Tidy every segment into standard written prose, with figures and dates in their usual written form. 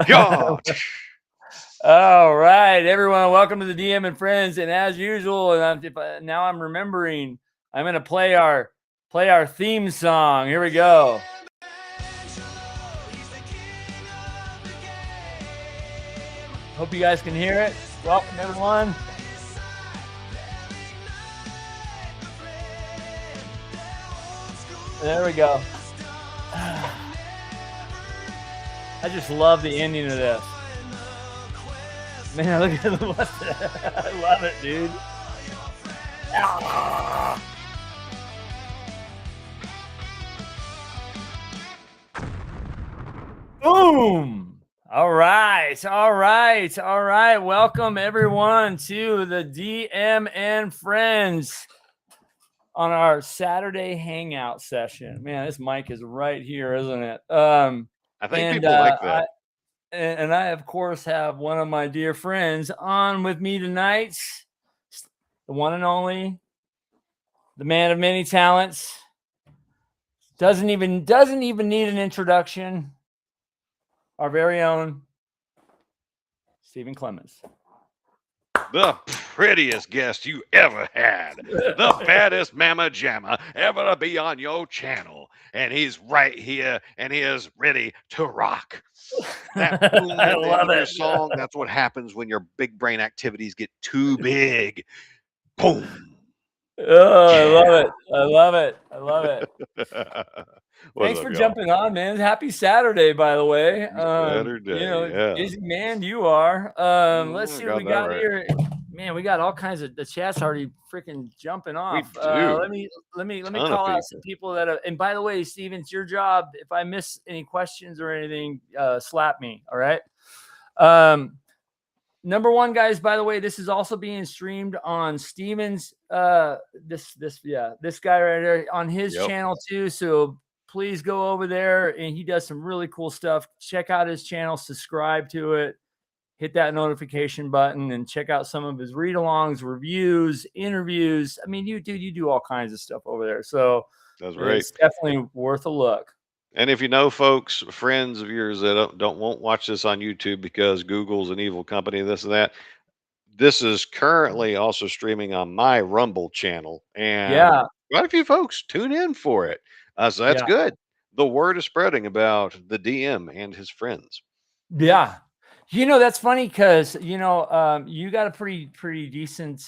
God. All right, everyone, welcome to the DM and Friends. And as usual, and now I'm remembering, I'm going to play our theme song. Here we go. Hope you guys can hear it. Welcome, everyone. There we go. I just love the ending of this. Man, look at what I love it, dude. Ah. Boom. All right. Welcome everyone to the DM and Friends on our Saturday Hangout session. Man, this mic is right here, isn't it? I think people like that. And I, of course, have one of my dear friends on with me tonight. The one and only, the man of many talents. Doesn't even need an introduction. Our very own Stephen Clemens. The prettiest guest you ever had. The baddest mama jamma ever to be on your channel. And he's right here and he is ready to rock. That boom at the end of your song, that's what happens when your big brain activities get too big. Boom. Oh, yeah. I love it. Thanks for y'all? jumping on, man. Happy Saturday, by the way. Saturday, yeah. Busy man you are. Let's see what we got here. Man, we got all kinds of the chat's already freaking jumping off. We do. Let me call out some people that have, and by the way, Steven, it's your job. If I miss any questions or anything, slap me. All right. Number one, guys, by the way, this is also being streamed on Steven's this guy right there on his channel too. So please go over there, and he does some really cool stuff. Check out his channel, subscribe to it, hit that notification button, and check out some of his read-alongs, reviews, interviews. I mean, you do all kinds of stuff over there. So that's right. It's definitely worth a look. And if you know folks, friends of yours that won't watch this on YouTube because Google's an evil company, this and that, this is currently also streaming on my Rumble channel. And quite a few folks tune in for it. So that's good. The word is spreading about the DM and his friends. Yeah. That's funny because, you got a pretty decent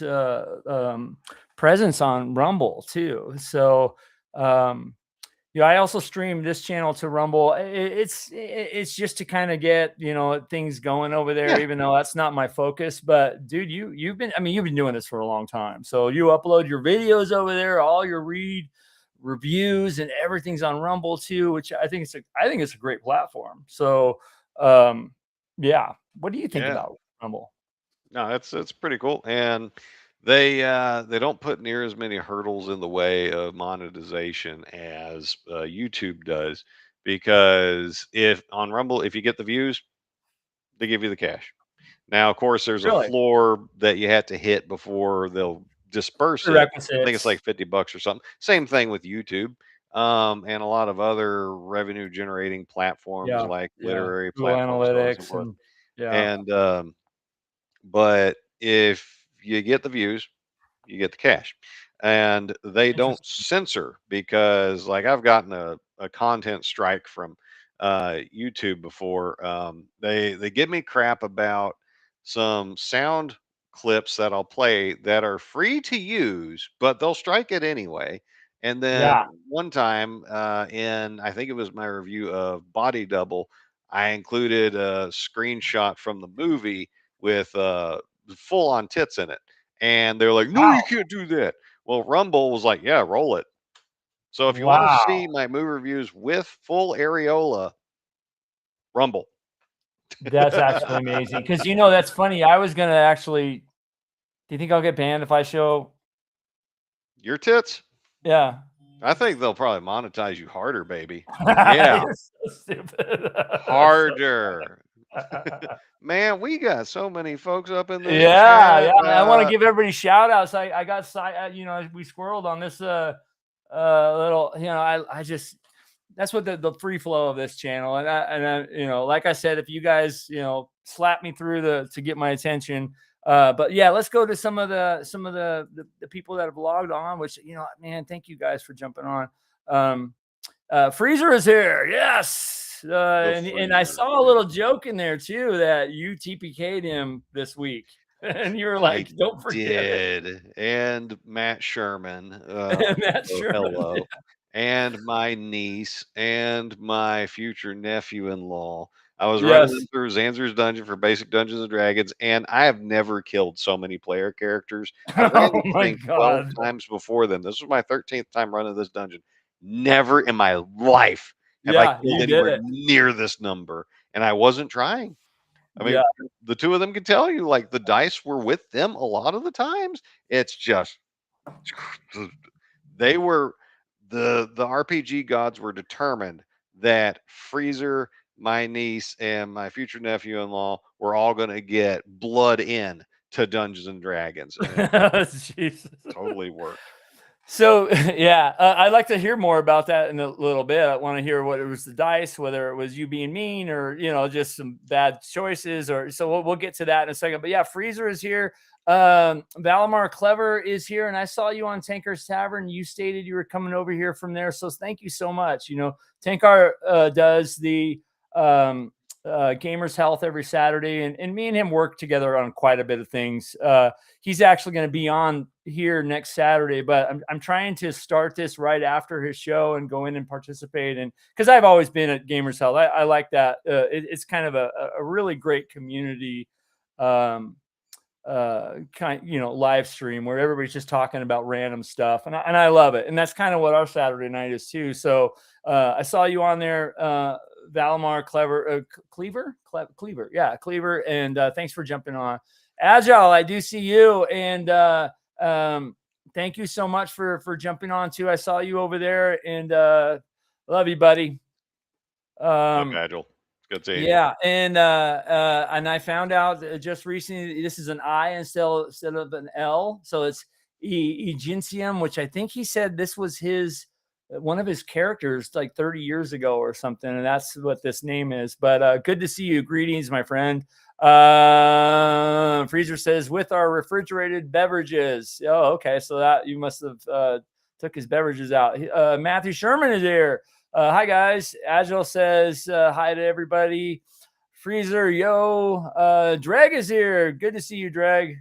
presence on Rumble too. So, I also stream this channel to Rumble. It's just to kind of get, things going over there, even though that's not my focus. But dude, you've been doing this for a long time. So you upload your videos over there, all your reviews and everything's on Rumble too, which I think it's a great platform. So, yeah. What do you think about Rumble? No, it's pretty cool. And they don't put near as many hurdles in the way of monetization as YouTube does, because if on Rumble, if you get the views, they give you the cash. Now, of course, there's a floor that you have to hit before they'll disperse it. I think it's like $50 or something. Same thing with YouTube. And a lot of other revenue generating platforms like literary platforms, analytics, but if you get the views, you get the cash. And they don't censor, because like I've gotten a content strike from YouTube before. They give me crap about some sound clips that I'll play that are free to use, but they'll strike it anyway. And then one time in, I think it was my review of Body Double, I included a screenshot from the movie with full on tits in it. And they're like, no, you can't do that. Well, Rumble was like, yeah, roll it. So if you want to see my movie reviews with full areola, Rumble. That's actually amazing. Because, that's funny. I was going to actually, do you think I'll get banned if I show your tits? Yeah. I think they'll probably monetize you harder, baby. Yeah. You're so stupid. Harder. Man, we got so many folks up in this chat. I want to give everybody shout outs. I got we squirreled on this little, I just, that's what the free flow of this channel. And I, like I said, if you guys, slap me through to get my attention. But yeah, let's go to some of the people that have logged on, which, man, thank you guys for jumping on. Freezer is here. Yes. The And I freezer. saw a little joke in there too, that you TPK'd him this week. And you're I like, don't forget it. did, and Matt Sherman, And that's oh, sure. hello, and my niece, and my future nephew-in-law. I was running Yes. them through Zanzer's Dungeon for basic Dungeons& and Dragons, and I have never killed so many player characters. I ran Oh this my thing 12 God. times before then. This was my 13th time running this dungeon. Never in my life have I Yeah, killed you did anywhere it. near this number, and I wasn't trying. I Yeah. mean, the two of them can tell you, like, the dice were with them a lot of the times. It's just they were the RPG gods were determined that Freezer, my niece, and my future nephew-in-law were all going to get blood in to Dungeons and Dragons, and it Jesus. totally worked. So yeah, I'd like to hear more about that in a little bit. I want to hear what it was the dice, whether it was you being mean or just some bad choices, or so we'll get to that in a second. But yeah, Freezer is here. Valimar Clever is here, and I saw you on Tankar's Tavern. You stated you were coming over here from there, so thank you so much. Tankar does the Gamers Health every Saturday, and me and him work together on quite a bit of things. He's actually going to be on here next Saturday, but I'm trying to start this right after his show and go in and participate. And because I've always been at Gamers Health, I like that. It's kind of a really great community live stream where everybody's just talking about random stuff, and I love it. And that's kind of what our Saturday night is too. So I saw you on there, Valimar Cleaver, yeah, Cleaver, and thanks for jumping on. Agile, I do see you, and thank you so much for jumping on too. I saw you over there, and love you, buddy. Up, Agile. Good seeing you. Yeah, and I found out just recently this is an I instead of an L, so it's Egintium, which I think he said this was his one of his characters like 30 years ago or something, and that's what this name is. But good to see you. Greetings, my friend. Freezer says with our refrigerated beverages. Oh, okay, so that you must have took his beverages out. Matthew Sherman is here. Hi guys. Agile says hi to everybody. Freezer, yo. Dreg is here. Good to see you, Dreg.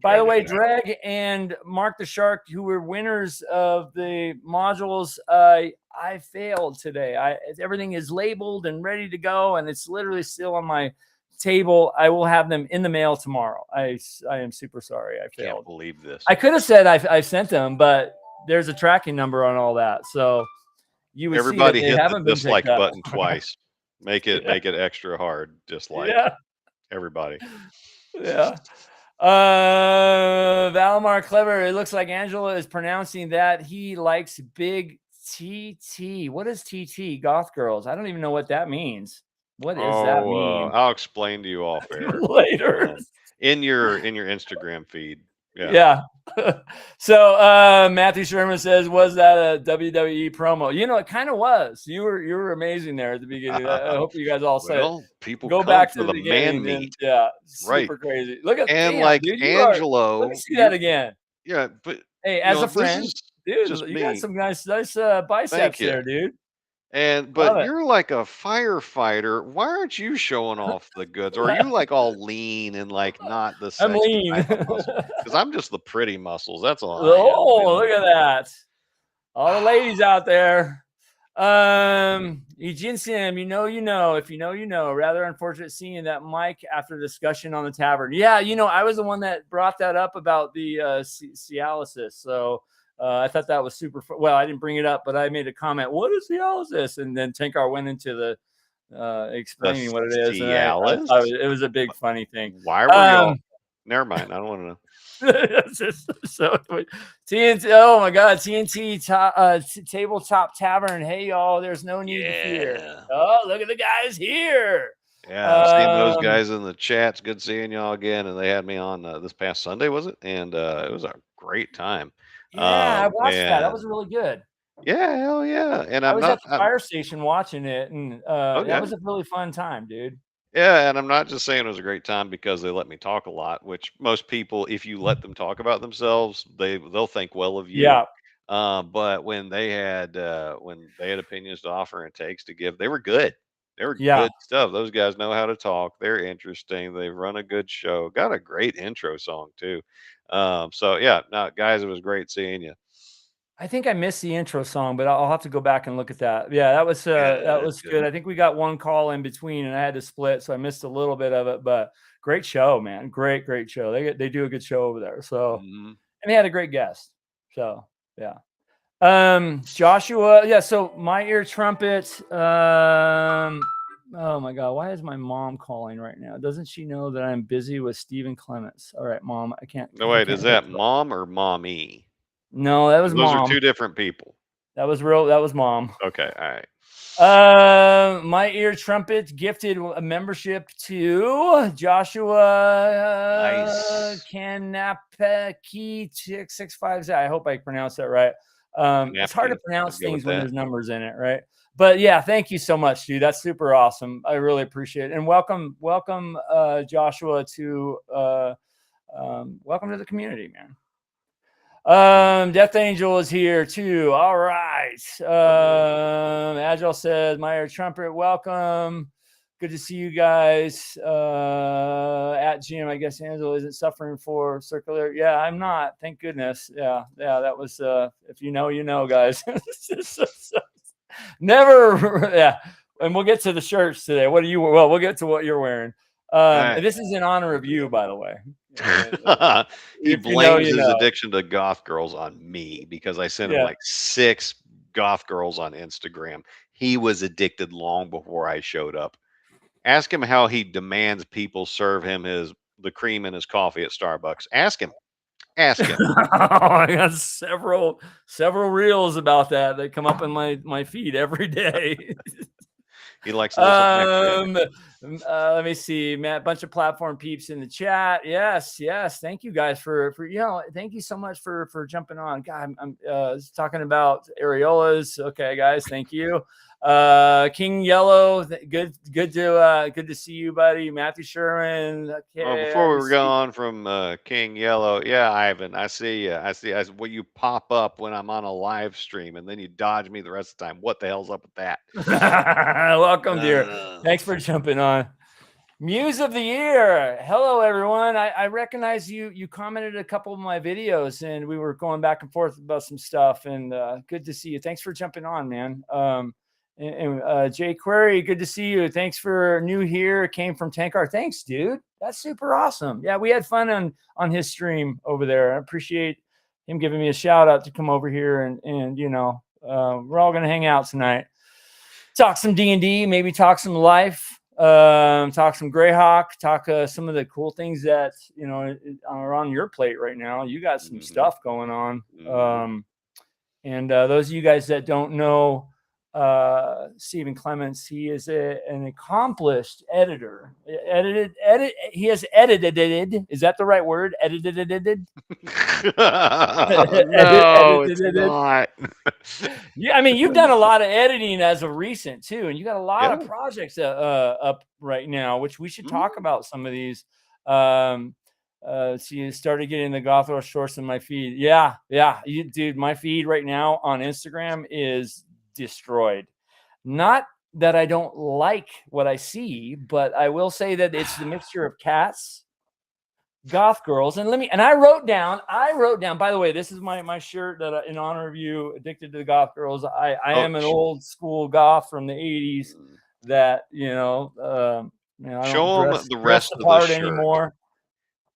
By the way, Dreg and Mark the Shark, who were winners of the modules, I failed today. Everything is labeled and ready to go, and it's literally still on my table. I will have them in the mail tomorrow. I am super sorry. I failed. Can't believe this. I could have said I sent them, but there's a tracking number on all that, so you would Everybody see that they hit haven't the been dislike picked up. button twice. Make it extra hard. Dislike. Yeah. Everybody. Yeah. Valimar Clever. It looks like Angela is pronouncing that he likes big TT. What is TT? Goth girls. I don't even know what that means. What does that mean? I'll explain to you off air Later. in your Instagram feed. Yeah. So Matthew Sherman says, was that a WWE promo? It kind of was. You were amazing there at the beginning. I hope you guys all said people go come back for to the the beginning. man meat. Yeah, Right. super crazy. Look at and damn, like dude, Angelo. let me see that again. Yeah, but hey, as a friend, dude, you me. got some nice biceps there, dude. But you're like a firefighter. Why aren't you showing off the goods? Or are you like all lean and like not the I'm sexy lean. type of muscle? Because I'm just the pretty muscles. That's all. Oh, look at that! All the ladies out there. Eugene Sim, you know. If you know. Rather unfortunate seeing that Mike after discussion on the tavern. Yeah, I was the one that brought that up about the Cialysis. So I thought that was super. Well, I didn't bring it up, but I made a comment. What is Cialysis? And then Tankar went into the explaining what it is. And it was a big funny thing. Why were y'all? Never mind. I don't want to know. So TNT, oh my god, TNT tabletop tavern. Hey y'all, there's no need to fear. Oh, look at the guys here. Yeah, seeing those guys in the chats. Good seeing y'all again. And they had me on this past Sunday, was it? And it was a great time. Yeah, I watched that. That was really good. Yeah, hell yeah. And I I'm was at not. the fire station watching it, and that Okay. was a really fun time, dude. Yeah, and I'm not just saying it was a great time because they let me talk a lot, which most people, if you let them talk about themselves, they'll think well of you. Yeah, But when they had opinions to offer and takes to give, they were good. They were yeah. good stuff. Those guys know how to talk. They're interesting. They run a good show. Got a great intro song too. So yeah, no, guys, it was great seeing you. I think I missed the intro song, but I'll have to go back and look at that. Yeah, that Good, was good. good. I think we got one call in between, and I had to split, so I missed a little bit of it. But great show, man. Great show. They do a good show over there. So, Hmm. and they had a great guest. So yeah. Joshua, yeah. So my ear trumpet. Oh my God, why is my mom calling right now? Doesn't she know that I'm busy with Stephen Clements? All right, mom, I can't. No, I wait, is can't take. that mom or mommy? No, that was Those are mom. two different people. That was real. That was mom. Okay, all right. My ear trumpet gifted a membership to Joshua Nice. Kanapeki 665. I hope I pronounced that right. It's hard to Napkin. I'll pronounce go with things when that. there's numbers in it, right? But yeah, thank you so much, dude. That's super awesome. I really appreciate it. And welcome, Joshua, to welcome to the community, man. Death Angel is here too. All right. Agile says, Meyer Trumpet, welcome. Good to see you guys. At Jim, I guess Angela isn't suffering for circular. Yeah, I'm not. Thank goodness. Yeah, that was if you know, you know, guys. Never, yeah. And we'll get to the shirts today. What are you? Well, we'll get to what you're wearing. All And this is in honor of you, by the way. right. He If you know, blames you his know. addiction to goth girls on me because I sent him Yeah. like 6 goth girls on Instagram. He was addicted long before I showed up. Ask him how he demands people serve him the cream in his coffee at Starbucks. Ask him. Ask him. I got several reels about that come up in my feed every day. He likes a little something extra in there. Let me see, Matt. Bunch of platform peeps in the chat. Yes. Thank you guys for thank you so much for jumping on. God, I'm talking about areolas. Okay, guys, thank you. King Yellow, good to see you, buddy. Matthew Sherman. Oh, Okay, let before we me were see. gone from King Yellow, yeah, Ivan, I see you. I see. Well, you pop up when I'm on a live stream, and then you dodge me the rest of the time. What the hell's up with that? Welcome, dear. Uh, Thanks for jumping on. Muse of the year. Hello, everyone. I recognize you. You commented a couple of my videos, and we were going back and forth about some stuff. And good to see you. Thanks for jumping on, man. Jay Query, good to see you. Thanks for new here. Came from Tankar. Thanks, dude. That's super awesome. Yeah, we had fun on his stream over there. I appreciate him giving me a shout out to come over here and we're all gonna hang out tonight. Talk some D&D, maybe talk some life, talk some Greyhawk, talk some of the cool things that are on your plate right now. You got some mhm, stuff going on. mhm. And those of you guys that don't know Stephen Clements, he is an accomplished editor. He has edited. Is that the right word? Edited. No, it's Edited. not. Yeah, I mean, you've done a lot of editing as of recent too, and you got a lot of Yeah. projects up right now, which we should talk Mhm. about some of these. So you started getting the Gothro shorts in my feed. Yeah, dude, my feed right now on Instagram is destroyed. Not that I don't like what I see, but I will say that it's the mixture of cats, goth girls, and I wrote down, by the way, this is my shirt that in honor of you, addicted to the goth girls. I Oh, am an old school goth from the 80s that I don't show them dress the dress rest the of the part shirt. anymore.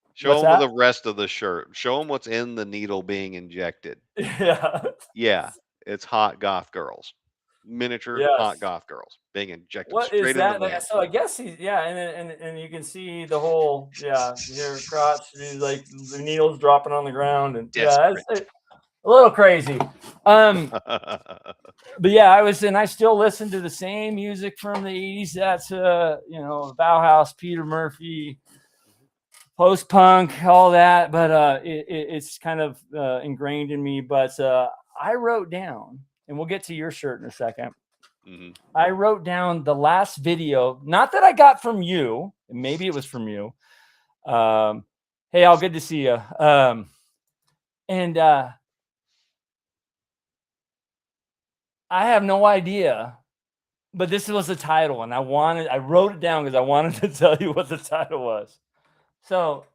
What's Show them that? the rest of the shirt. Show them what's in the needle being injected. Yeah. Yeah, it's hot goth girls. Miniature hot Yes. goth girls being injected What is straight in the that? vein. So I guess he's and you can see the whole your crotch, like the needles dropping on the ground, and Desperate. it's a little crazy. But yeah, I still listen to the same music from the 80s. That's Bauhaus, Peter Murphy, post punk, all that. But it's kind of ingrained in me. But I wrote down and we'll get to your shirt in a second. Hmm. I wrote down the last video, not that I got from you, maybe it was from you. Hey, Al, good to see you. And I have no idea, but this was the title, and I wrote it down because I wanted to tell you what the title was. So,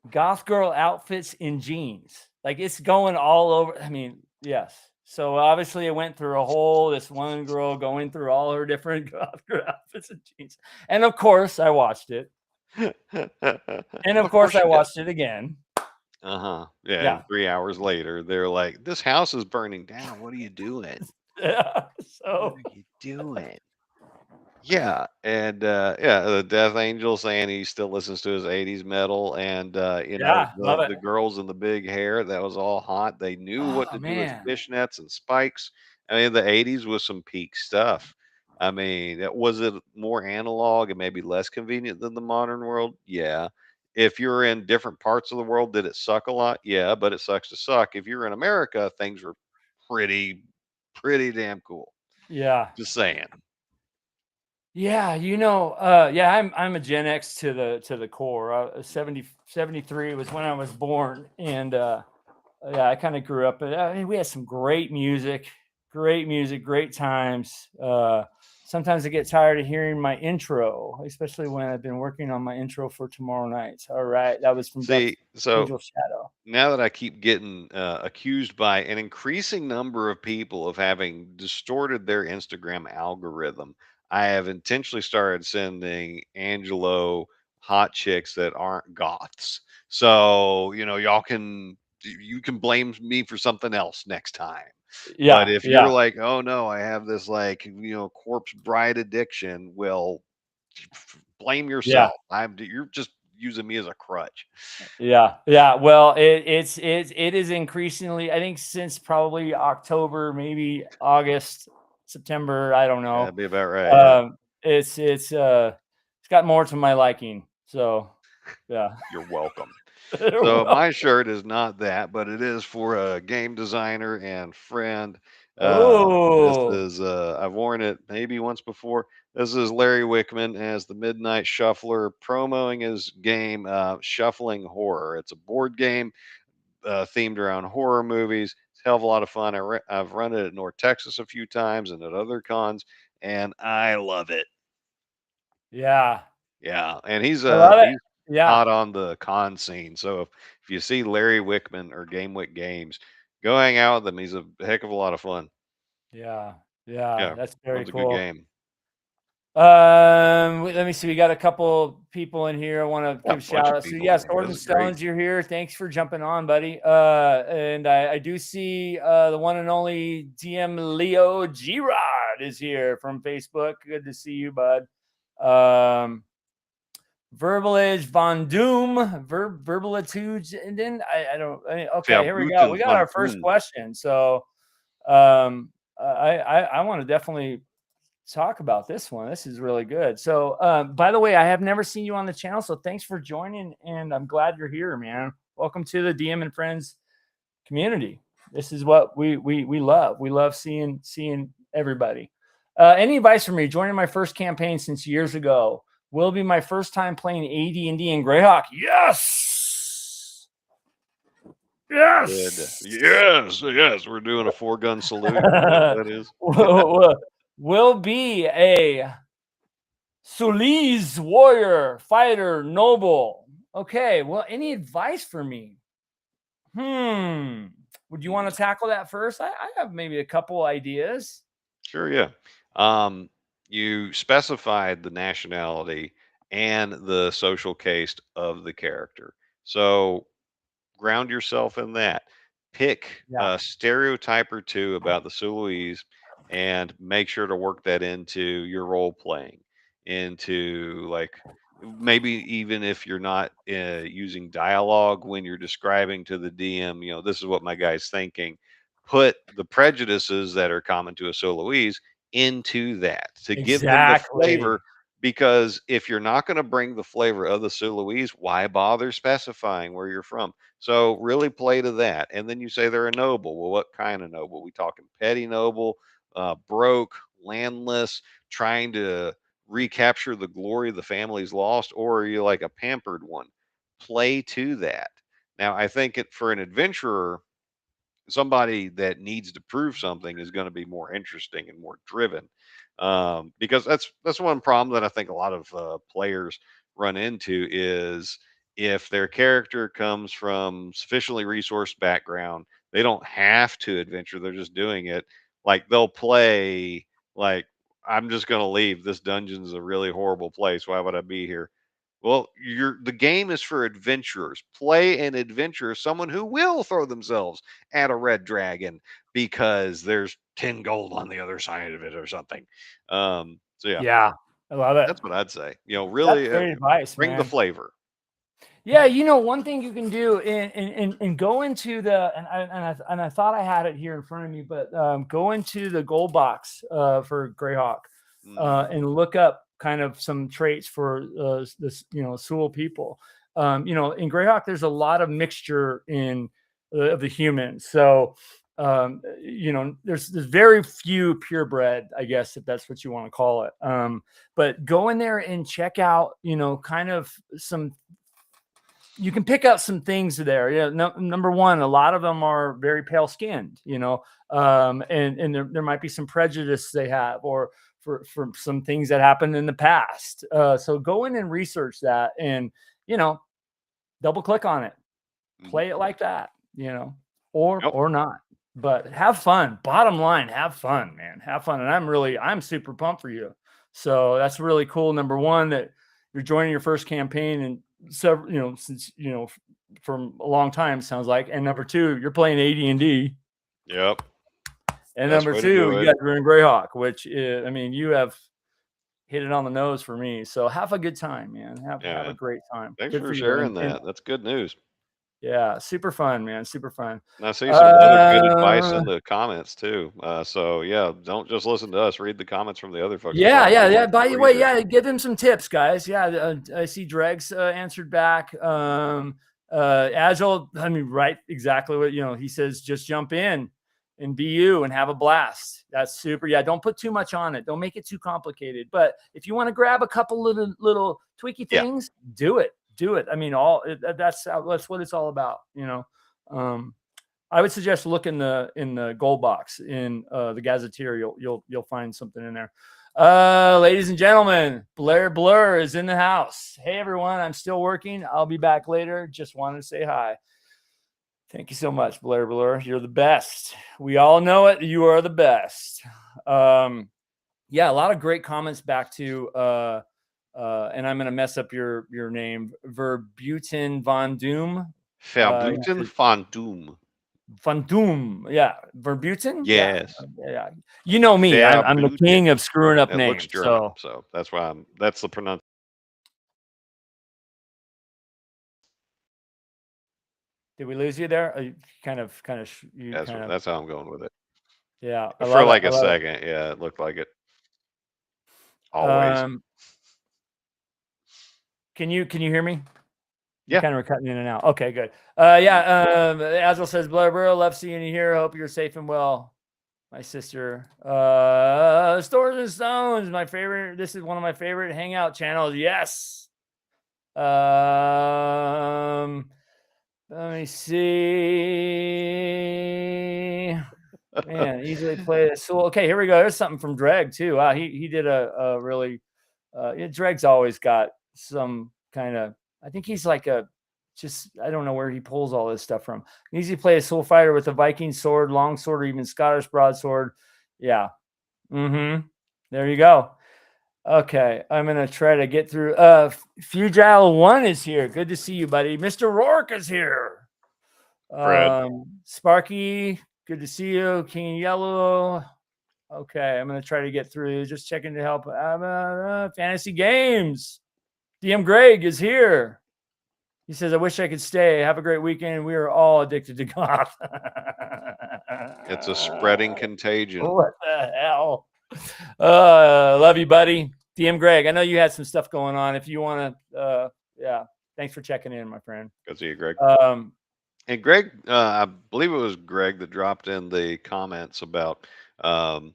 goth girl outfits in jeans, like it's going all over. I mean, yes. So obviously, it went through this one girl going through all her different goth girl outfits and jeans, and of course, I watched it, and of Of course, course I you did. watched it again. Uh-huh. Yeah, and Yeah, 3 hours later, they're like, "This house is burning down. What are you doing? yeah. What So are you doing?" Yeah, and yeah, the Death Angel saying he still listens to his '80s metal, and yeah, love it. the girls in the big hair, that was all hot. They knew what Oh to do with man, fishnets and spikes. I mean, the '80s was some peak stuff. I mean, was it more analog and maybe less convenient than the modern world? Yeah. If you're in different parts of the world, did it suck a lot? Yeah, but it sucks to suck. If you're in America, things were pretty, pretty damn cool. yeah. Just saying. Yeah, yeah, I'm a Gen X to the core. 73 was when I was born, and yeah, I kind of grew up. I mean, we had some great music, great times. Sometimes I get tired of hearing my intro, especially when I've been working on my intro for tomorrow night. All right, that was from Death See, so Angel Shadow. now that I keep getting accused by an increasing number of people of having distorted their Instagram algorithm, I have intentionally started sending Angelo hot chicks that aren't goths. So, you can blame me for something else next time. But Yeah, if you're yeah, like, "Oh no, I have this like, corpse bride addiction," well, blame yeah. yourself. You're just using me as a crutch. Yeah, yeah. Well, it is increasingly. I think since probably October, maybe August, September. I don't know. That'd be about right. Yeah. Um, it's got more to my liking. So, yeah. You're welcome. So Well, my shirt is not that, but it is for a game designer and friend. This oh, is I've worn it maybe once before. This is Larry Wickman as the Midnight Shuffler promoting his game Shuffling Horror. It's a board game themed around horror movies. It's a hell of a lot of fun. I've run it at North Texas a few times and at other cons, and I love it. yeah. Yeah, and I love it. he's Yeah, hot on the con scene. So if you see Larry Wickman or Gamewick Games, go hang out with him. He's a heck of a lot of fun. yeah, yeah. Yeah, That's very runs a good cool. game. Let me see. We got a couple people in here. I want to Yeah, give bunch shout of outs. So people in yes, here. This Gordon is great. Stones, you're here. Thanks for jumping on, buddy. And I do see the one and only DM Leo Girard is here from Facebook. Good to see you, bud. Verbalage Von Doom, Verbalitude, and then I don't. Okay, here we go. We Verboten got von our first Thun. question. So I want to definitely talk about this one. This is really good. So, by the way, I have never seen you on the channel, so thanks for joining, and I'm glad you're here, man. Welcome to the DM and Friends community. This is what we love. We love seeing everybody. Any advice for me? Joining my first campaign since years ago. Will be my first time playing AD&D and Greyhawk. Yes, Good. yes. Yes, yes. We're doing a four-gun salute. Is that what that is? Will be a Sulis, warrior, fighter, noble. Okay, well, any advice for me? Would you want to tackle that first? I have maybe a couple ideas. Sure, yeah. You specified the nationality and the social caste of the character. So ground yourself in that. Pick Yeah, a stereotype or two about the Suloese and make sure to work that into your role playing, into like maybe even if you're not using dialogue when you're describing to the DM, this is what my guy's thinking. Put the prejudices that are common to a Soloese into that to give them the exactly. flavor because if you're not going to bring the flavor of the Sulawese, why bother specifying where you're from? So really play to that. And then you say they're a noble. Well, what kind of noble? We talking petty noble, broke, landless, trying to recapture the glory the family's lost, or are you like a pampered one? Play to that. Now, I think for an adventurer, somebody that needs to prove something is going to be more interesting and more driven, because that's one problem that I think a lot of players run into is if their character comes from sufficiently resourced background, they don't have to adventure, they're just doing it. Like they'll play like, I'm just going to leave, this dungeon's a really horrible place, why would I be here? Well, the game is for adventurers. Play an adventurer, someone who will throw themselves at a red dragon because there's 10 gold on the other side of it or something. So yeah, Yeah, I love it. that's what I'd say. That's Really great advice, bring the man. flavor. Yeah, one thing you can do and go into the and I thought I had it here in front of me, but go into the gold box for Greyhawk and look up kind of some traits for this Sewell people. In Greyhawk, there's a lot of mixture in of the humans, so there's very few purebred, I guess, if that's what you want to call it. But go in there and check out, kind of some. You can pick out some things there. Yeah, number one, a lot of them are very pale skinned, and there might be some prejudice they have, or for some things that happened in the past. So go in and research that, and double click on it, play it like that, or not. But have fun. Bottom line, have fun, man. Have fun. And I'm super pumped for you. So that's really cool. Number one, that you're joining your first campaign and several, since from a long time, sounds like. And number two, you're playing AD&D. Yep. And number two, you guys are in Greyhawk, which is, you have hit it on the nose for me. So have a good time, man. Have a great time. Thanks for sharing that. That's good news. Yeah, super fun, man. Super fun. And I see some other good advice in the comments too. So yeah, don't just listen to us. Read the comments from the other folks. Yeah. By the way, give him some tips, guys. Yeah, I see Dregs answered back. Agile, right, exactly what he says. Just jump in and be you and have a blast. That's super. Yeah, don't put too much on it. Don't make it too complicated. But if you want to grab a couple little tweaky things, do it. That's what it's all about. I would suggest look in the gold box in the Gazetteer. You'll find something in there. Ladies and gentlemen, Blair Blur is in the house. Hey everyone, I'm still working. I'll be back later. Just wanted to say hi. Thank you so much, Blair Blur. You're the best. We all know it. You are the best. A lot of great comments back to and I'm going to mess up your name, Verbutin Von Doom. Verbutin Von Doom. Von Doom. Yeah. Verbutin? Yes. Yeah. You know me. I'm the king of screwing up names. German, so that's why that's the pronunciation. Did we lose you there? That's how I'm going with it. Yeah. For like a second. Yeah, it looked like it. Always. Can you hear me? Yeah. Kind of cutting in and out. Okay, good. Azrael says, Blair, love seeing you here. Hope you're safe and well. My sister. Stores and Stones, my favorite. This is one of my favorite Hangout channels. Yes. Let me see. Man, easily play it. So okay, here we go. There's something from Dreg too. Wow, he did a really Dreg's always got some kind of, I think he's like I don't know where he pulls all this stuff from. Easy play a soul fighter with a Viking sword, long sword, or even Scottish broadsword. Yeah. There you go. Okay, I'm gonna try to get through. Fugile One is here. Good to see you, buddy. Mr. Rourke is here. Sparky, good to see you. King Yellow. Okay, I'm gonna try to get through. Just checking to help. Fantasy Games. DM Greg is here. He says, I wish I could stay. Have a great weekend. We are all addicted to goth. It's a spreading contagion. What the hell? Love you, buddy. DM Greg, I know you had some stuff going on. If you want to, yeah, thanks for checking in, my friend. Good to see you, Greg. Um, And Greg, I believe it was Greg that dropped in the comments about um,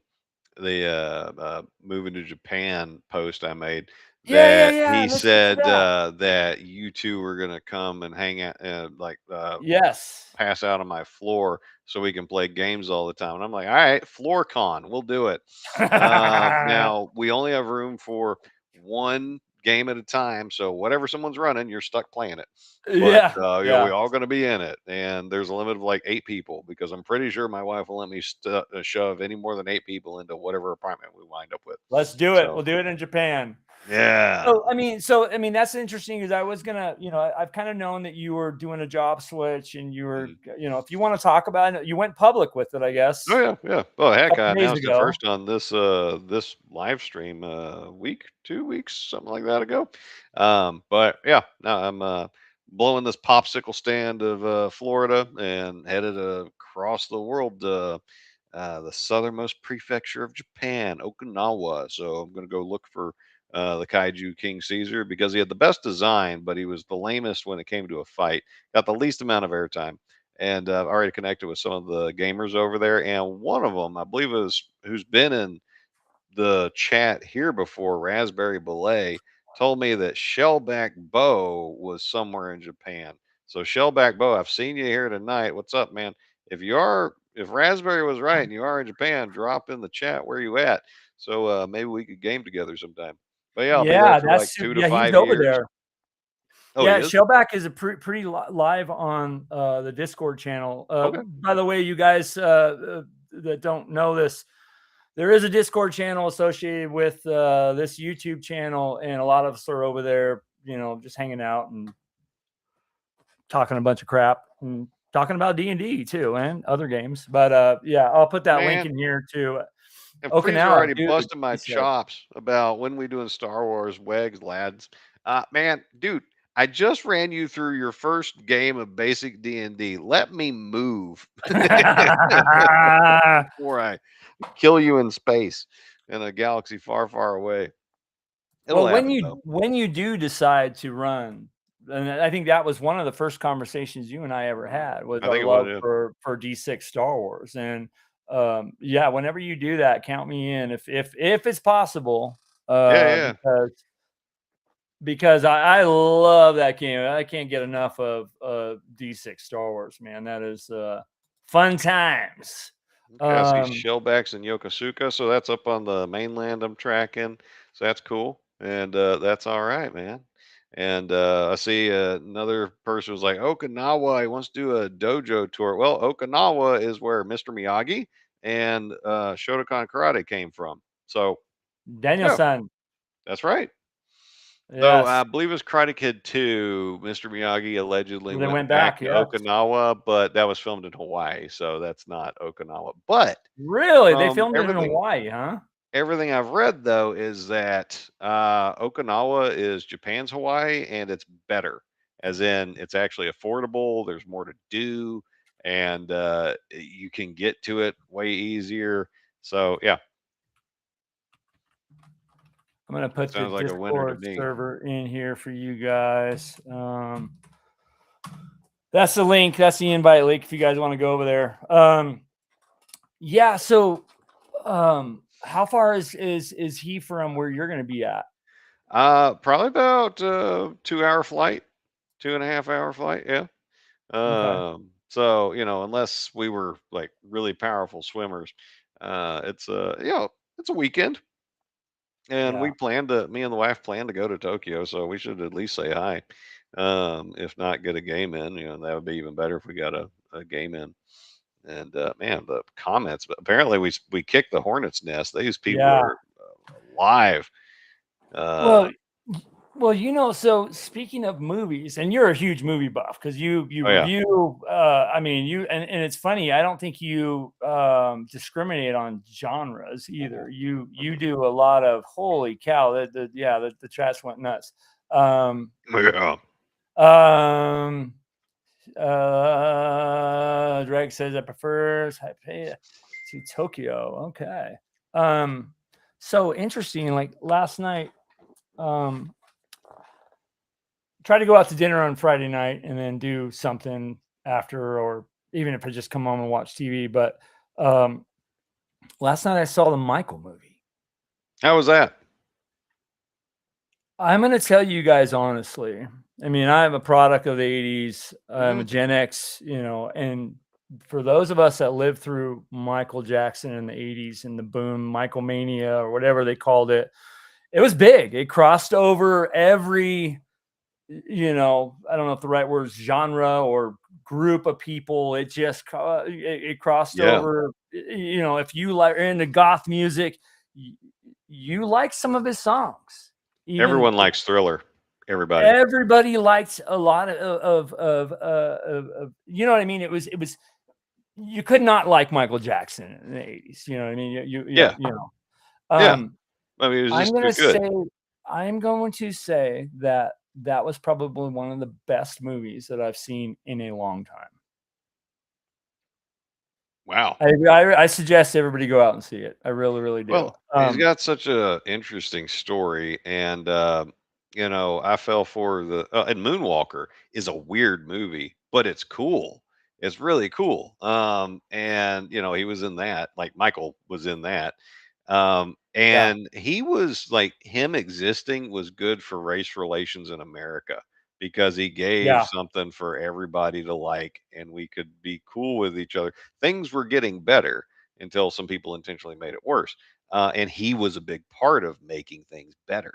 the moving to Japan post I made, that yeah. he Let's get to said that. that you two were going to come and hang out, like Yes. pass out on my floor so we can play games all the time. And I'm like, all right, floor con, we'll do it. Now we only have room for one game at a time, so whatever someone's running, you're stuck playing it. But Yeah, we yeah. all going to be in it, and there's a limit of like 8 people because I'm pretty sure my wife will let me shove any more than 8 people into whatever apartment we wind up with. Let's do it. So We'll do it in Japan. yeah. So I mean, that's interesting because I was gonna, I've kind of known that you were doing a job switch and you were, Mhm. if you want to talk about it, you went public with it, I Oh guess, yeah, yeah. Well, a heck, couple I days announced it ago. first on this live stream a week, 2 weeks, something like that ago. But yeah, no, I'm blowing this popsicle stand of Florida and headed across the world to the southernmost prefecture of Japan, Okinawa. So I'm going to go look for the Kaiju King Caesar because he had the best design, but he was the lamest when it came to a fight. Got the least amount of airtime. And I've already connected with some of the gamers over there. And one of them, I believe, is who's been in the chat here before, Raspberry Belay, told me that Shellback Bow was somewhere in Japan. So Shellback Bow, I've seen you here tonight. What's up, man? If Raspberry was right and you are in Japan, drop in the chat where you at. So maybe we could game together sometime. But yeah, I'll be there Yeah, for like two to yeah, he's five over years. there. Oh, he Yeah, is? Shellback is a pretty live on the Discord channel. Okay. By the way, you guys that don't know this, there is a Discord channel associated with this YouTube channel, and a lot of us are over there, just hanging out and talking a bunch of crap and talking about D&D too and other games. But yeah, I'll put that link Man, in here to and Freezer Okinawa, already dude. busted my He said, chops about when we doing Star Wars Wegs, lads. Man, dude, I just ran you through your first game of basic D&D. Let me move before I kill you in space in a galaxy far, far away. It'll well, happen though. when you do decide to run, and I think that was one of the first conversations you and I ever had was I our think it love was. for D6 Star Wars. And yeah, whenever you do that, count me in if it's possible. Yeah, yeah. Because I love that game. I can't get enough of D6 Star Wars, man. That is fun times. Okay, I see Um, shellbacks in Yokosuka, so that's up on the mainland I'm tracking. So that's cool. And that's all right, man. And I see another person was like, Okinawa, he wants to do a dojo tour. Well, Okinawa is where Mr. Miyagi and Shotokan Karate came from. So, yeah, Daniel-san, that's right. Though yes. I believe it was Karate Kid 2, Mr. Miyagi allegedly They went went back back, to yes. Okinawa, but that was filmed in Hawaii, so that's not Okinawa. But Really? They from filmed it in Hawaii, huh? everything I've read though is that Okinawa is Japan's Hawaii, and it's better, as in it's actually affordable. There's more to do, and you can get to it way easier. So yeah, I'm gonna that put the sounds like a winner to Discord me. server in here for you guys. That's the link. That's the invite link if you guys want to go over there. Yeah. So, how far is he from where you're going to be at? Probably about 2 hour flight, 2.5 hour flight. Yeah. Okay. So unless we were like really powerful swimmers, it's it's a weekend. And Yeah. me and the wife plan to go to Tokyo, so we should at least say hi. If not get a game in, that would be even better if we got a game in. And man, the comments, but apparently we kicked the hornet's nest. These people Yeah. are alive. Uh, Well, well, so speaking of movies, and you're a huge movie buff because you oh yeah. review. I mean, and it's funny. I don't think you discriminate on genres either. You do a lot of holy cow. The chats went nuts. Um, Yeah. um, Drake says I prefer Taipei to Tokyo. Okay. Um, so interesting. Like last night, um, try to go out to dinner on Friday night and then do something after, or even if I just come home and watch TV. But um, last night I saw the Michael movie. How was that? I'm going to tell you guys honestly. I mean, I'm a product of the 80s. I'm a Hmm. Gen X, and for those of us that lived through Michael Jackson in the 80s and the boom, Michael Mania or whatever they called it, it was big. It crossed over every, I don't know if the right word is genre or group of people. It just, it crossed Yeah. over, if you like into goth music, you like some of his songs. Even Everyone likes Thriller. Everybody. everybody liked a lot of you know what I mean. It was you could not like Michael Jackson in the 80s. You know what I mean? Yeah. Yeah. Um, I mean, it was I'm just gonna good. say I'm going to say that that was probably one of the best movies that I've seen in a long time. Wow. I suggest everybody go out and see it. I really, really do. Well, he's got such a interesting story, and I fell for the and Moonwalker is a weird movie, but it's cool. It's really cool. And he was in that, like Michael was in that. Yeah, And he was like him existing was good for race relations in America because he gave yeah, something for everybody to like, and we could be cool with each other. Things were getting better until some people intentionally made it worse. And he was a big part of making things better.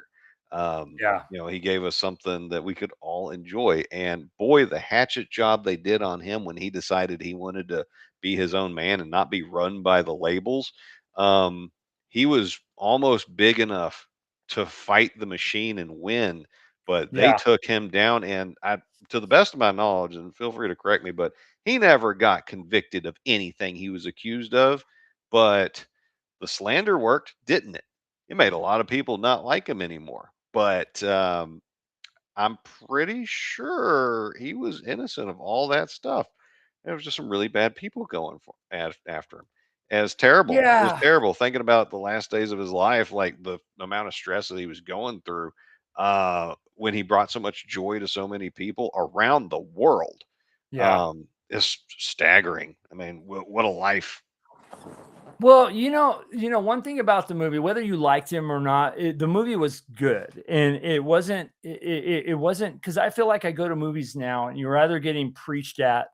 yeah, He gave us something that we could all enjoy. And boy, the hatchet job they did on him when he decided he wanted to be his own man and not be run by the labels. Um, he was almost big enough to fight the machine and win, but they yeah, took him down. And to the best of my knowledge, and feel free to correct me, but he never got convicted of anything he was accused of. But the slander worked, didn't it? It made a lot of people not like him anymore. But I'm pretty sure he was innocent of all that stuff. There was just some really bad people going after him. And it's terrible. It was yeah. terrible thinking about the last days of his life, like the amount of stress that he was going through when he brought so much joy to so many people around the world. Yeah. Is staggering. I mean, what a life. Well, one thing about the movie, whether you liked him or not, the movie was good, and it wasn't because I feel like I go to movies now, and you're either getting preached at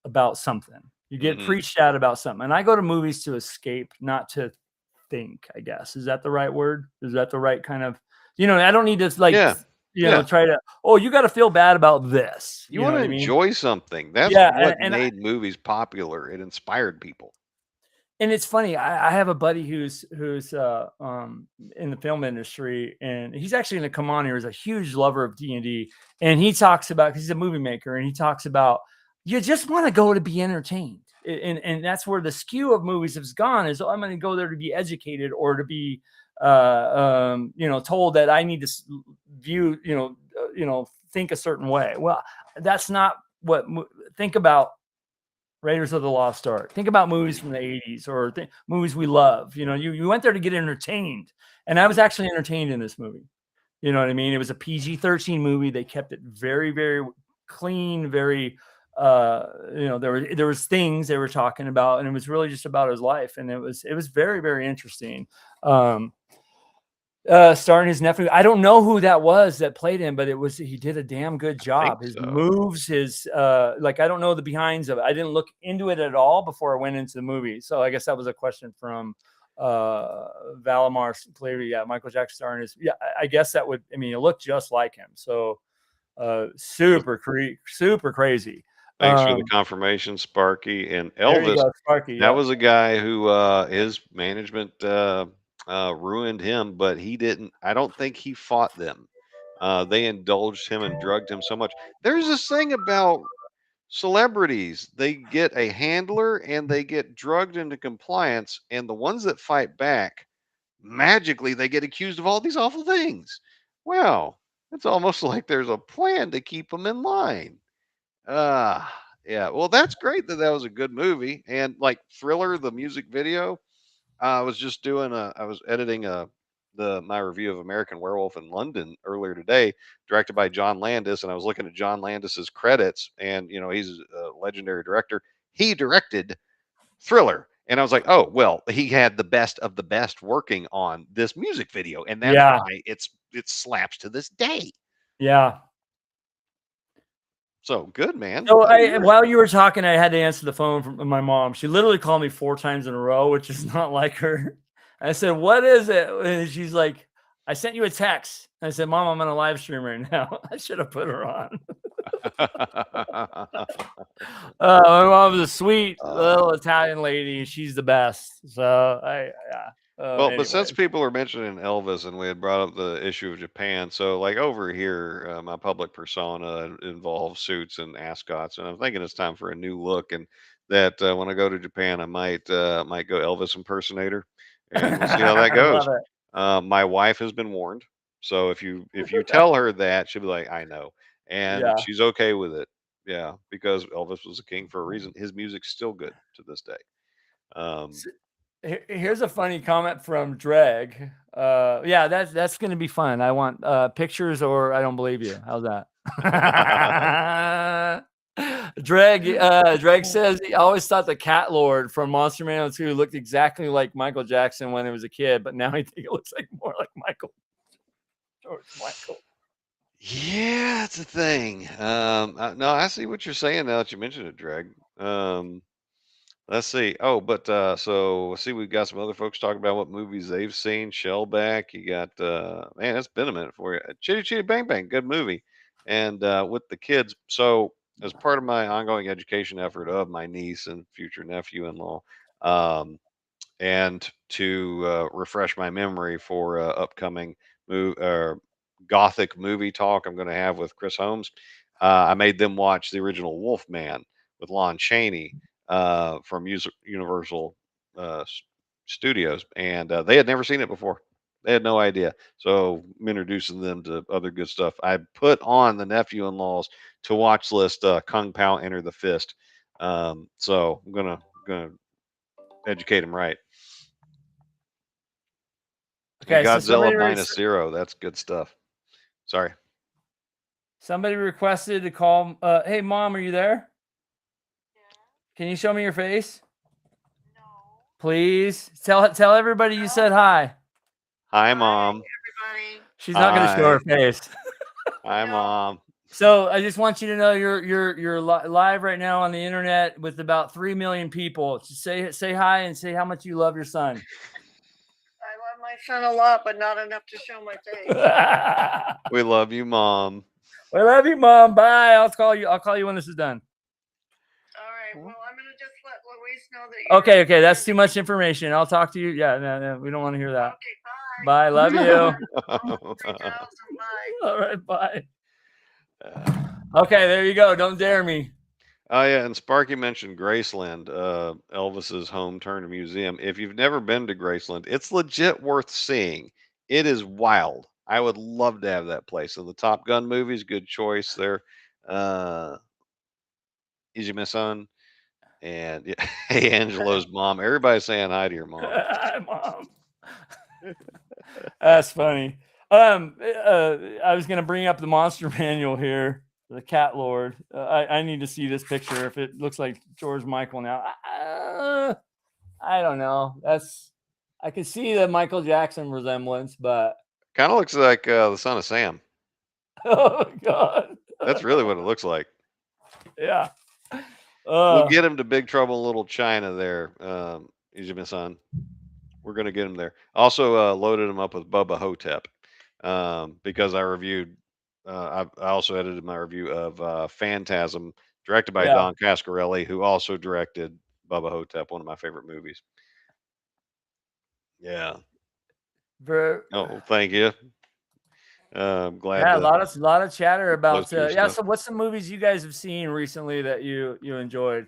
about something, you get Hmm. preached at about something, and I go to movies to escape, not to think. I guess is that the right word? Is that the right kind of? I don't need to like, Yeah. Yeah. try to. Oh, you got to feel bad about this. You You know want to what I mean? enjoy something. That's Yeah, what and made movies popular. It inspired people. and it's funny. I have a buddy who's in the film industry, and he's actually going to come on here. He's a huge lover of D&D, and he talks about because he's a movie maker, and he talks about you just want to go to be entertained, and that's where the skew of movies has gone. Is, oh, I'm going to go there to be educated or to be told that I need to view think a certain way. Well, that's not what think about Raiders of the Lost Ark. Think about movies from the 80s or movies we love. You went there to get entertained. And I was actually entertained in this movie. You know what I mean? It was a PG-13 movie. They kept it very, very clean, very there was things they were talking about, and it was really just about his life. And it was very, very interesting. Um, starring his nephew. I don't know who that was that played him, but he did a damn good Think job. His so. moves, his like I don't know the behinds of it. I didn't look into it at all before I went into the movie. So I guess that was a question from Valimar clearly. Yeah, Michael Jackson starring his I guess that would, I mean, it looked just like him. So Well, super crazy. thanks for the Um, confirmation, Sparky. And there you Elvis, go, Sparky. that Yep. was a guy who his management ruined him, but he didn't. I don't think he fought them. They indulged him and drugged him so much. There's this thing about celebrities. They get a handler and they get drugged into compliance, and the ones that fight back, magically they get accused of all these awful things. Wow, it's almost like there's a plan to keep them in line. Yeah. Well, that's great that that was a good movie. And like Thriller, the music video, I was just doing I was editing my review of American Werewolf in London earlier today, directed by John Landis, and I was looking at John Landis's credits, and he's a legendary director. He directed Thriller, and I was like, oh well, he had the best of the best working on this music video, and that's Yeah, why it slaps to this day. yeah. So good, man. So Glad to I hear it. while you were talking, I had to answer the phone from my mom. She literally called me 4 times in a row, which is not like her. I said, "What is it?" And she's like, "I sent you a text." I said, "Mom, I'm on a live stream right now." I should have put her on. My mom's a sweet uh, little Italian lady. She's the best. So yeah. Well, but Anyway. since people are mentioning Elvis and we had brought up the issue of Japan, so like over here, my public persona involves suits and ascots, and I'm thinking it's time for a new look. And that when I go to Japan, I might go Elvis impersonator, and we'll see how that I love goes. it. My wife has been warned, so if you tell her that, she'll be like, "I know," and Yeah. she's okay with it. Yeah, because Elvis was a king for a reason. His music's still good to this day. Um, yeah. Here's a funny comment from Dreg. Yeah, that's gonna be fun. I want pictures or I don't believe you. How's that? Dreg says he always thought the Cat Lord from Monster Man 2 looked exactly like Michael Jackson when he was a kid, but now he think it looks like more like George Michael. Yeah, it's a thing. No, I see what you're saying now that you mentioned it, Dreg. Let's see. Oh, but so let's see. We've got some other folks talking about what movies they've seen. Shellback. You got man, it's been a minute for you. Chitty Chitty Bang Bang, good movie. And with the kids. So as part of my ongoing education effort of my niece and future nephew-in-law, um, and to refresh my memory for upcoming gothic movie talk I'm going to have with Chris Holmes. I made them watch the original Wolfman with Lon Chaney from Universal Studios, and they had never seen it before. They had no idea. So I'm introducing them to other good stuff. I put on the nephew-in-laws to watch list Kung Pao Enter the Fist. So I'm gonna educate them right. And Okay, so Godzilla minus zero. That's good stuff. Sorry. somebody requested to call. Hey, mom, are you there? Can you show me your face? Please tell everybody you said hi. Hi, mom. She's not going to show her Hi. face. Hi, mom. So I just want you to know you're live right now on the internet with about 3 million people. Just say hi and say how much you love your son. I love my son a lot, but not enough to show my face. We love you, mom. I love you, mom. Bye. I'll call you. I'll call you when this is done. All right. Well, I'm gonna just let Louise know that. Okay. That's too much information. I'll talk to you. Yeah. No, we don't want to hear that. Okay. Bye. Love you. 3,000. Bye. All right. Bye. Okay. There you go. Don't dare me. Oh yeah, and Sparky mentioned Graceland, Elvis's home turned museum. If you've never been to Graceland, it's legit worth seeing. It is wild. I would love to have that place. And the Top Gun movies, good choice there. Uh, Easy Miss Son, and yeah, hey Angelo's mom. Everybody's saying hi to your mom. Hi, mom. That's funny. I was gonna bring up the monster manual here, the Cat Lord. I need to see this picture. If it looks like George Michael now, I don't know. I can see the Michael Jackson resemblance, but Kind of looks like the son of Sam. oh god, That's really what it looks like. yeah. We'll get him to Big Trouble in Little China there, Easy Miss Son. We're gonna get him there. Also loaded him up with Bubba Hotep because I reviewed. I also edited my review of Phantasm, directed by Yeah. Don Cascarelli, who also directed Bubba Hotep, one of my favorite movies. Yeah. Ver- Oh, thank you. I'm glad yeah, a to lot of chatter close about to your yeah. stuff. So, what's some movies you guys have seen recently that you enjoyed?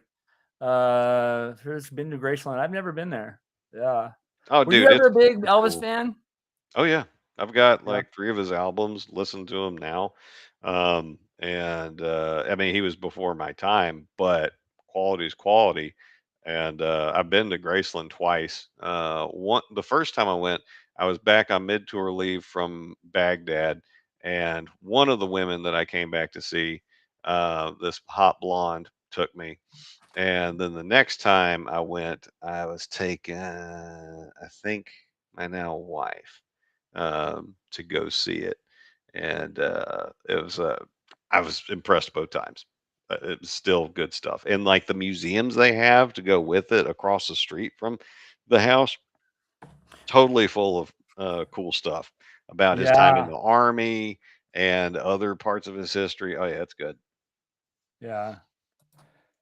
First been to Graceland. I've never been there. Yeah. Oh, Were you dude, ever a big it's Elvis cool. fan? Oh yeah, I've got Yeah. like 3 of his albums, listen to him now. And I mean, he was before my time, but quality is quality. And I've been to Graceland twice. The first time I went, I was back on mid tour leave from Baghdad, and one of the women that I came back to see, this hot blonde, took me. And then the next time I went, I was taking, I think, my now wife, to go see it, and I was impressed both times. It was still good stuff, and like the museums they have to go with it across the street from the house, totally full of cool stuff about his time in Yeah. the army and other parts of his history. Oh yeah, it's good. Yeah.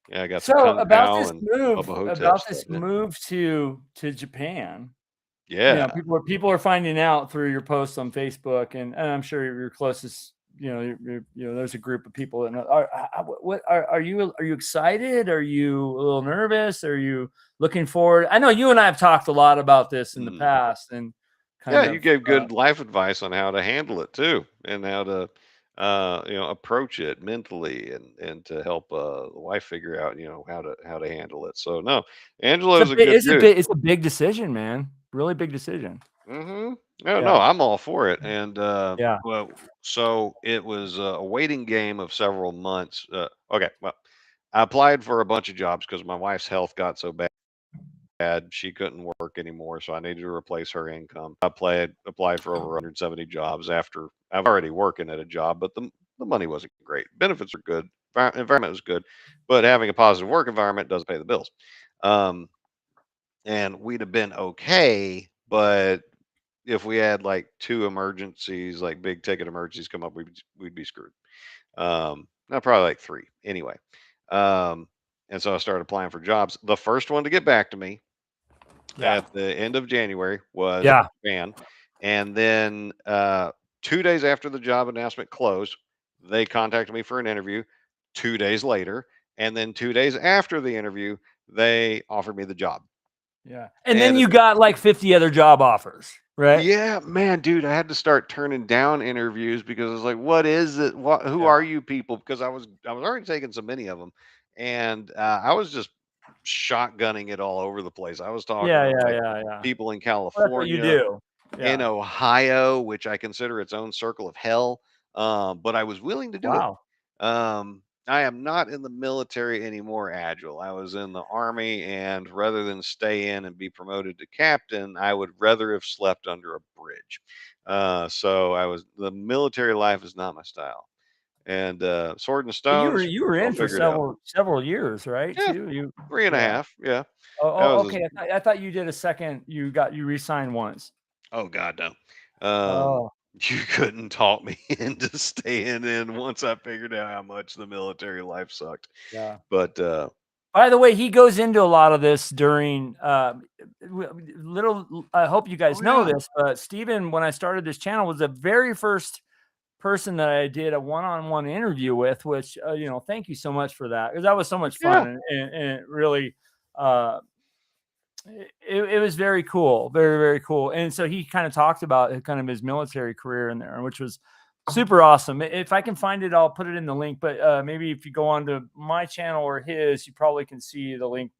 Yeah, I got some So Kung Pao and Bubba Hotep about stuff this in it. move to Japan, Yeah. people are finding out through your posts on Facebook, and I'm sure your closest, there's a group of people that know. What are you excited? Are you a little nervous? Are you looking forward? I know you and I have talked a lot about this in the Mm. past, and Yeah, kind you of, gave good life advice on how to handle it too, and how to, approach it mentally, and to help the wife figure out, how to handle it. So no, Angelo's a good dude. it's a big decision, man. Really big decision. Hmm. No, no, Yeah. I'm all for it. And Yeah. well, so it was a waiting game of several months. Okay, well, I applied for a bunch of jobs because my wife's health got so bad she couldn't work anymore, so I needed to replace her income. I applied for over 170 jobs after I was already working at a job, but the money wasn't great. Benefits are good, environment was good, but having a positive work environment doesn't pay the bills. Um, and we'd have been okay, but if we had like two emergencies, like big ticket emergencies come up, we'd be screwed. Not probably like three anyway. Um, and so I started applying for jobs. The first one to get back to me Yeah. at the end of January was Yeah. Japan. And then 2 days after the job announcement closed, they contacted me for an interview 2 days later. And then 2 days after the interview, they offered me the job. Yeah. And then And you got like 50 other job offers, right? yeah, man, dude, I had to start turning down interviews because I was like, "What is it? Who Yeah. are you people?" Because I was already taking so many of them, and I was just shotgunning it all over the place. I was talking Yeah. to Yeah. like Yeah. Yeah. people in Well, that's what you California, do. in Yeah. Ohio, which I consider its own circle of hell. But I was willing to do it. Wow. I am not in the military anymore, Agile. I was in the army, and rather than stay in and be promoted to captain, I would rather have slept under a bridge. So the military life is not my style. And sword and But stones, you were I'll in for figure it out. several years, right? Yeah, Too. You. three and a Yeah. half. Yeah, that Oh, was. okay. I thought you did a second. You re-signed once. Oh God, no. Oh. You couldn't talk me into staying in once I figured out how much the military life sucked. Yeah. But By the way, he goes into a lot of this during little. I hope you guys oh know yeah, this, but Steven, when I started this channel, was the very first person that I did a one-on-one interview with, which, thank you so much for that, because that was so much yeah. fun, and it really, uh, it was very cool, very, very cool. And so he kind of talked about kind of his military career in there, which was super awesome. If I can find it, I'll put it in the link, but maybe if you go on to my channel or his, you probably can see the link.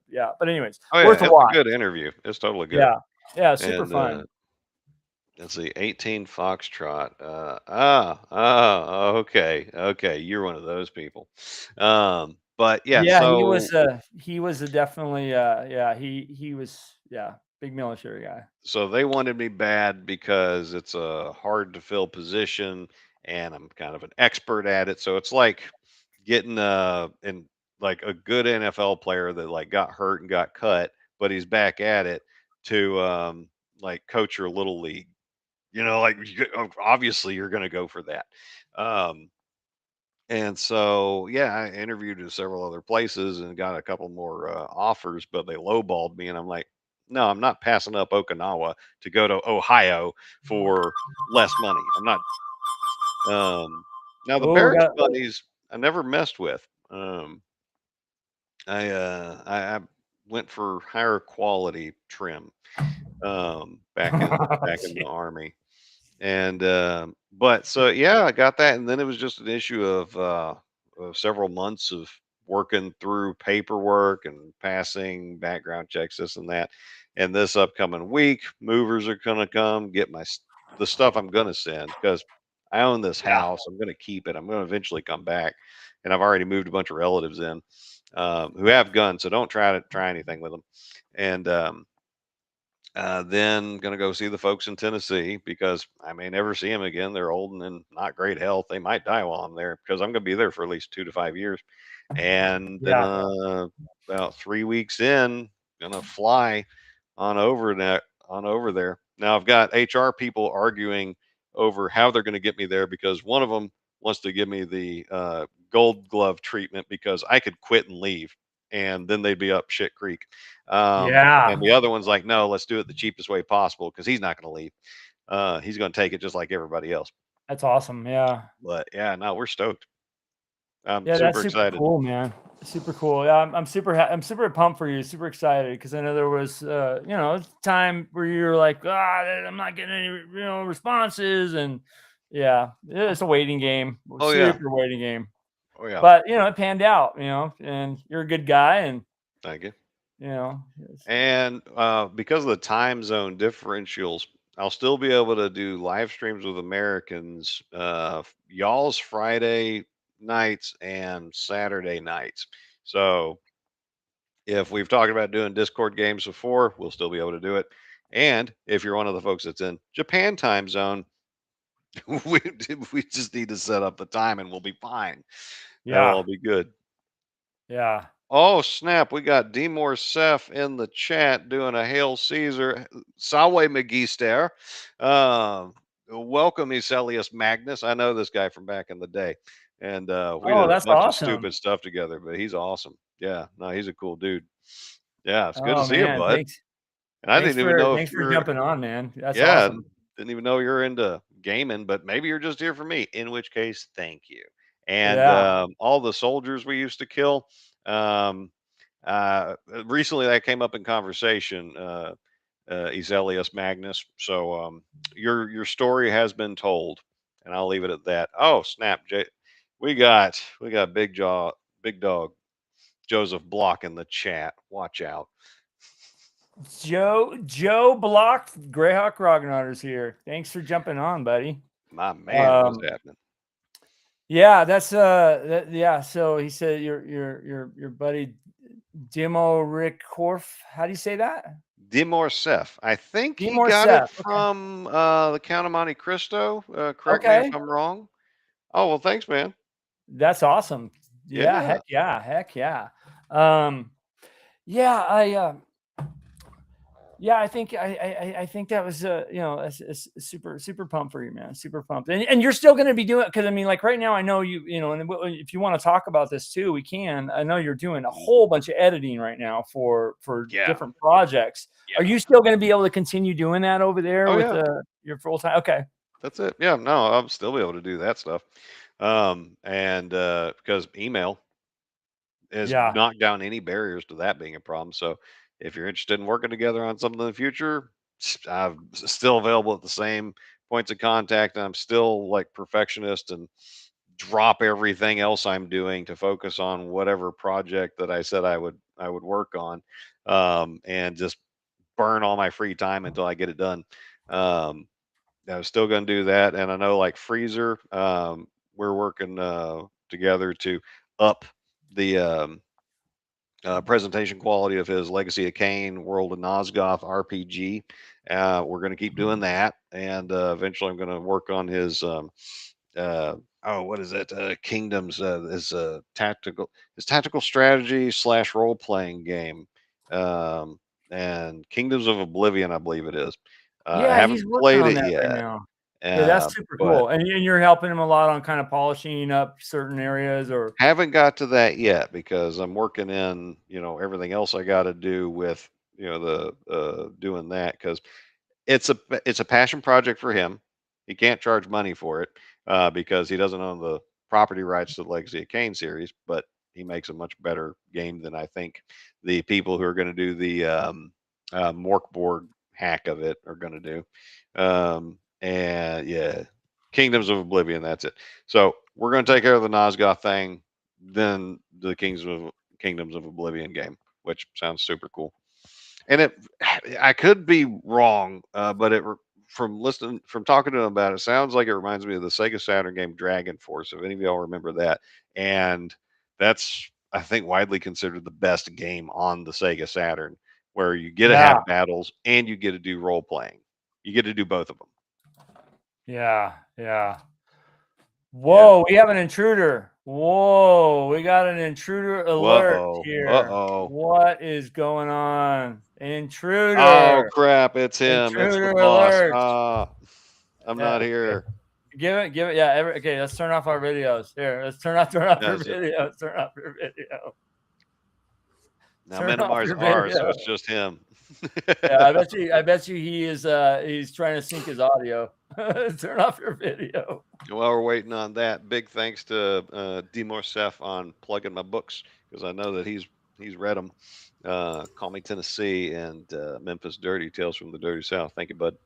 Yeah, but anyways, Oh worth yeah, a it's a watch. good interview. It's totally good. Yeah, yeah, super And fun. let's see, 18 Foxtrot. Okay, okay. You're one of those people. But yeah, Yeah, so he was a definitely yeah, he was, yeah, big military guy. they wanted me bad because it's a hard to fill position, and I'm kind of an expert at it. So it's like getting in like a good NFL player that like got hurt and got cut, but he's back at it to like coach your little league. Like obviously you're going to go for that. Um, and so yeah, I interviewed at several other places and got a couple more offers, but they lowballed me, and I'm like, no, I'm not passing up Okinawa to go to Ohio for less money. I'm not. Now the Oh, barracks got bunnies I never messed with. I went for higher quality trim back in the army. And but so yeah, I got that, and then it was just an issue of several months of working through paperwork and passing background checks, this and that. And this upcoming week, movers are going to come get the stuff I'm going to send because I own this Yeah. house. I'm going to keep it. I'm going to eventually come back, and I've already moved a bunch of relatives in who have guns, so don't try anything with them. And then gonna go see the folks in Tennessee because I may never see them again. They're old and in not great health. They might die while I'm there because I'm gonna be there for at least 2 to 5 years. And then Yeah. about 3 weeks in, gonna fly on over there. Now I've got HR people arguing over how they're gonna get me there because one of them wants to give me the gold glove treatment because I could quit and leave, and then they'd be up shit creek. And Yeah. the other one's like, no, let's do it the cheapest way possible because he's not going to leave. He's going to take it just like everybody else. That's awesome. Yeah. But yeah, no, we're stoked. I'm Yeah, that's super super excited. cool, man. Super cool. Yeah, I'm super I'm super pumped for you. Super excited because I know there was time where you're like, I'm not getting any responses, and yeah, it's a waiting game. Oh yeah, Super waiting game. oh yeah. But it panned out. And you're a good guy, and Thank you. it's- And because of the time zone differentials, I'll still be able to do live streams with Americans, y'all's Friday nights and Saturday nights. So if we've talked about doing Discord games before, we'll still be able to do it. And if you're one of the folks that's in Japan time zone, we we just need to set up the time and we'll be fine. That'll yeah, all be good. yeah. Oh snap! We got Demore Seth in the chat doing a Hail Caesar. Salve Magister. Welcome, Eselius Magnus. I know this guy from back in the day, and we Oh, did a that's bunch of awesome. stupid stuff together. But he's awesome. Yeah, no, he's a cool dude. Yeah, it's good to Oh see you, man, bud. thanks. And I Thanks didn't even for know if thanks for you're. jumping on, man. That's Yeah, awesome. didn't even know you're into gaming, but maybe you're just here for me. In which case, thank you. And Yeah. all the soldiers we used to kill. Um, Recently, that came up in conversation, Eselius Magnus. So your story has been told, and I'll leave it at that. Oh snap! We got big dog Joseph Block in the chat. Watch out, Joe blocked Greyhawk Rognotter's here. Thanks for jumping on, buddy. my man. What's Um, happening? yeah, that's yeah. So he said your buddy Demo Rick Korf. How do you say that? Dimor I think he Demore got it Seth. Okay. from the Count of Monte Cristo. Correct me if Okay. I'm wrong. Oh well, thanks, man. That's awesome. Yeah, Yeah. heck yeah, heck yeah. Um, yeah, yeah, I think that was super pumped for you, man. Super pumped, and you're still going to be doing it because I mean, like right now, I know and if you want to talk about this too, we can. I know you're doing a whole bunch of editing right now for Yeah. different projects. Are Yeah. you still going to be able to continue doing that over there Oh with yeah. your full time? Okay, That's it. Yeah. No, I'll still be able to do that stuff. And because email has yeah, knocked down any barriers to that being a problem. So if you're interested in working together on something in the future, I'm still available at the same points of contact. And I'm still like perfectionist and drop everything else I'm doing to focus on whatever project that I said I would work on, and just burn all my free time until I get it done. Um, I was still going to do that, and I know like Freezer, we're working together to up the presentation quality of his Legacy of Kain World of Nosgoth RPG. We're going to keep doing that, and eventually I'm going to work on his uh, oh, what is it? Kingdoms his tactical strategy slash role playing game, um, and Kingdoms of Oblivion, I believe it is. I yeah, he's haven't working played on it that right yet, now. Yeah, that's super but cool, and you're helping him a lot on kind of polishing up certain areas, or haven't got to that yet because I'm working in everything else I got to do with the doing that because it's a passion project for him. He can't charge money for it because he doesn't own the property rights to the Legacy of Kain series, but he makes a much better game than I think the people who are going to do the Morkborg hack of it are going to do. And yeah, Kingdoms of Oblivion, that's it. So we're going to take care of the Nosgoth thing than the Kingdoms of Oblivion game, which sounds super cool. And I could be wrong, but from talking to him about it, sounds like it reminds me of the Sega Saturn game Dragon Force. If any of y'all remember that, and that's I think widely considered the best game on the Sega Saturn, where you get to Yeah. have battles and you get to do role playing. You get to do both of them. Yeah. Whoa, we have an intruder. Whoa, we got an intruder alert here. What is going on? Intruder. Oh crap, it's him. Intruder It's the boss. alert. I'm not here. Give it. Yeah. Okay, let's turn off our videos. Here, let's turn off your video. Turn off your video. Now minimize ours, so it's just him. Yeah, I bet you he is he's trying to sync his audio. Turn off your video. While we're waiting on that, big thanks to D. Morsef on plugging my books, because I know that he's read them. Call Me Tennessee and Memphis Dirty, Tales from the Dirty South. Thank you, bud.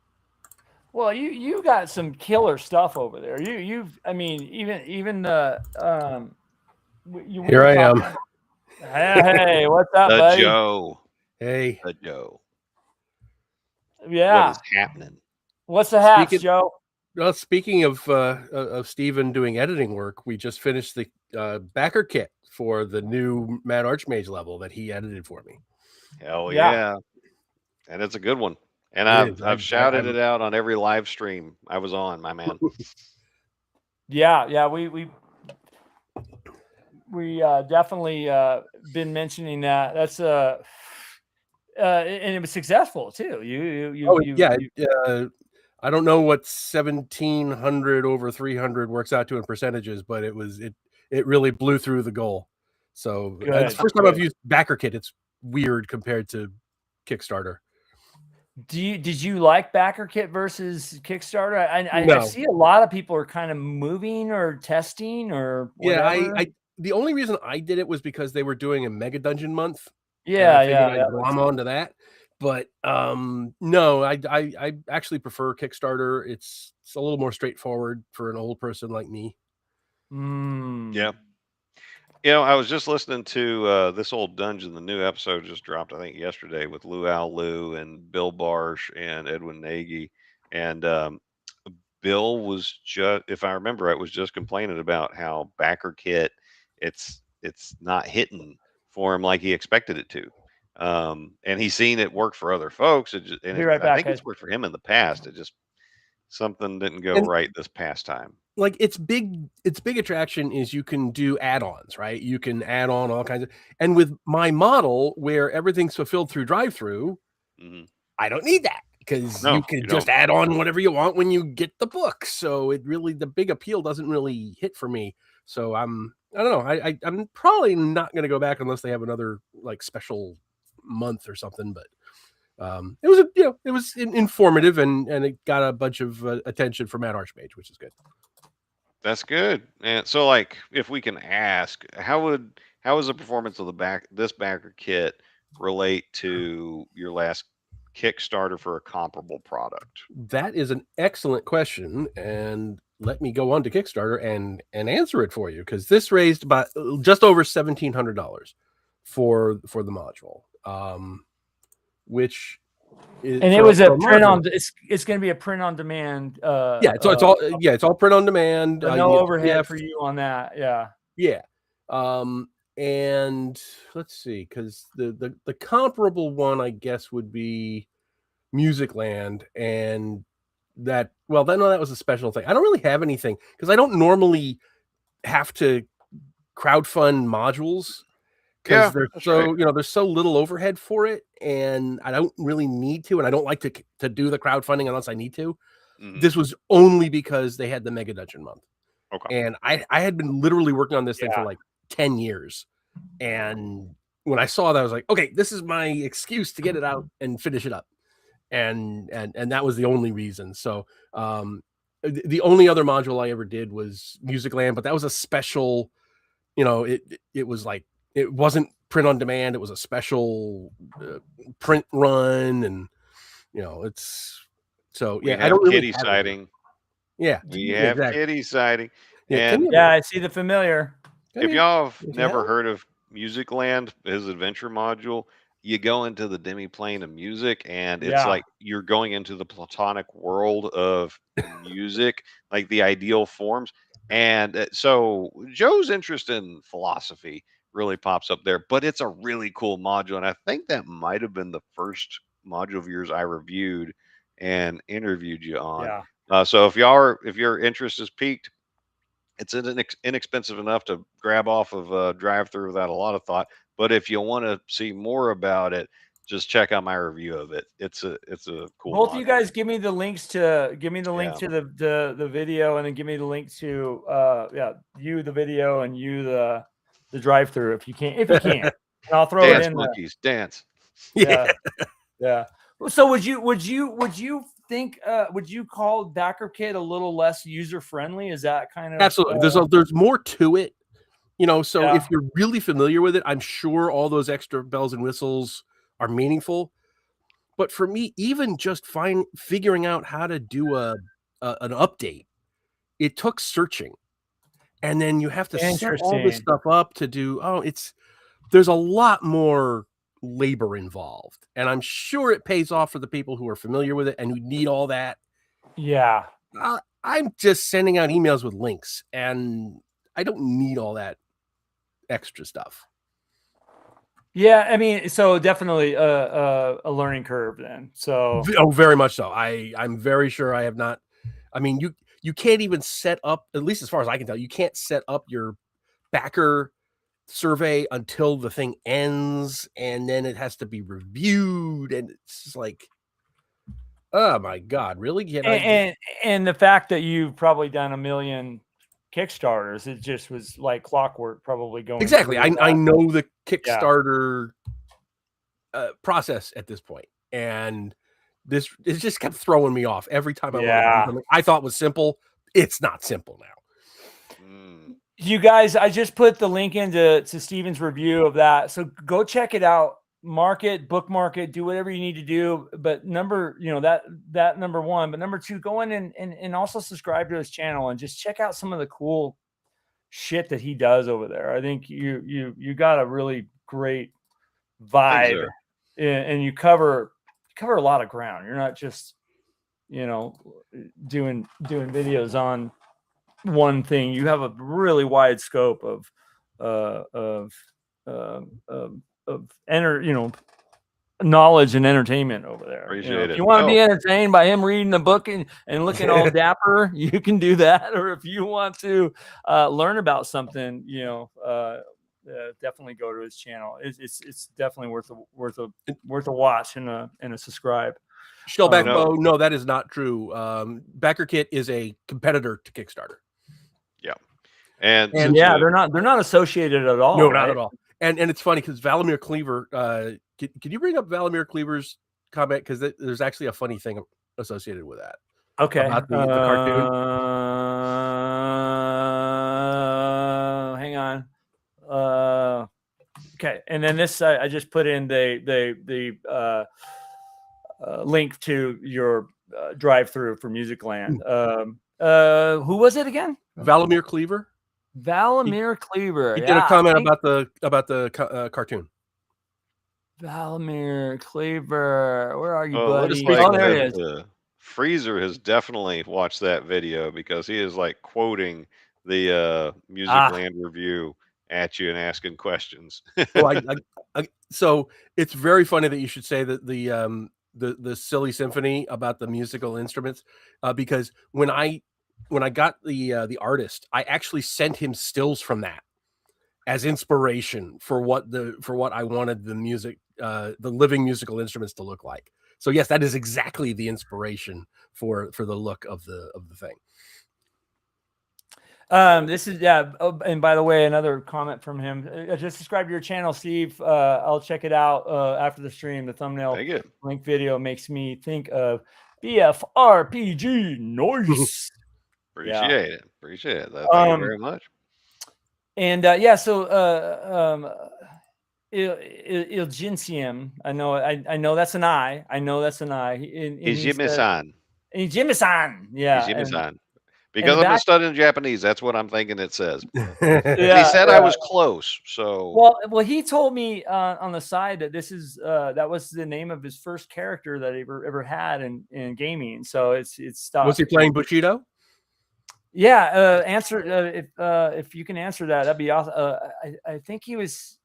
Well, you got some killer stuff over there. I mean, even the Here I am. Hey, what's up, buddy? Joe. Hey. The Joe. Yeah. What is happening? What's the hacks, Joe? Well, speaking of Steven doing editing work, we just finished the backer kit for the new Mad Archmage level that he edited for me. Hell yeah. And it's a good one. And I've shouted it out on every live stream I was on, my man. Yeah, we definitely been mentioning that. That's and it was successful too. I don't know what 1,700 over 300 works out to in percentages, but it really blew through the goal. So it's the first time I've used backer kit. It's weird compared to Kickstarter. Did you like backer kit versus Kickstarter? I see a lot of people are kind of moving or testing or whatever. Yeah, the only reason I did it was because they were doing a Mega Dungeon month. Yeah. I'm on to that. But no, I actually prefer Kickstarter. It's a little more straightforward for an old person like me. Yeah. You know, I was just listening to This Old Dungeon. The new episode just dropped, I think, yesterday, with Lou and Bill Barsh and Edwin Nagy. And Bill was just, if I remember right, was just complaining about how backer kit, it's not hitting for him like he expected it to. And he's seen it work for other folks. I think it's worked for him in the past. It just, something didn't go right this past time. Like its big attraction is you can do add-ons, right? You can add on all kinds of, and with my model where everything's fulfilled through drive-through, I don't need that because you can just add on whatever you want when you get the book. So the big appeal doesn't really hit for me. So I don't know. I'm probably not going to go back unless they have another like special month or something, but it was informative and it got a bunch of attention from Mad Archmage, which is good. That's good. And so, like, if we can ask, how is the performance of this backer kit relate to your last Kickstarter for a comparable product? That is an excellent question, and let me go on to Kickstarter and answer it for you, because this raised about just over $1,700 for the module, which. It was a print on. It's going to be a print on demand. It's all print on demand. No overhead for you on that. Yeah. And let's see, because the comparable one, I guess, would be Music Land, and that was a special thing. I don't really have anything because I don't normally have to crowdfund modules. Because there's so little overhead for it, and I don't really need to, and I don't like to do the crowdfunding unless I need to. This was only because they had the Mega Dungeon month. Okay. And I had been literally working on this thing for like 10 years. And when I saw that, I was like, okay, this is my excuse to get it out and finish it up. And that was the only reason. So the only other module I ever did was Music Land, but that was a special, it was like, it wasn't print on demand. It was a special print run, and it's so I don't really kitty sighting. Yeah, we have kitty sighting. Yeah, I see the familiar. If y'all have if you never haven't. heard of Music Land, his adventure module, you go into the demi-plane of music, and it's Yeah. like you're going into the platonic world of music, like the ideal forms. And so Joe's interest in philosophy really pops up there, but it's a really cool module. And I think that might have been the first module of yours I reviewed and interviewed you on. Yeah. So if your interest is piqued, it's inexpensive enough to grab off of a drive through without a lot of thought. But if you want to see more about it, just check out my review of it. It's a cool Both of you module. guys give me the links to Yeah. the video, and then give me the link to you the video and you the drive through if you can. And I'll throw it Dance in. monkeys, dance. Yeah. Yeah. So would you think would you call Backer Kit a little less user friendly? Is that kind of Absolutely. There's more to it, you know. So Yeah. if you're really familiar with it, I'm sure all those extra bells and whistles are meaningful. But for me, even just figuring out how to do an update, it took searching, and then you have to set all this Interesting. stuff up to do. There's a lot more labor involved, and I'm sure it pays off for the people who are familiar with it and who need all that. Yeah. I'm just sending out emails with links, and I don't need all that extra stuff. Yeah, I mean, so definitely a learning curve then. So Oh, very much so. I'm very sure I have not. I mean, you can't even set up, at least as far as I can tell, you can't set up your backer survey until the thing ends, and then it has to be reviewed, and it's just like, oh my god, really? and the fact that you've probably done a million Kickstarters, it just was like clockwork, probably going exactly. through I that. know the Kickstarter process at this point, and this it just kept throwing me off every time I wanted to do something I thought was simple. It's not simple now. You guys, I just put the link into Steven's review of that, so go check it out. Mark it, bookmark it, do whatever you need to do. But number one, but number two, go in and also subscribe to his channel and just check out some of the cool shit that he does over there. I think you got a really great vibe, and you cover a lot of ground. You're not just doing videos on one thing. You have a really wide scope of knowledge and entertainment over there. Appreciate if it. you want to be entertained by him reading the book and looking all dapper, you can do that. Or if you want to learn about something, definitely go to his channel. It's definitely worth a watch and a subscribe. Shellback Bow, no, that is not true. Backer Kit is a competitor to Kickstarter. Yeah, and yeah, they're not associated at all. No, right? not at all. And it's funny because Valimir Cleaver, can you bring up Valimir Cleaver's comment? Because there's actually a funny thing associated with that. Okay. About the cartoon. Hang on. Okay, and then this I just put in the link to your drive-through for Music Land. Who was it again? Valimir Cleaver. Valimir Cleaver. He did a comment about the cartoon. Valimir Cleaver, where are you, buddy? Like there it is. Freezer has definitely watched that video because he is like quoting the Music Land review at you and asking questions. So it's very funny that you should say that the silly symphony about the musical instruments, because when I got the artist, I actually sent him stills from that as inspiration for what I wanted the music, the living musical instruments to look like. So yes, that is exactly the inspiration for the look of the thing. This is and by the way, another comment from him. Just subscribe to your channel, Steve. I'll check it out after the stream. The thumbnail link video makes me think of BFRPG. Nice. Appreciate it. Thank you very much. And so Ilginsium, I know that's an I. I know that's an I. Ijimi-san. Ijimi-san. Yeah. Ijimi-san. Because I'm studying Japanese. That's what I'm thinking it says. Yeah, He said I was close. So well, he told me on the side that this is that was the name of his first character that he ever had in gaming. So it's stuff. Was he playing Bushido? Yeah. If you can answer that, that'd be awesome. I think he was.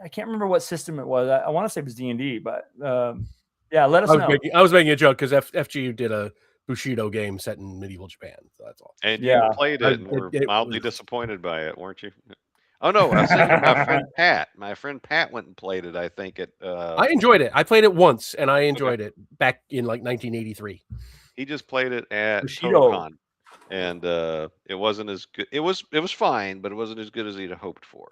I can't remember what system it was. I want to say it was D&D, but yeah, let us know. I was making a joke because FGU did a Bushido game set in medieval Japan. So that's all. And you played it and were mildly disappointed by it, weren't you? Oh no, I was thinking my friend Pat. My friend Pat went and played it. I think I enjoyed it. I played it once and I enjoyed it back in like 1983. He just played it at Bushido. TotalCon, and it wasn't as good. It was fine, but it wasn't as good as he'd hoped for.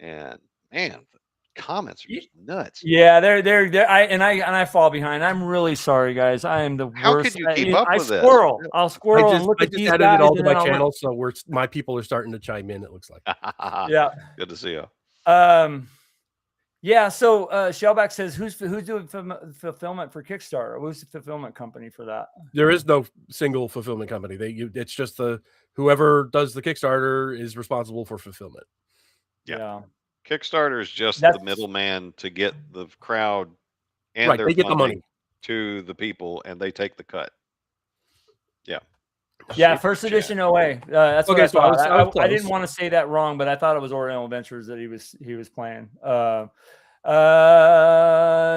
And man, the comments are just nuts. Yeah, they're I fall behind. I'm really sorry, guys. I am the worst. How could you keep up with this? I'll squirrel and look I at just these added guys it all to and my then I'll channel, so my people are starting to chime in. It looks like. Yeah, good to see you. Yeah. So Shellback says, who's doing fulfillment for Kickstarter? Who's the fulfillment company for that? There is no single fulfillment company. It's just whoever does the Kickstarter is responsible for fulfillment. Yeah. Kickstarter is just the middleman to get the crowd and their they get the money to the people, and they take the cut. Yeah. Yeah, first edition OA. That's okay, what I thought. I didn't want to say that wrong, but I thought it was Oriental Adventures that he was playing.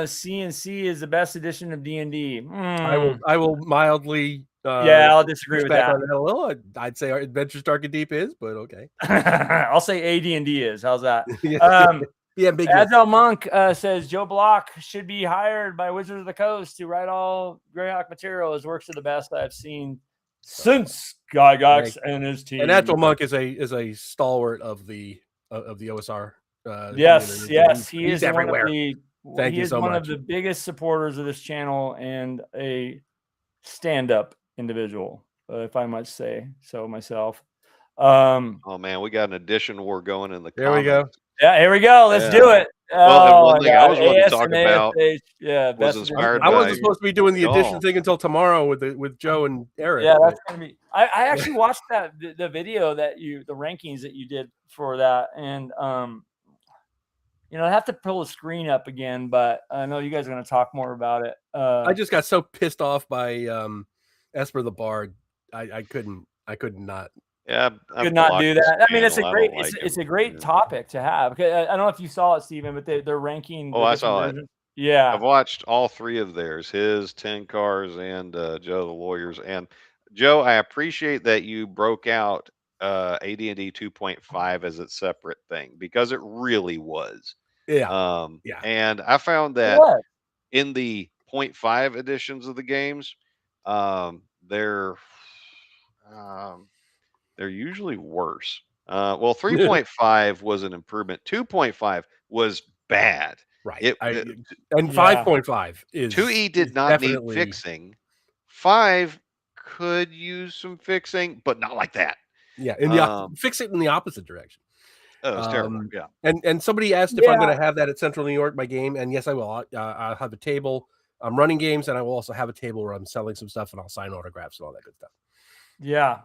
CNC is the best edition of D&D. I will mildly I'll disagree with that. A little. I'd say Adventures Dark and Deep is, but okay. I'll say AD&D is. How's that? Yeah, big. Adel Monk says Joe Block should be hired by Wizards of the Coast to write all Greyhawk material. His works are the best I've seen since Gygax and his team. And Adel Monk is a stalwart of the OSR. Yes, he is everywhere. He is one of the biggest supporters of this channel and a stand-up individual, if I must say so myself. Oh man, we got an edition war going in the comments. There we go. Yeah, here we go. Let's do it. Well, one thing I was wanting to talk about was inspired I wasn't supposed to be doing the edition thing until tomorrow with Joe and Eric. Yeah, that's gonna be. I actually watched the video the rankings that you did for that, and I have to pull the screen up again, but I know you guys are going to talk more about it. I just got so pissed off by Esper the Bard. I could not. Yeah, could not do that. I mean, it's a great topic to have. I don't know if you saw it, Stephen, but they're ranking. Oh, I saw it. Yeah, I've watched all three of theirs: his, 10 Cars, and Joe the Lawyers. And Joe, I appreciate that you broke out AD&D 2.5 as its separate thing, because it really was. Yeah. And I found that in the 0.5 editions of the games, they're usually worse. 3.5 was an improvement. 2.5 was bad. Right. And 5.5 is 2E did not need fixing. 5 could use some fixing, but not like that. Yeah, fix it in the opposite direction. Oh, it's terrible. Yeah. And somebody asked if I'm going to have that at Central New York, my game, and yes, I will. I'll have a table. I'm running games, and I will also have a table where I'm selling some stuff, and I'll sign autographs and all that good stuff. Yeah.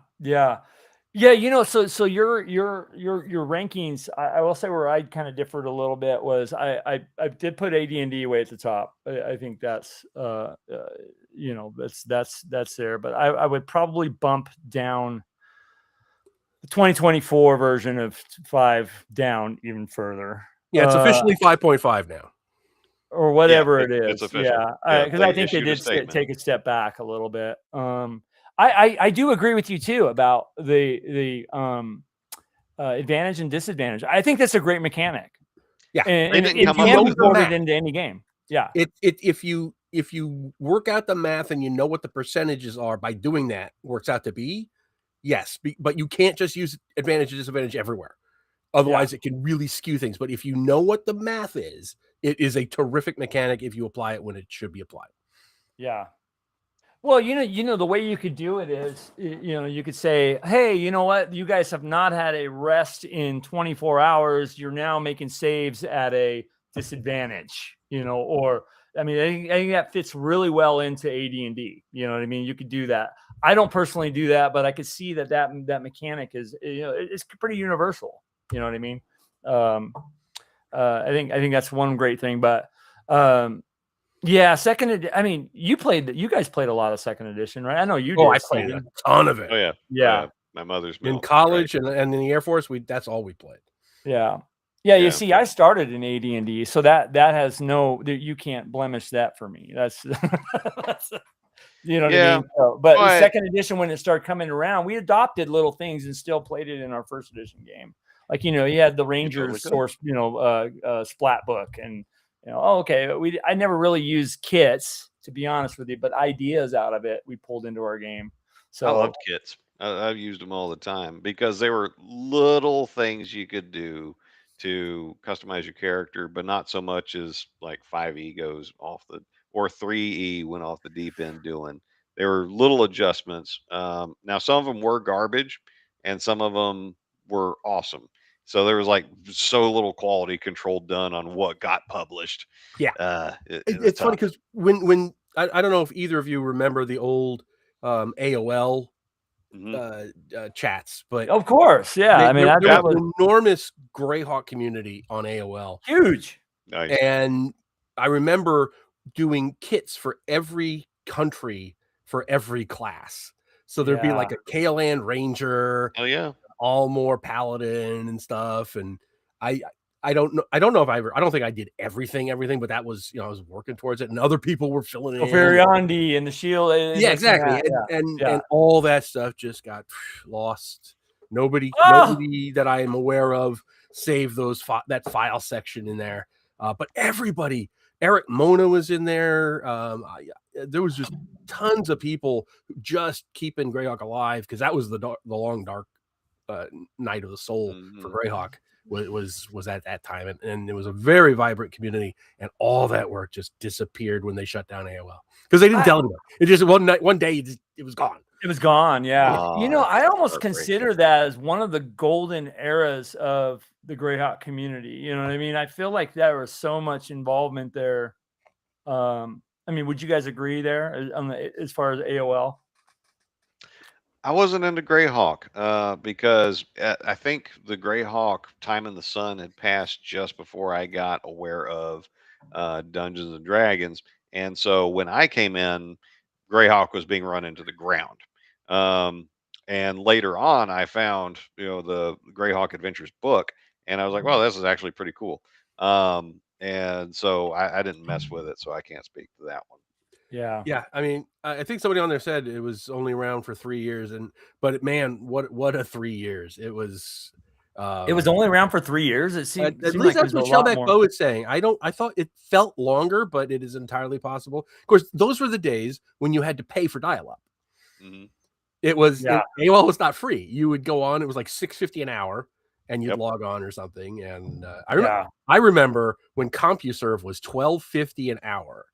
So your rankings, I will say where I kind of differed a little bit was I did put AD&D away at the top. I think that's that's there, but I would probably bump down the 2024 version of 5 down even further. Yeah, it's officially 5.5 now, or whatever it is. It's official. Because I think they did take a step back a little bit. I do agree with you too about the advantage and disadvantage. I think that's a great mechanic. Yeah, and it can be ported into any game. Yeah, if you work out the math and you know what the percentages are by doing that, works out to be. Yes, but you can't just use advantage and disadvantage everywhere. Otherwise, it can really skew things. But if you know what the math is, it is a terrific mechanic if you apply it when it should be applied. Yeah. Well, the way you could do it is, you could say, hey, you know what? You guys have not had a rest in 24 hours. You're now making saves at a disadvantage, or I think that fits really well into AD&D. You know what I mean? You could do that. I don't personally do that, but I could see that mechanic is, it's pretty universal. You know what I mean? I think that's one great thing, but yeah, I mean, you guys played a lot of second edition, right? I know you did. I played a ton of it. Oh yeah. Yeah. My mother's In milk, college right? and in the Air Force, that's all we played. Yeah. Yeah. You see, I started in AD&D, so that has you can't blemish that for me. That's, you know what I mean? So, but the second edition, when it started coming around, we adopted little things and still played it in our first edition game. Like, you had the Rangers source, splat book, and I never really used kits, to be honest with you, but ideas out of it we pulled into our game. So I loved kits. I've used them all the time because they were little things you could do to customize your character, but not so much as like 5e goes off or 3e went off the deep end doing. They were little adjustments. Now some of them were garbage, and some of them were awesome. So there was like so little quality control done on what got published. Yeah, it's funny because when I don't know if either of you remember the old AOL chats, but of course, yeah. there was an enormous Greyhawk community on AOL, huge. Nice. And I remember doing kits for every country for every class. So there'd be like a Kaeland Ranger, oh yeah, Allmore Paladin and stuff, and I don't know if I don't think I did everything, but that was, I was working towards it, and other people were filling in. Ferrandi and the Shield. Yeah, exactly. And all that stuff just got lost. Nobody that I am aware of saved that file section in there. But everybody, Eric Mona was in there. There was just tons of people just keeping Greyhawk alive, because that was the long dark night of the soul for Greyhawk. Was at that time, and it was a very vibrant community, and all that work just disappeared when they shut down AOL because they didn't tell anybody. It just one day it was gone. It was gone. Yeah. I almost consider that as one of the golden eras of the Greyhawk community. You know what I mean? I feel like there was so much involvement there. I mean, would you guys agree there as far as AOL? I wasn't into Greyhawk because I think the Greyhawk Time in the Sun had passed just before I got aware of Dungeons and Dragons, and so when I came in, Greyhawk was being run into the ground. And later on, I found the Greyhawk Adventures book, and I was like, "Well, this is actually pretty cool." And so I didn't mess with it, so I can't speak to that one. Yeah. I mean, I think somebody on there said it was only around for 3 years, but man, what a 3 years it was. It was only around for 3 years. It seemed at least like that's what Shellback Bow is saying. I thought it felt longer, but it is entirely possible. Of course, those were the days when you had to pay for dial-up. Mm-hmm. It was AOL was not free. You would go on; it was like $6.50 an hour, and you'd log on or something. And I remember when CompuServe was $12.50 an hour.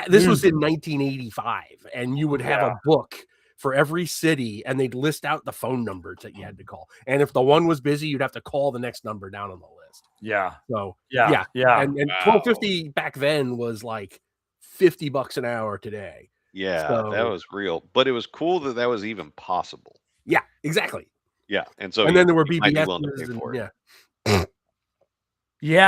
This was in 1985, and you would have a book for every city, and they'd list out the phone numbers that you had to call. And if the one was busy, you'd have to call the next number down on the list. Yeah. So yeah. And $12.50 back then was like $50 an hour today. Yeah, that was real. But it was cool that was even possible. Yeah, exactly. Yeah, and so then there were BBS. Yeah,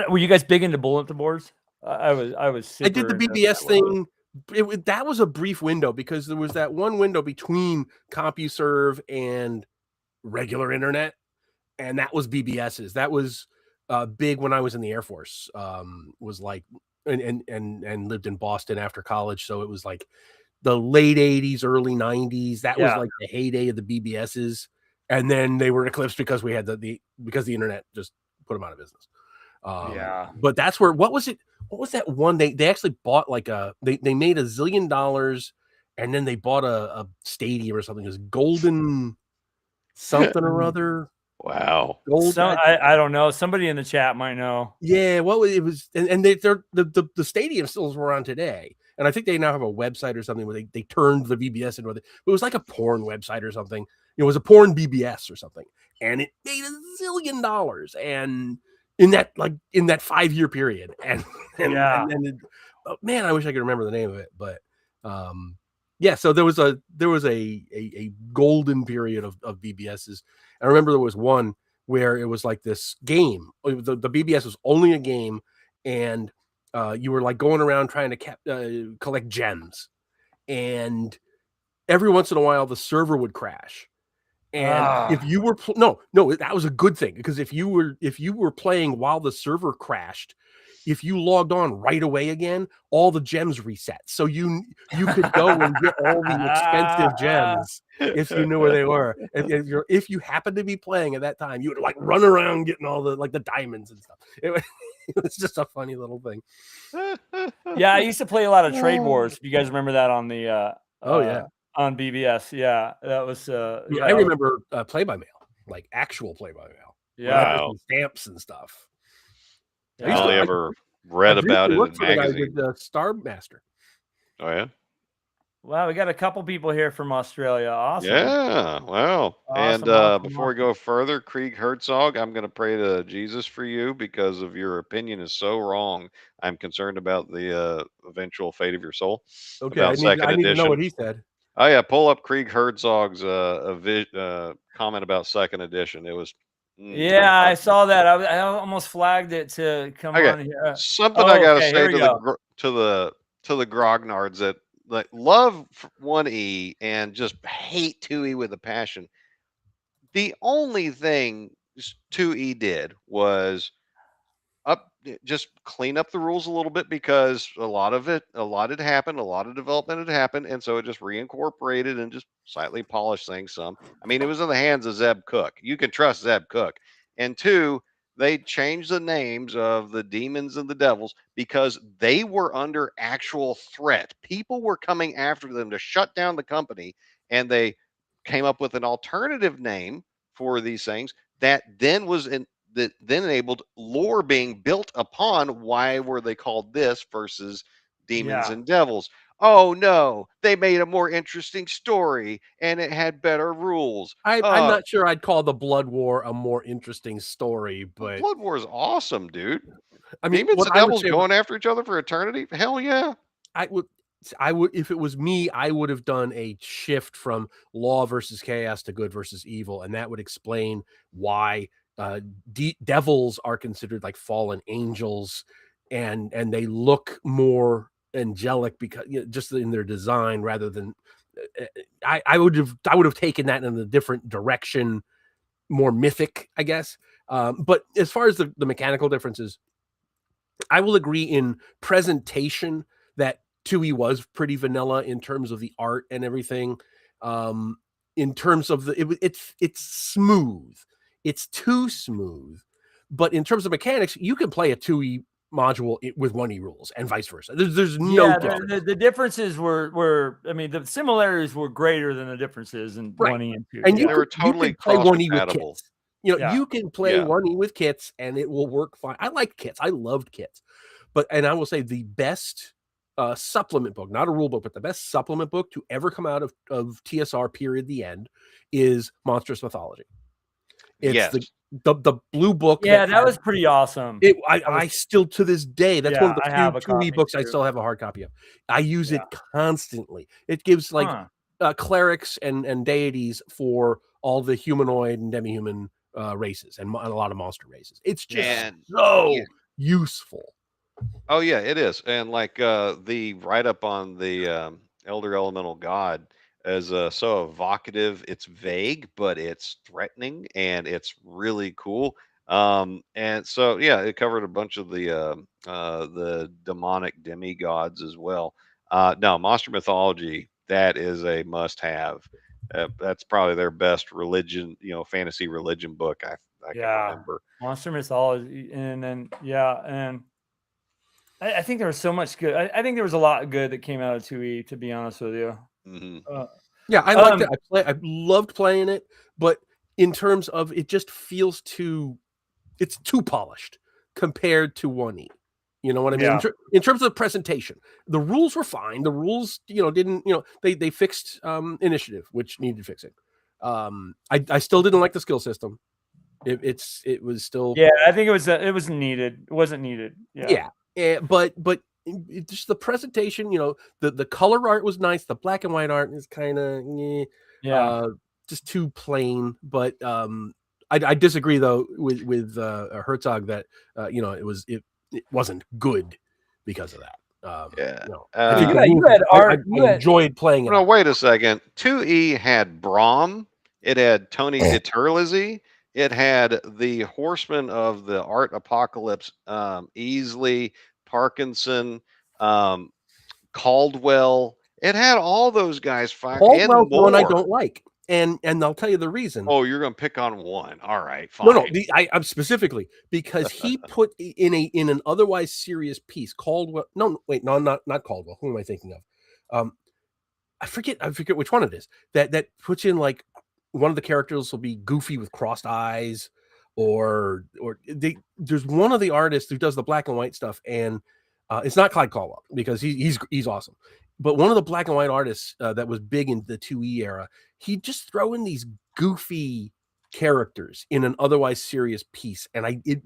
were you guys big into bulletin boards? I was. I did the BBS thing. That was a brief window, because there was that one window between CompuServe and regular internet, and that was BBS's. That was big when I was in the Air Force. Was like and lived in Boston after college, so it was like the late 80s, early 90s. That was like the heyday of the BBS's, and then they were eclipsed because we had because the internet just put them out of business. But that's where, what was that one? They actually bought like they made $1 zillion, and then they bought a stadium or something. It was Golden something or other. Wow. I don't know. Somebody in the chat might know. Yeah, it was, and the stadium still is around today. And I think they now have a website or something where they turned the BBS into it was like a porn website or something. It was a porn BBS or something, and it made $1 zillion. And in that 5-year period, and Yeah. man, I wish I could remember the name of it, but yeah. So there was a golden period of BBSs. I remember there was one where it was like this game. The BBS was only a game, and you were like going around trying to collect gems, and every once in a while the server would crash. And if you were no, that was a good thing, because if you were playing while the server crashed, if you logged on right away again, all the gems reset. So you could go and get all the expensive gems if you knew where they were. If you happened to be playing at that time, you would like run around getting all the the diamonds and stuff. It was just a funny little thing. Yeah, I used to play a lot of Trade Wars. If you guys remember that on the Oh yeah. On BBS. Yeah, that was I remember play-by-mail, like actual play-by-mail. Yeah. Wow. Stamps and stuff. I only ever read about it in magazines. Star Master. Oh yeah. Wow, we got a couple people here from Australia. Awesome. Yeah. Wow. Awesome, And awesome, before we go further, Krieg Herzog, I'm going to pray to Jesus for you because of your opinion is so wrong. I'm concerned about the eventual fate of your soul. Okay, About I need to know what he said. Oh yeah, pull up Krieg Herzog's comment about second edition. It was Yeah, I saw that. I almost flagged it to come on here. Something I gotta say to the grognards that like love 1E and just hate 2E with a passion. The only thing 2E did was just clean up the rules a little bit, because a lot had happened, a lot of development had happened, and so it just reincorporated and just slightly polished things some. I mean, it was in the hands of Zeb Cook. You can trust Zeb Cook. And two, they changed the names of the demons and the devils because they were under actual threat. People were coming after them to shut down the company, and they came up with an alternative name for these things that then that then enabled lore being built upon. Why were they called this versus demons and devils? Oh no, they made a more interesting story and it had better rules. I'm not sure I'd call the Blood War a more interesting story, but Blood War is awesome, dude. I mean, demons and devils going after each other for eternity? Hell yeah. I would, if it was me, I would have done a shift from law versus chaos to good versus evil, and that would explain why devils are considered like fallen angels, and they look more angelic because just in their design rather than I would have taken that in a different direction, more mythic, I guess. But as far as the mechanical differences, I will agree in presentation that 2E was pretty vanilla in terms of the art and everything. In terms of it's smooth. It's too smooth. But in terms of mechanics, you can play a 2E module with 1E rules and vice versa. There's no difference. The differences were I mean, the similarities were greater than the differences in 1E and 2E. And they were totally play 1E with compatible. kits. You can play 1E with kits and it will work fine. I like kits. I loved kits. And I will say the best supplement book, not a rule book, but the best supplement book to ever come out of TSR period the end is Monstrous Mythology. It's the blue book. Yeah, that was pretty awesome. I still to this day, that's one of the few 2E books I still have a hard copy of. I use it constantly. It gives like clerics and deities for all the humanoid and demi-human races and a lot of monster races. It's just useful. Oh yeah, it is. And like the write-up on the Elder Elemental God is so evocative. It's vague, but it's threatening and it's really cool. And so yeah, it covered a bunch of the demonic demigods as well. No, Monster Mythology, that is a must-have. That's probably their best religion, fantasy religion book I can remember. Monster Mythology, and then and I think there was so much good. I think there was a lot good that came out of 2E, to be honest with you. Mm-hmm. I liked it. I loved playing it, but in terms of it just feels it's too polished compared to 1E. You know what I mean? In terms of presentation, the rules were fine. The rules, didn't, they fixed initiative, which needed fixing. I still didn't like the skill system. It was still Yeah, I think it was needed. It wasn't needed. Yeah. but just the presentation, the color art was nice. The black and white art is kind of just too plain. But I disagree though with Herzog that it wasn't good because of that. I think you had art. I enjoyed playing it. No, wait a second. 2E had Brahm. It had Tony DeTurlizzi. It had the Horsemen of the Art Apocalypse, Easley, Parkinson, Caldwell. It had all those guys fight and Caldwell's more. one I don't like, and I'll tell you the reason. Oh, you're going to pick on one. All right, fine. No, I'm specifically because he put in an otherwise serious piece. Caldwell. No, wait, no, not Caldwell. Who am I thinking of? I forget which one it is. That puts in like one of the characters will be goofy with crossed eyes, or there's one of the artists who does the black and white stuff, and it's not Clyde Caldwell because he's awesome. But one of the black and white artists that was big in the 2E era, he'd just throw in these goofy characters in an otherwise serious piece, and it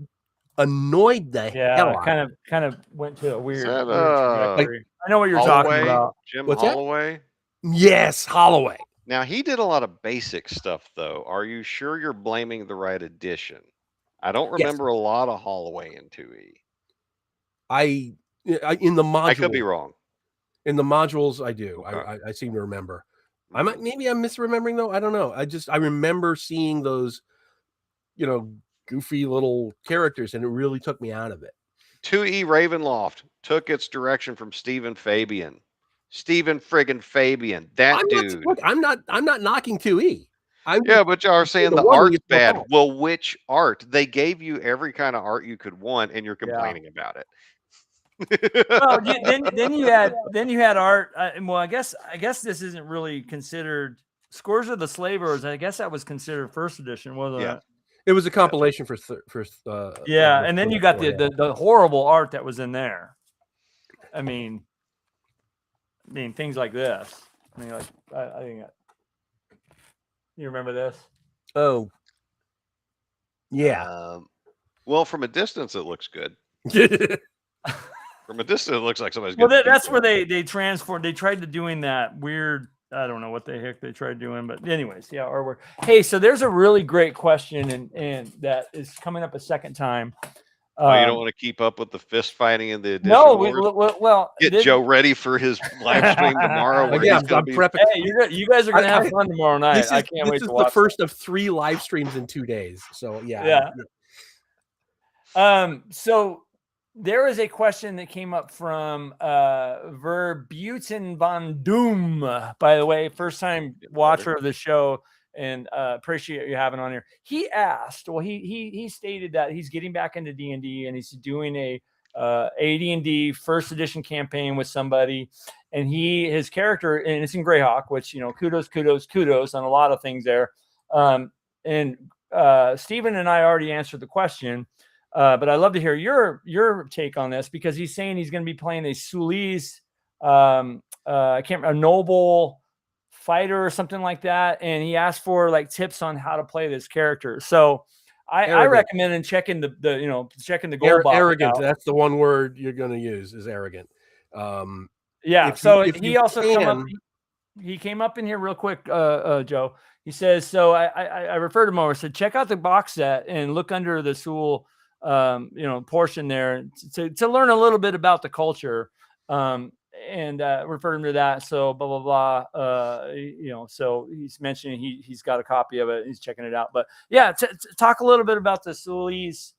annoyed the hell out. Kind of went to a weird Like, I know what you're talking about. Jim What's Holloway? Yes, Holloway. Now, he did a lot of basic stuff, though. Are you sure you're blaming the right edition? I don't remember a lot of Holloway in 2E. In the module, I could be wrong. In the modules, I do. Okay. I seem to remember. Maybe I'm misremembering though. I don't know. I remember seeing those, goofy little characters, and it really took me out of it. 2E Ravenloft took its direction from Stephen Fabian. Stephen friggin' Fabian. Dude. I'm not knocking 2E. But y'all are saying the art's bad. Well, which art? They gave you every kind of art you could want, and you're complaining about it. Well, then you had art. Well, I guess this isn't really considered Scores of the Slavers. I guess that was considered first edition, wasn't it? It was a compilation for and then you got the horrible art that was in there. I mean things like this. I think you remember this? Oh, yeah. Well, from a distance, it looks good. From a distance, it looks like somebody's. Well, that's where they transformed. They tried to doing that weird. I don't know what the heck they tried doing, but anyways, yeah. Hey, so there's a really great question, and that is coming up a second time. You don't want to keep up with the fist fighting in the edition. No, get Joe ready for his live stream tomorrow. I'm prepping. Hey, you guys are going to have fun tomorrow night. I can't wait to watch. This is the first of 3 live streams in 2 days. So yeah. So there is a question that came up from Verbuiten von Doom, by the way, first time watcher of the show, and appreciate you having on here. He asked, he stated that he's getting back into D&D, and he's doing a AD&D first edition campaign with somebody, and his character, and it's in Greyhawk, which, kudos on a lot of things there. And Stephen and I already answered the question. But I'd love to hear your take on this, because he's saying he's going to be playing a Sulis, a noble fighter or something like that, and he asked for like tips on how to play this character. So I recommend checking the goal box. Arrogant. That's the one word you're going to use, is arrogant. He came up in here real quick, Joe. He says, so I referred him over. Said check out the box set and look under the Sul portion there to learn a little bit about the culture, and refer him to that. So blah blah blah. So he's mentioning he's got a copy of it. He's checking it out. But yeah, talk a little bit about the Sulis.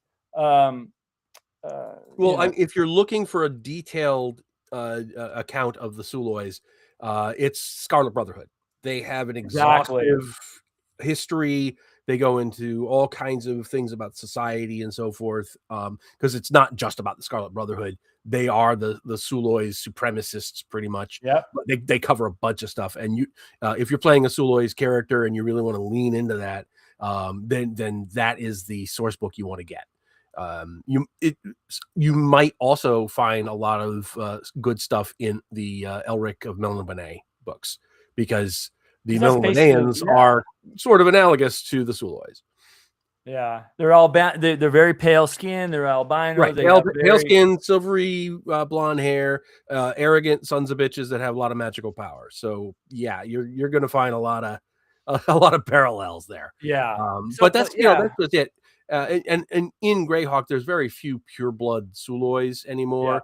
If you're looking for a detailed account of the Sulois, it's Scarlet Brotherhood. They have an exhaustive history. They go into all kinds of things about society and so forth, because it's not just about the Scarlet Brotherhood. They are the Sulois supremacists, pretty much. Yeah, they cover a bunch of stuff. And if you're playing a Sulois character and you really want to lean into that, then that is the source book you want to get. You might also find a lot of good stuff in the Elric of Melniboné books, because the Melnibonéans are sort of analogous to the Sulois. Yeah, they're all they're very pale skin. They're albino. Right, They pale, have pale skin, silvery blonde hair, arrogant sons of bitches that have a lot of magical power. So yeah, you're going to find a lot of parallels there. Yeah. But that's yeah. that's just it. And in Greyhawk, there's very few pureblood Sulois anymore.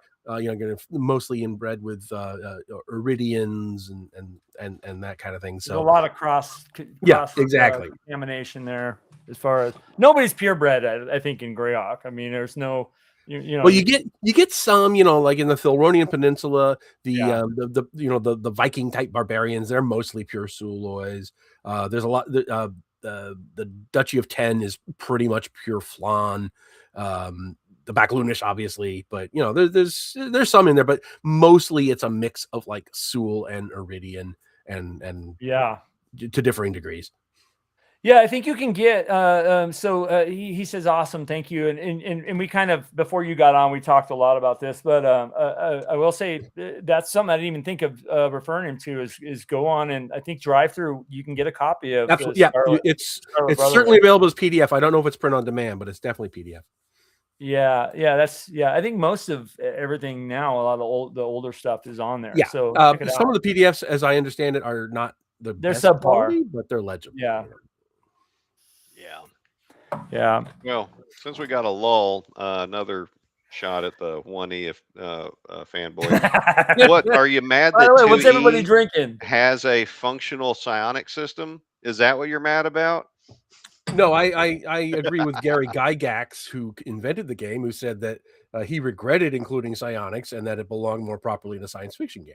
Mostly inbred with Iridians and that kind of thing. So there's a lot of cross exactly contamination there. As far as nobody's purebred, I think in Greyhawk. I mean, there's no, you know. Well, you get some, like in the Filronian Peninsula, the Viking type barbarians. They're mostly pure Sulois. There's a lot. The Duchy of Ten is pretty much pure Flan. The Backloonish, obviously, but there's some in there, but mostly it's a mix of like Sul and Iridian and to differing degrees. Yeah, I think you can get. He says, "Awesome, thank you." And we kind of, before you got on, we talked a lot about this, but I will say that's something I didn't even think of referring him to is go on and I think drive through. You can get a copy of. Absolutely, it's certainly available as PDF. I don't know if it's print on demand, but it's definitely PDF. Yeah, I think most of everything now, a lot of the older stuff is on there. Yeah, so some of the PDFs, as I understand it, are not they're best subpar quality, but they're legible. Yeah. Well, since we got a lull, another shot at the 1E fanboy. What are you mad that 2E what's everybody drinking? Has a functional psionic system? Is that what you're mad about? No, I agree with Gary Gygax, who invented the game, who said that he regretted including psionics and that it belonged more properly in a science fiction game.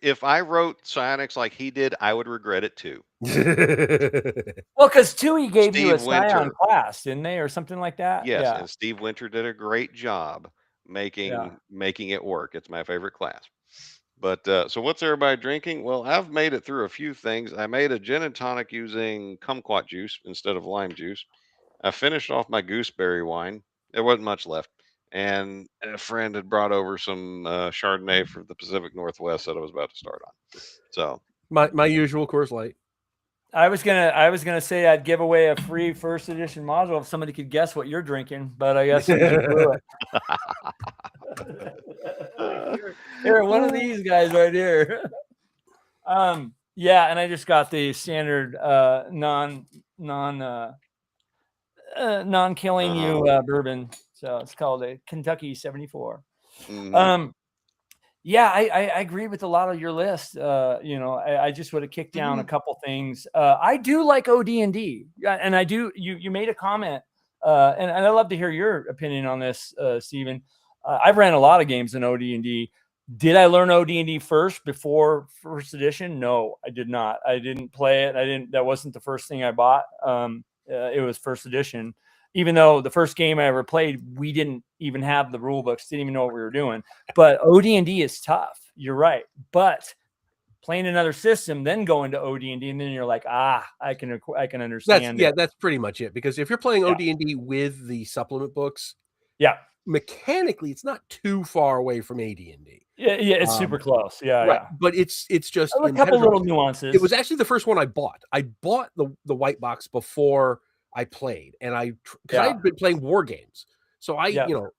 If I wrote psionics like he did, I would regret it too. Well, because 2E gave you a Scion class, didn't they, or something like that? Yes, yeah. And Steve Winter did a great job making it work. It's my favorite class. But so what's everybody drinking? Well, I've made it through a few things. I made a gin and tonic using kumquat juice instead of lime juice. I finished off my gooseberry wine. There wasn't much left. And a friend had brought over some Chardonnay from the Pacific Northwest that I was about to start on. So my usual Coors Light. I was gonna say I'd give away a free first edition module if somebody could guess what you're drinking, but I guess you blew it. Here, one of these guys right here. Yeah, and I just got the standard non-killing you bourbon. So it's called a Kentucky 74. Mm-hmm. Yeah, I agree with a lot of your list. I just would have kicked down a couple things. I do like OD&D, and I do. You made a comment, and I love to hear your opinion on this, Stephen. I've ran a lot of games in OD&D. Did I learn OD&D first before first edition? No, I did not. I didn't play it. That wasn't the first thing I bought. It was first edition. Even though the first game I ever played, we didn't even have the rule books, didn't even know what we were doing. But OD&D is tough. You're right. But playing another system, then going to OD&D, and then you're like, I can understand. That's pretty much it. Because if you're playing OD&D with the supplement books, mechanically, it's not too far away from AD&D. Yeah, it's super close. Yeah, right. But it's just a couple little nuances. It was actually the first one I bought. I bought the white box before I played, and because I had been playing war games, so I'm a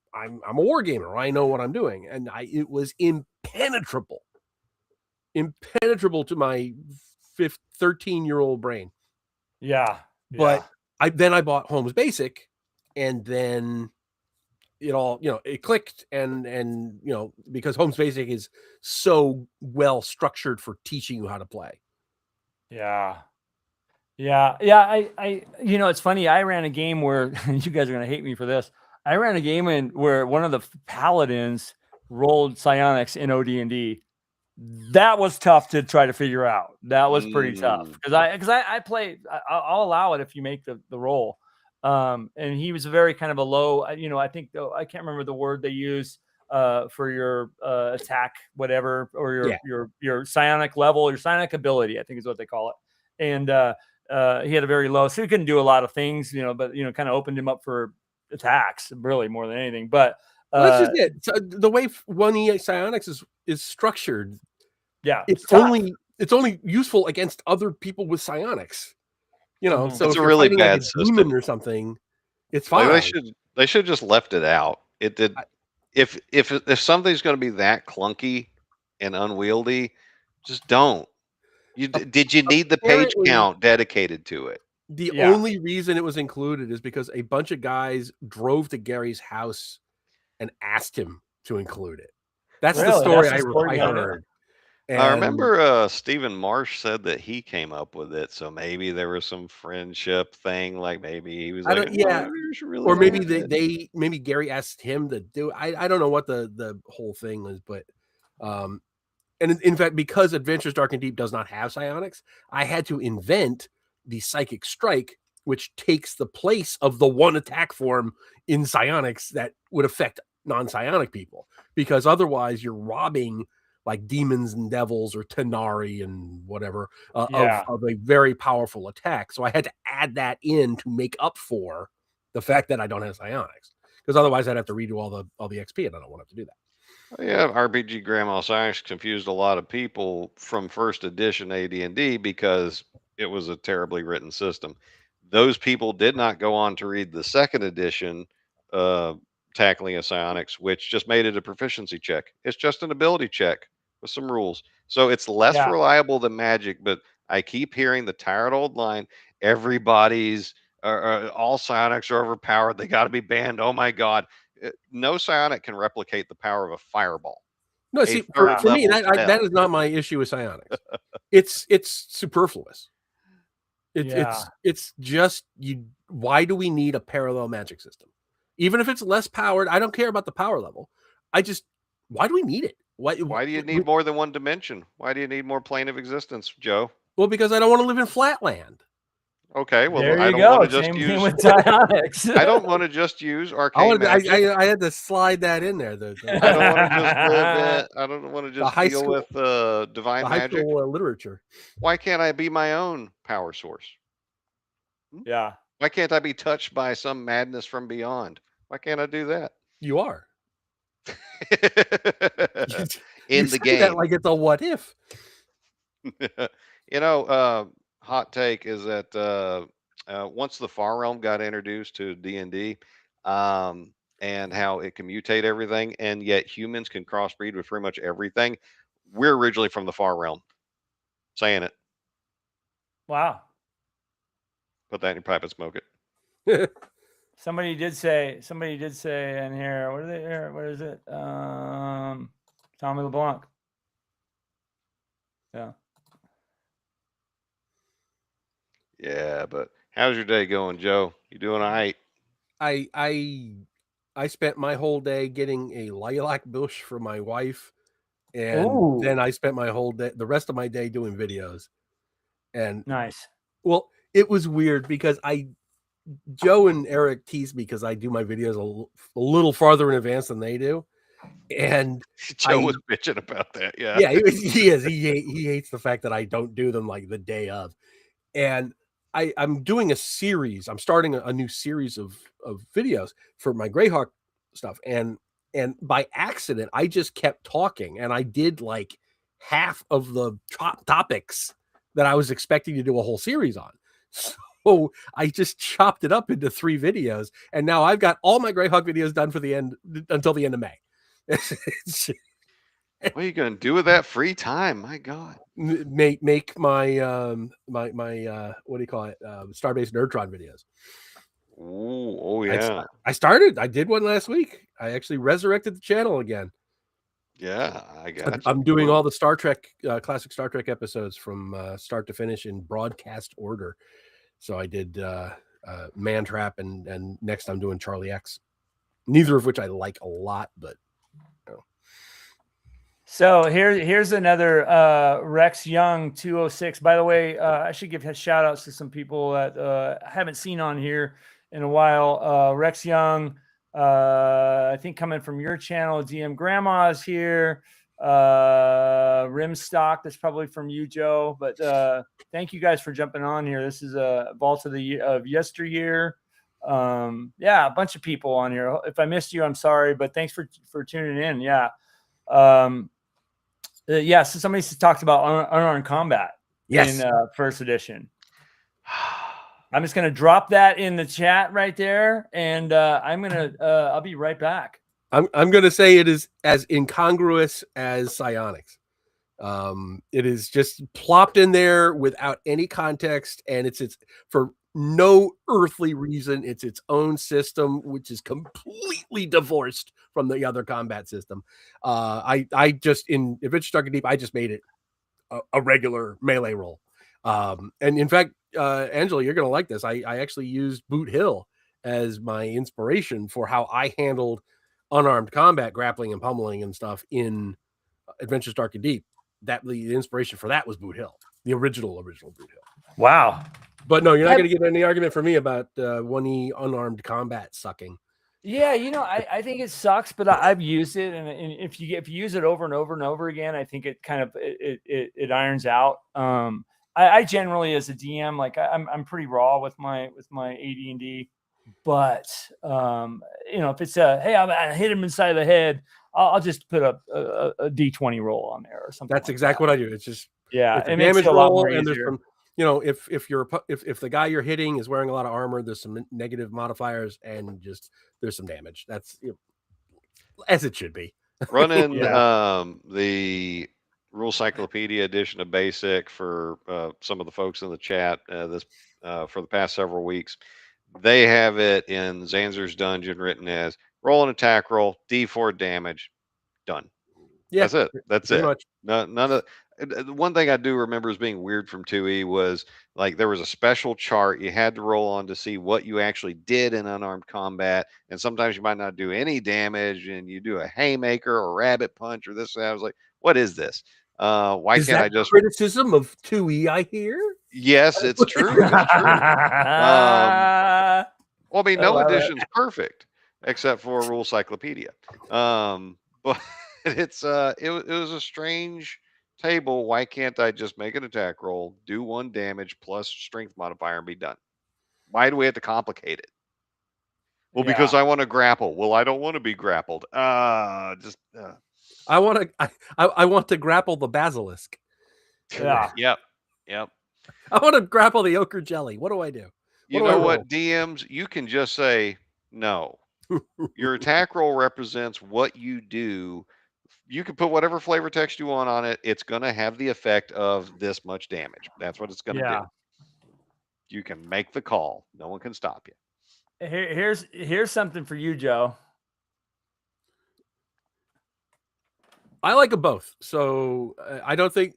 war gamer. I know what I'm doing, and it was impenetrable to my 13-year-old brain. Yeah, but I bought Holmes Basic, and then it all it clicked, and because Holmes Basic is so well structured for teaching you how to play. Yeah. It's funny. I ran a game where you guys are going to hate me for this. I ran a game where one of the paladins rolled psionics in OD&D. That was tough to try to figure out. That was pretty tough because I play. I'll allow it if you make the roll. And he was a very kind of a low. I think I can't remember the word they use for your attack, whatever, or your psionic level, your psionic ability. I think is what they call it. And he had a very low, so he couldn't do a lot of things, but kind of opened him up for attacks, really more than anything. But that's just it. So the way 1E psionics is structured, it's only useful against other people with psionics. So it's a really bad system or something. It's Like fine. they should just left it out. It did. I- If something's going to be that clunky and unwieldy, just don't. Did you need the page Apparently, count dedicated to it? the Yeah. only reason it was included is because a bunch of guys drove to Gary's house and asked him to include it. That's the Really? story That's the story I behind it? heard. I And remember Stephen Marsh said that he came up with it, so maybe there was some friendship thing. Like maybe he was I like, don't, "Oh, yeah, you should really or learn maybe it." maybe Gary asked him to do it. I don't know what the whole thing was, but and in fact, because Adventures Dark and Deep does not have psionics, I had to invent the Psychic Strike, which takes the place of the one attack form in psionics that would affect non-psionic people, because otherwise you're robbing like demons and devils or Tenari and whatever Yeah. of a very powerful attack. So I had to add that in to make up for the fact that I don't have psionics, because otherwise I'd have to redo all the XP, and I don't want to have to do that. Yeah, RPG Grandma Science confused a lot of people from first edition AD&D because it was a terribly written system. Those people did not go on to read the second edition, uh, Tackling of Psionics, which just made it a proficiency check. It's just an ability check with some rules. So it's less Yeah. reliable than Magic, but I keep hearing the tired old line, everybody's, all psionics are overpowered. They got to be banned. Oh my God. No psionic can replicate the power of a fireball, No, a see, third for me, level that spell. is not my issue with psionics. It's superfluous. Yeah. It's just you. Why do we need a parallel magic system? Even if it's less powered, I don't care about the power level. I just why do we need it? Why? Why do you need more than one dimension? Why do you need more plane of existence, Joe? Well, because I don't want to live in flatland. Okay, well, There I you don't want go. to just Same thing use with psionics. I don't want to just use I arcane wanted, magic. I had to slide that in there. I don't want to just live in. I don't want to The just high deal school, with divine the high magic. school literature. Why can't I be my own power source? Yeah. Why can't I be touched by some madness from beyond? Why can't I do that? You are. You In the say that game. like it's a what if. You know, hot take is that once the Far Realm got introduced to D&D, and how it can mutate everything, and yet humans can crossbreed with pretty much everything. We're originally from the Far Realm. Saying it. Wow. Put that in your pipe and smoke it. Somebody did say in here, what is it? Tommy LeBlanc. Yeah. Yeah, but how's your day going, Joe? You doing all right? I spent my whole day getting a lilac bush for my wife, and Ooh. then I spent the rest of my day doing videos. And Nice. well, it was weird because Joe and Eric tease me because I do my videos a little farther in advance than they do, and Joe was bitching about that. Yeah, yeah, he is. He hates the fact that I don't do them like the day of, and I'm doing a series. I'm starting a new series of videos for my Greyhawk stuff, and by accident, I just kept talking, and I did like half of the topics that I was expecting to do a whole series on. So I just chopped it up into 3 videos, and now I've got all my Greyhawk videos done for the end until the end of May. what are you gonna do with that free time? My God. Make my my what do you call it, Starbase Nerdtron videos. Ooh, oh yeah. I did one last week. I actually resurrected the channel again. Yeah, I got you. I'm doing all the Star Trek classic Star Trek episodes from start to finish in broadcast order. So I did Man Trap, and next I'm doing Charlie X, neither of which I like a lot, but So here's another Rex Young 206. By the way, I should give shout outs to some people that I haven't seen on here in a while. Rex Young, I think coming from your channel, DM Grandma's here. Rimstock, that's probably from you, Joe. But thank you guys for jumping on here. This is a Vault of Yesteryear. Yeah, a bunch of people on here. If I missed you, I'm sorry, but thanks for tuning in. Yeah. Yeah, so somebody talked about unarmed combat in first edition. I'm just gonna drop that in the chat right there, and I'll be right back. I'm gonna say it is as incongruous as psionics. It is just plopped in there without any context, and it's for no earthly reason. It's its own system, which is completely divorced from the other combat system. I just in Adventure Dark and Deep, I just made it a regular melee roll. And in fact, Angela, you're gonna like this. I actually used Boot Hill as my inspiration for how I handled unarmed combat, grappling and pummeling and stuff in Adventures Dark and Deep. That the inspiration for that was Boot Hill, the original Boot Hill. Wow. But no, you're not going to get any argument from me about 1E unarmed combat sucking. Yeah, I think it sucks, but I've used it, and if you use it over and over and over again, I think it kind of it irons out. I generally, as a DM, like I'm pretty raw with my AD&D, but if it's hey, I hit him inside of the head, I'll just put a D20 roll on there or something. That's exactly what I do. It's just it's a damage roll, and there's some, if the guy you're hitting is wearing a lot of armor, there's some negative modifiers, and just there's some damage. That's as it should be. Running the Rule Cyclopedia edition of Basic for some of the folks in the chat for the past several weeks. They have it in Zanzer's Dungeon written as roll an attack roll, D4 damage, done. Yeah, that's it. That's it. Much. None of one thing I do remember as being weird from 2E was like there was a special chart you had to roll on to see what you actually did in unarmed combat, and sometimes you might not do any damage, and you do a haymaker or rabbit punch or this. And I was like, what is this? Why is can't that I just criticism of 2E? I hear. Yes, it's true. It's true. Well, I mean, no edition's perfect except for Rule Cyclopedia. But it was a strange table. Why can't I just make an attack roll, do 1 damage plus strength modifier, and be done? Why do we have to complicate it? Well, because I want to grapple. Well, I don't want to be grappled. I want to grapple the basilisk. Yeah. Yep. I want to grapple the ochre jelly. What do I do? You know what, DMs? You can just say no. Your attack roll represents what you do. You can put whatever flavor text you want on it. It's going to have the effect of this much damage. That's what it's going to do. You can make the call. No one can stop you. Here's something for you, Joe. I like them both. So I don't think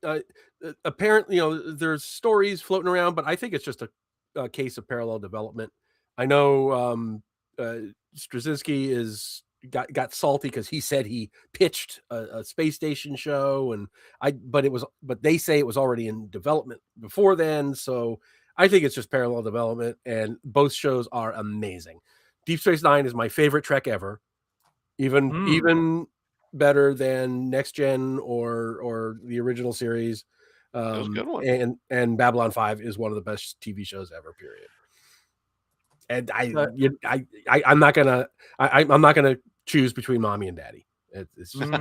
apparently, there's stories floating around, but I think it's just a case of parallel development. I know Straczynski got salty because he said he pitched a space station show, but they say it was already in development before then. So I think it's just parallel development, and both shows are amazing. Deep Space Nine is my favorite Trek ever, even better than Next Gen or the original series. That was a good one. And Babylon 5 is one of the best TV shows ever, period. And I'm not gonna choose between mommy and daddy. It's just...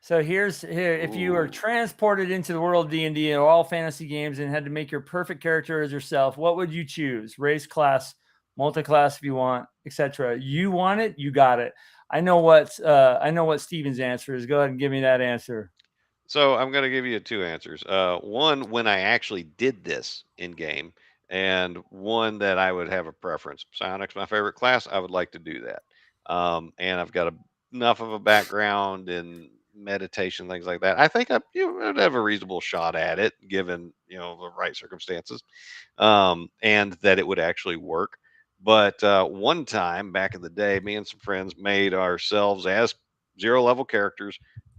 So here, if you were transported into the world of D&D and all fantasy games and had to make your perfect character as yourself, what would you choose? Race, class, multi-class if you want, etc. You want it, you got it. I know what Steven's answer is. Go ahead and give me that answer. So I'm going to give you 2 answers. One, when I actually did this in game, and one that I would have a preference. Psionic's my favorite class. I would like to do that. And I've got enough of a background in meditation, things like that. I think I would have a reasonable shot at it, given the right circumstances, and that it would actually work. But one time back in the day, me and some friends made ourselves as 0 level characters,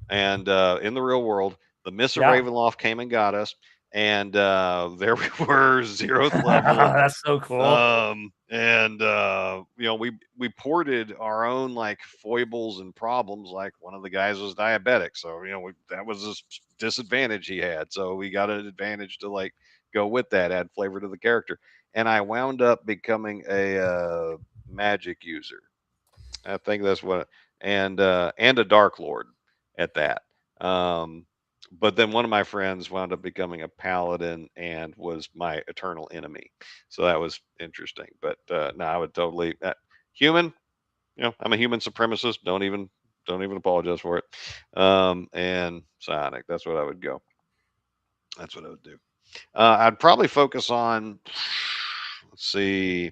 and in the real world, the Miss of Ravenloft came and got us, and there we were, 0th level. That's so cool. And we ported our own like foibles and problems. Like one of the guys was diabetic, so that was a disadvantage he had. So we got an advantage to like go with that, add flavor to the character. And I wound up becoming a magic user. I think that's what, and a Dark Lord at that. But then one of my friends wound up becoming a paladin and was my eternal enemy. So that was interesting. But no, I would totally human. I'm a human supremacist. Don't even apologize for it. And psionic. That's what I would go. That's what I would do. I'd probably focus on, let's see,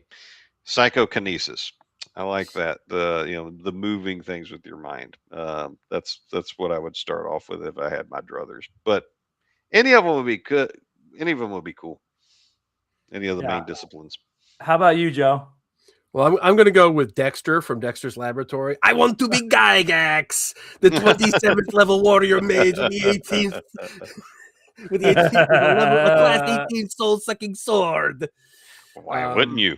psychokinesis. I like that. The moving things with your mind. That's what I would start off with if I had my druthers. But any of them would be good. Any of them would be cool. Any of the main disciplines. How about you, Joe? Well, I'm going to go with Dexter from Dexter's Laboratory. I want to be Gygax, the 27th level warrior mage with the 18th with the 18th level, a class 18 soul sucking sword. Why wouldn't you?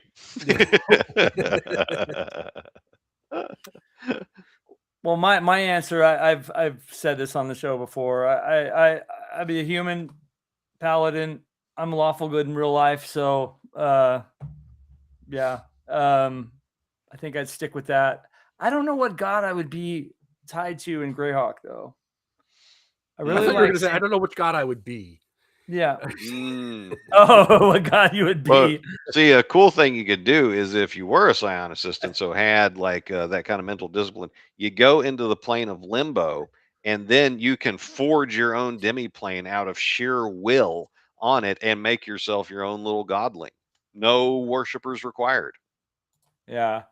Well, my answer, I've said this on the show before. I'd be a human paladin. I'm lawful good in real life, so yeah. I think I'd stick with that. I don't know what god I would be tied to in Greyhawk though. I really like. I don't know which god I would be. Yeah. Oh, what god you would be? Well, see, a cool thing you could do is if you were a psionicist and so had like that kind of mental discipline, you go into the plane of limbo, and then you can forge your own demi-plane out of sheer will on it and make yourself your own little godling. No worshippers required. Yeah.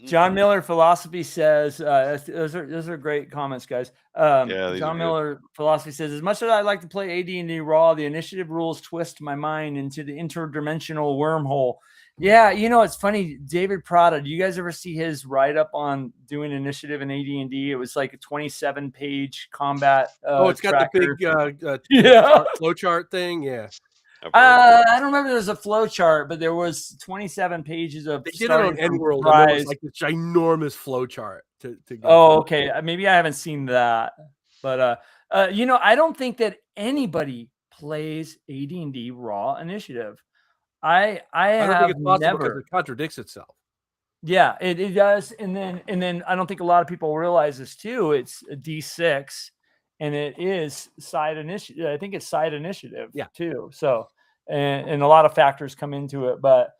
John Miller Philosophy says, those are great comments, guys. John Miller Philosophy says, as much as I like to play AD&D Raw, the initiative rules twist my mind into the interdimensional wormhole. Yeah, it's funny. David Prada, do you guys ever see his write-up on doing initiative in AD&D? It was like a 27-page combat it's got tracker. the big flowchart thing. Yeah. I don't remember there was a flow chart, but there was 27 pages of. They did it on Endworld, and there was like this ginormous flow chart to go. Oh, okay. Maybe I haven't seen that, but I don't think that anybody plays AD&D Raw Initiative. I don't think it's possible because it contradicts itself. Yeah, it does, and then I don't think a lot of people realize this too. It's a D6. And it is side initiative. I think it's side initiative too. So, and a lot of factors come into it. But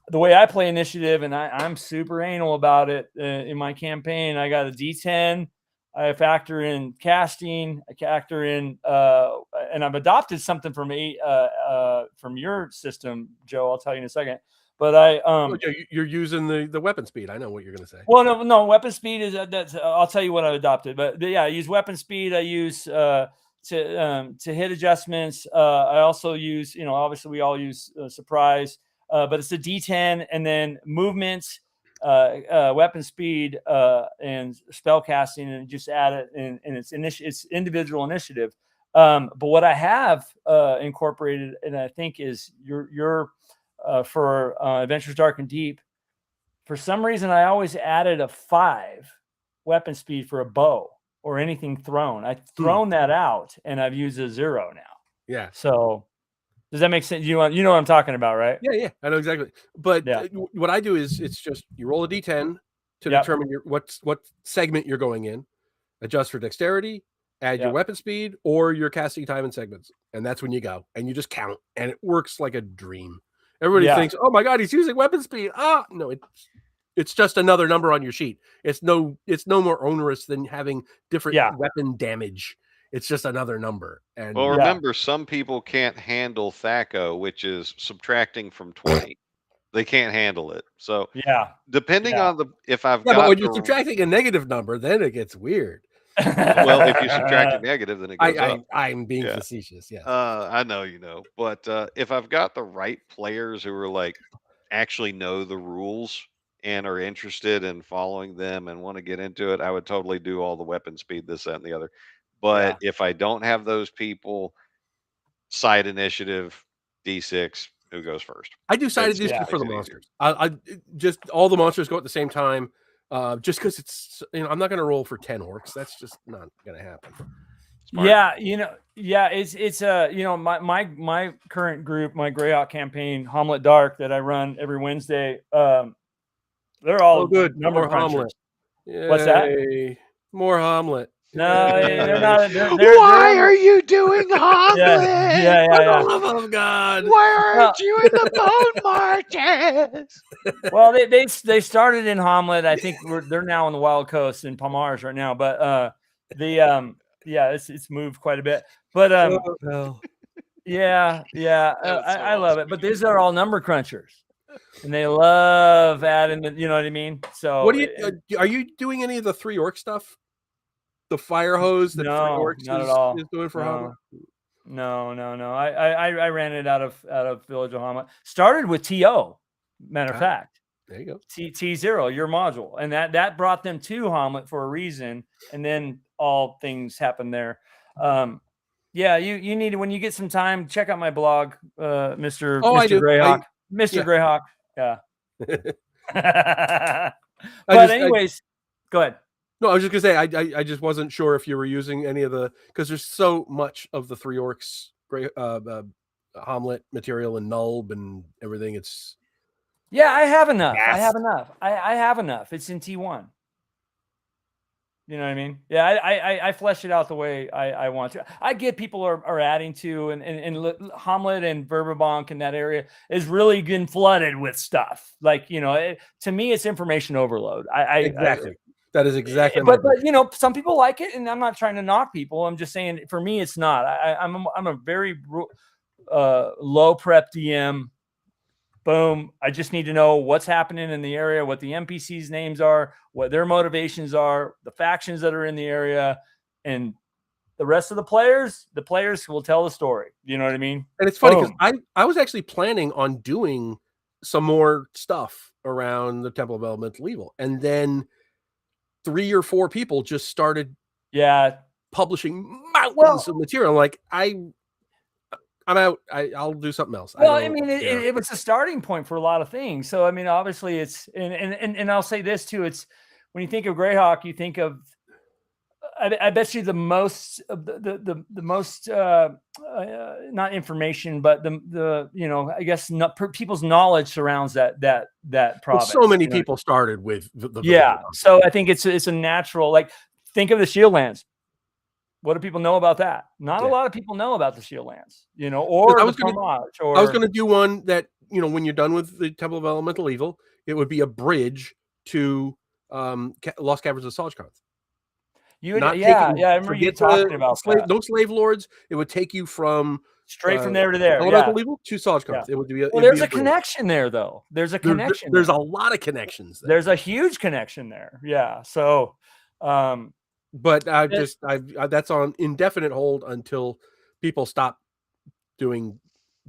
the way I play initiative, and I'm super anal about it in my campaign. I got a D10. I factor in casting. I factor in, and I've adopted something from your system, Joe. I'll tell you in a second. But you're using the weapon speed. I know what you're going to say. Well, no, weapon speed is that's. I'll tell you what I adopted, but yeah, I use weapon speed. I use to hit adjustments. I also use, obviously we all use surprise, but it's a D10 and then movements, weapon speed, and spell casting, and just add it, and it's individual initiative. But what I have incorporated, and I think is your for Adventures Dark and Deep, for some reason I always added a 5 weapon speed for a bow or anything thrown. I've thrown that out, and I've used a 0 now. Yeah. So does that make sense? You know what I'm talking about, right? Yeah, I know exactly. But what I do is it's just you roll a D10 to determine what segment you're going in, adjust for dexterity, add your weapon speed or your casting time and segments, and that's when you go and you just count, and it works like a dream. Everybody thinks, "Oh my God, he's using weapon speed." No, it's just another number on your sheet. It's no more onerous than having different weapon damage. It's just another number. And well, remember, some people can't handle THAC0, which is subtracting from 20. They can't handle it. So depending on if I've got, but when you're subtracting a negative number, then it gets weird. Well, if you subtract a negative, then it goes up. I'm being facetious. Yes. I know, but if I've got the right players who are like actually know the rules and are interested in following them and want to get into it, I would totally do all the weapon speed, this, that, and the other. But if I don't have those people, side initiative, D6, who goes first? I do side initiative for the monsters. I just all the monsters go at the same time. Just because it's, I'm not going to roll for 10 orcs. That's just not going to happen. Smart. Yeah, it's my current group, my Greyhawk campaign, Hamlet Dark, that I run every Wednesday. They're all good. Number More crunchers. Hamlet. Yay. What's that? More Hamlet. No, they're not. Why are you doing Hamlet? Yeah. For the love of God. Why aren't you in the bone marches? Well, they started in Hamlet. I think they're now on the Wild Coast in Palmares right now. But it's moved quite a bit. But yeah, I love it. But these are all number crunchers, and they love adding the, you know what I mean? So What do you are you doing any of the Three Orcs stuff? The fire hose that Three No, Orcs not at all. is doing for Hamlet? No. I ran it out of Village of Hamlet. Started with TO, matter of fact. There you go. T0, your module. And that brought them to Hamlet for a reason. And then all things happened there. Yeah, you need to, when you get some time, check out my blog, Mr. Greyhawk. Mr. Greyhawk. Yeah. But anyways, go ahead. No, I was just gonna say I just wasn't sure if you were using any of the, because there's so much of the Three Orcs Hamlet material and Nulb and everything. It's I have enough. Yes. I have enough. It's in T1. You know what I mean? Yeah, I flesh it out the way I want to. I get people are adding to, and Hamlet and Verbabank in that area is really getting flooded with stuff. Like, to me, it's information overload. exactly. That is exactly. But some people like it, and I'm not trying to knock people. I'm just saying, for me, it's not. I'm a very low prep DM. Boom. I just need to know what's happening in the area, what the NPCs' names are, what their motivations are, the factions that are in the area, and the rest of the players will tell the story. You know what I mean? And it's funny because I was actually planning on doing some more stuff around the Temple of Elemental Evil, and then 3 or 4 people just started publishing mountains of material. I'm like, I'm out. I'll do something else. Well, it was a starting point for a lot of things. So, obviously it's, and I'll say this too. It's, when you think of Greyhawk, you think of, I bet you the most, the most, not information, but I guess people's knowledge surrounds that province. Well, so many people started with the So I think it's a natural, like, think of the Shieldlands. What do people know about that? Not a lot of people know about the Shieldlands, or I was going to do one that, when you're done with the Temple of Elemental Evil, it would be a bridge to Lost Caverns of Solchkoth. I remember you talking about that. No slave lords. It would take you from straight from there to there. Elemental Evil to Solchkoth. Yeah. It would be. There's a connection there, though. There's a connection. There's a lot of connections. There's a huge connection there. Yeah. So, but that's on indefinite hold until people stop doing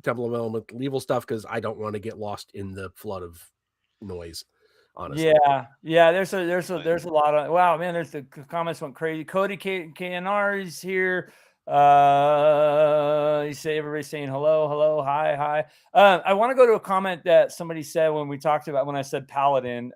Temple of Elemental Evil stuff, because I don't want to get lost in the flood of noise. Honestly. Yeah. There's a lot of, wow, man. There's the comments went crazy. Cody KNR is here. You say everybody's saying hello, hi. I want to go to a comment that somebody said when I said Paladin.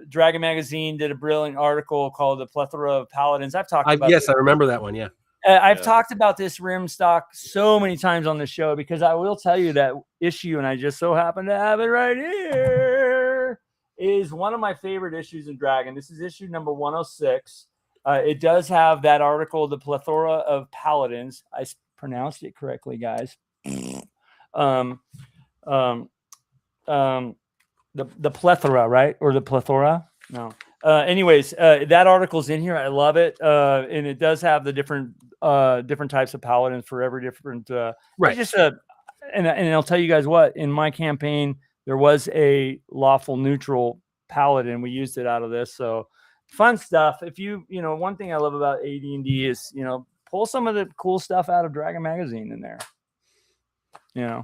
Dragon Magazine did a brilliant article called "The Plethora of Paladins." I've talked about. Yes, I remember that one. Yeah. I've talked about this rim stock so many times on the show, because I will tell you that issue, and I just so happen to have it right here, is one of my favorite issues in Dragon. This is issue number 106. It does have that article, "The Plethora of Paladins." I pronounced it correctly, guys. The plethora, right? Or the plethora? No. Anyways, that article's in here. I love it. And it does have the different types of paladins for every different right. Just and I'll tell you guys what, in my campaign there was a lawful neutral paladin. We used it out of this. So fun stuff. If one thing I love about AD&D is, pull some of the cool stuff out of Dragon Magazine in there. Yeah,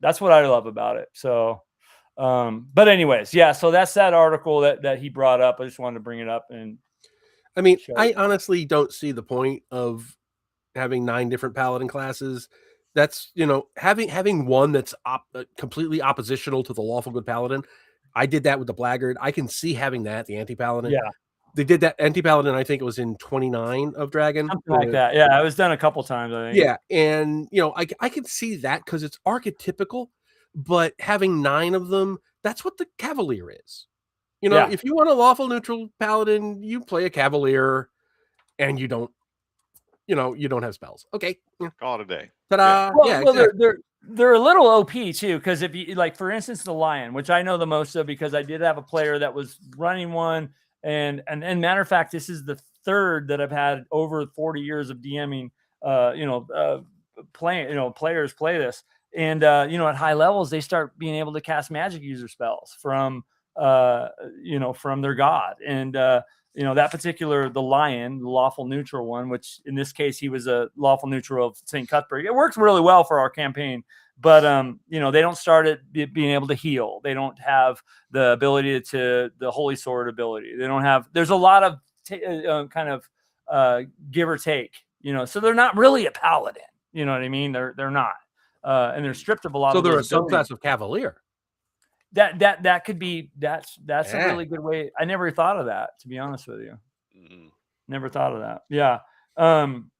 that's what I love about it. So but anyways, so that's that article that he brought up. I just wanted to bring it up. And I honestly don't see the point of having 9 different paladin classes. That's, having one that's completely oppositional to the lawful good paladin. I did that with the Blackguard. I can see having that, the anti-paladin. Yeah. They did that anti-paladin, I think it was in 29 of Dragon. Something like that. Yeah, it was done a couple times, I think. Yeah, and, I can see that because it's archetypical. But having 9 of them, that's what the Cavalier is. You know, if you want a lawful neutral paladin, you play a cavalier, and you don't have spells. Okay, Call it a day. Ta-da! Well, Exactly. they're a little OP too, because if you like, for instance, the Lion, which I know the most of because I did have a player that was running one, and matter of fact, this is the third that I've had over 40 years of DMing. Playing, players play this, and at high levels they start being able to cast magic user spells from from their god, and that particular, the Lion, the lawful neutral one, which in this case he was a lawful neutral of St. Cuthbert. It works really well for our campaign, but they don't start at being able to heal. They don't have the ability to the Holy Sword ability. They don't have. There's a lot of kind of give or take. So they're not really a paladin. You know what I mean? They're not, and they're stripped of a lot. So of they're a those abilities. subclass of cavalier. That could be that's a really good way. I never thought of that, to be honest with you. Never thought of that. Yeah. And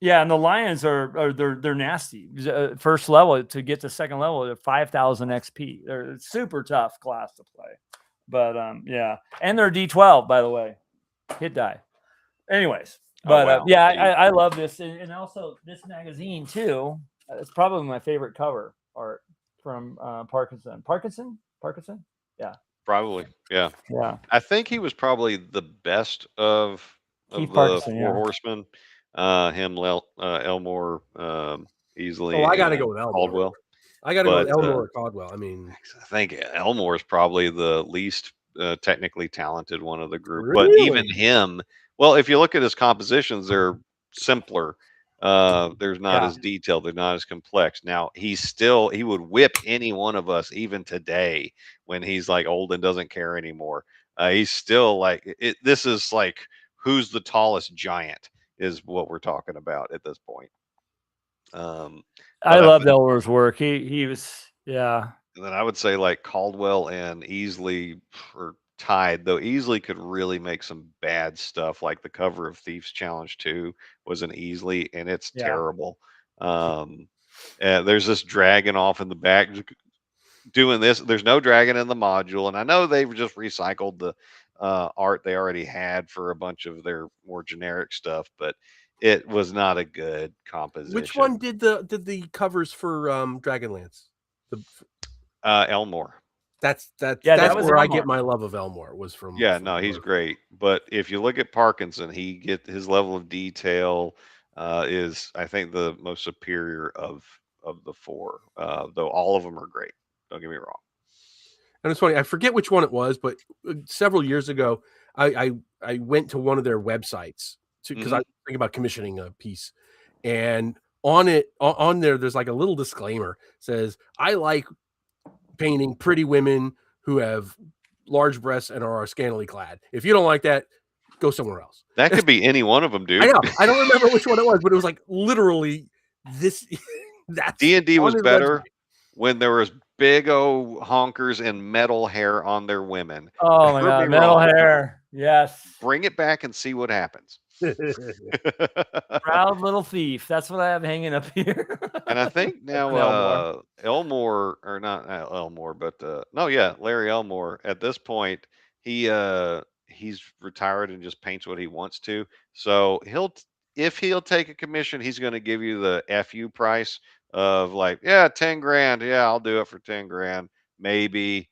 the Lions they're nasty. First level to get to second level at 5,000 XP. They're super tough class to play. But and they're D12, by the way, hit die. Anyways, but I love this, and also this magazine too. It's probably my favorite cover art from Parkinson. Yeah, probably. Yeah. I think he was probably the best of the Four Horsemen. Him, Elmore, easily. Oh, I got to go with Elmore. Caldwell. I got to go with Elmore or Caldwell. I mean, I think Elmore is probably the least technically talented one of the group. Really? But even him, well, if you look at his compositions, they're simpler. There's not as detailed. They're not as complex. Now he would whip any one of us even today when he's like old and doesn't care anymore. He's still like it. This is like who's the tallest giant is what we're talking about at this point. I loved Elmer's work. He was And then I would say like Caldwell and Easley are tied, though Easley could really make some bad stuff. Like the cover of Thieves Challenge 2 was an Easley, and it's terrible. And there's this dragon off in the back doing this. There's no dragon in the module, and I know they've just recycled the art they already had for a bunch of their more generic stuff, but it was not a good composition. Which one did the covers for Dragonlance? Elmore. That's where I get my love of Elmore, was from. No, he's great. But if you look at Parkinson, his level of detail is, I think, the most superior of the four. Though all of them are great. Don't get me wrong. And it's funny, I forget which one it was, but several years ago, I went to one of their websites because I was thinking about commissioning a piece, and on there, there's like a little disclaimer says, "I like painting pretty women who have large breasts and are scantily clad. If you don't like that, go somewhere else." That could be any one of them, dude. I know. I don't remember which one it was, but it was like literally this. D&D was better when there was big old honkers and metal hair on their women. Oh my God, metal hair. Yes. Bring it back and see what happens. Proud little thief. That's what I have hanging up here. And I think now Elmore, or not Elmore, but Larry Elmore. At this point, he's retired and just paints what he wants to. So if he'll take a commission, he's going to give you the FU price of like, 10 grand. Yeah, I'll do it for 10 grand, maybe.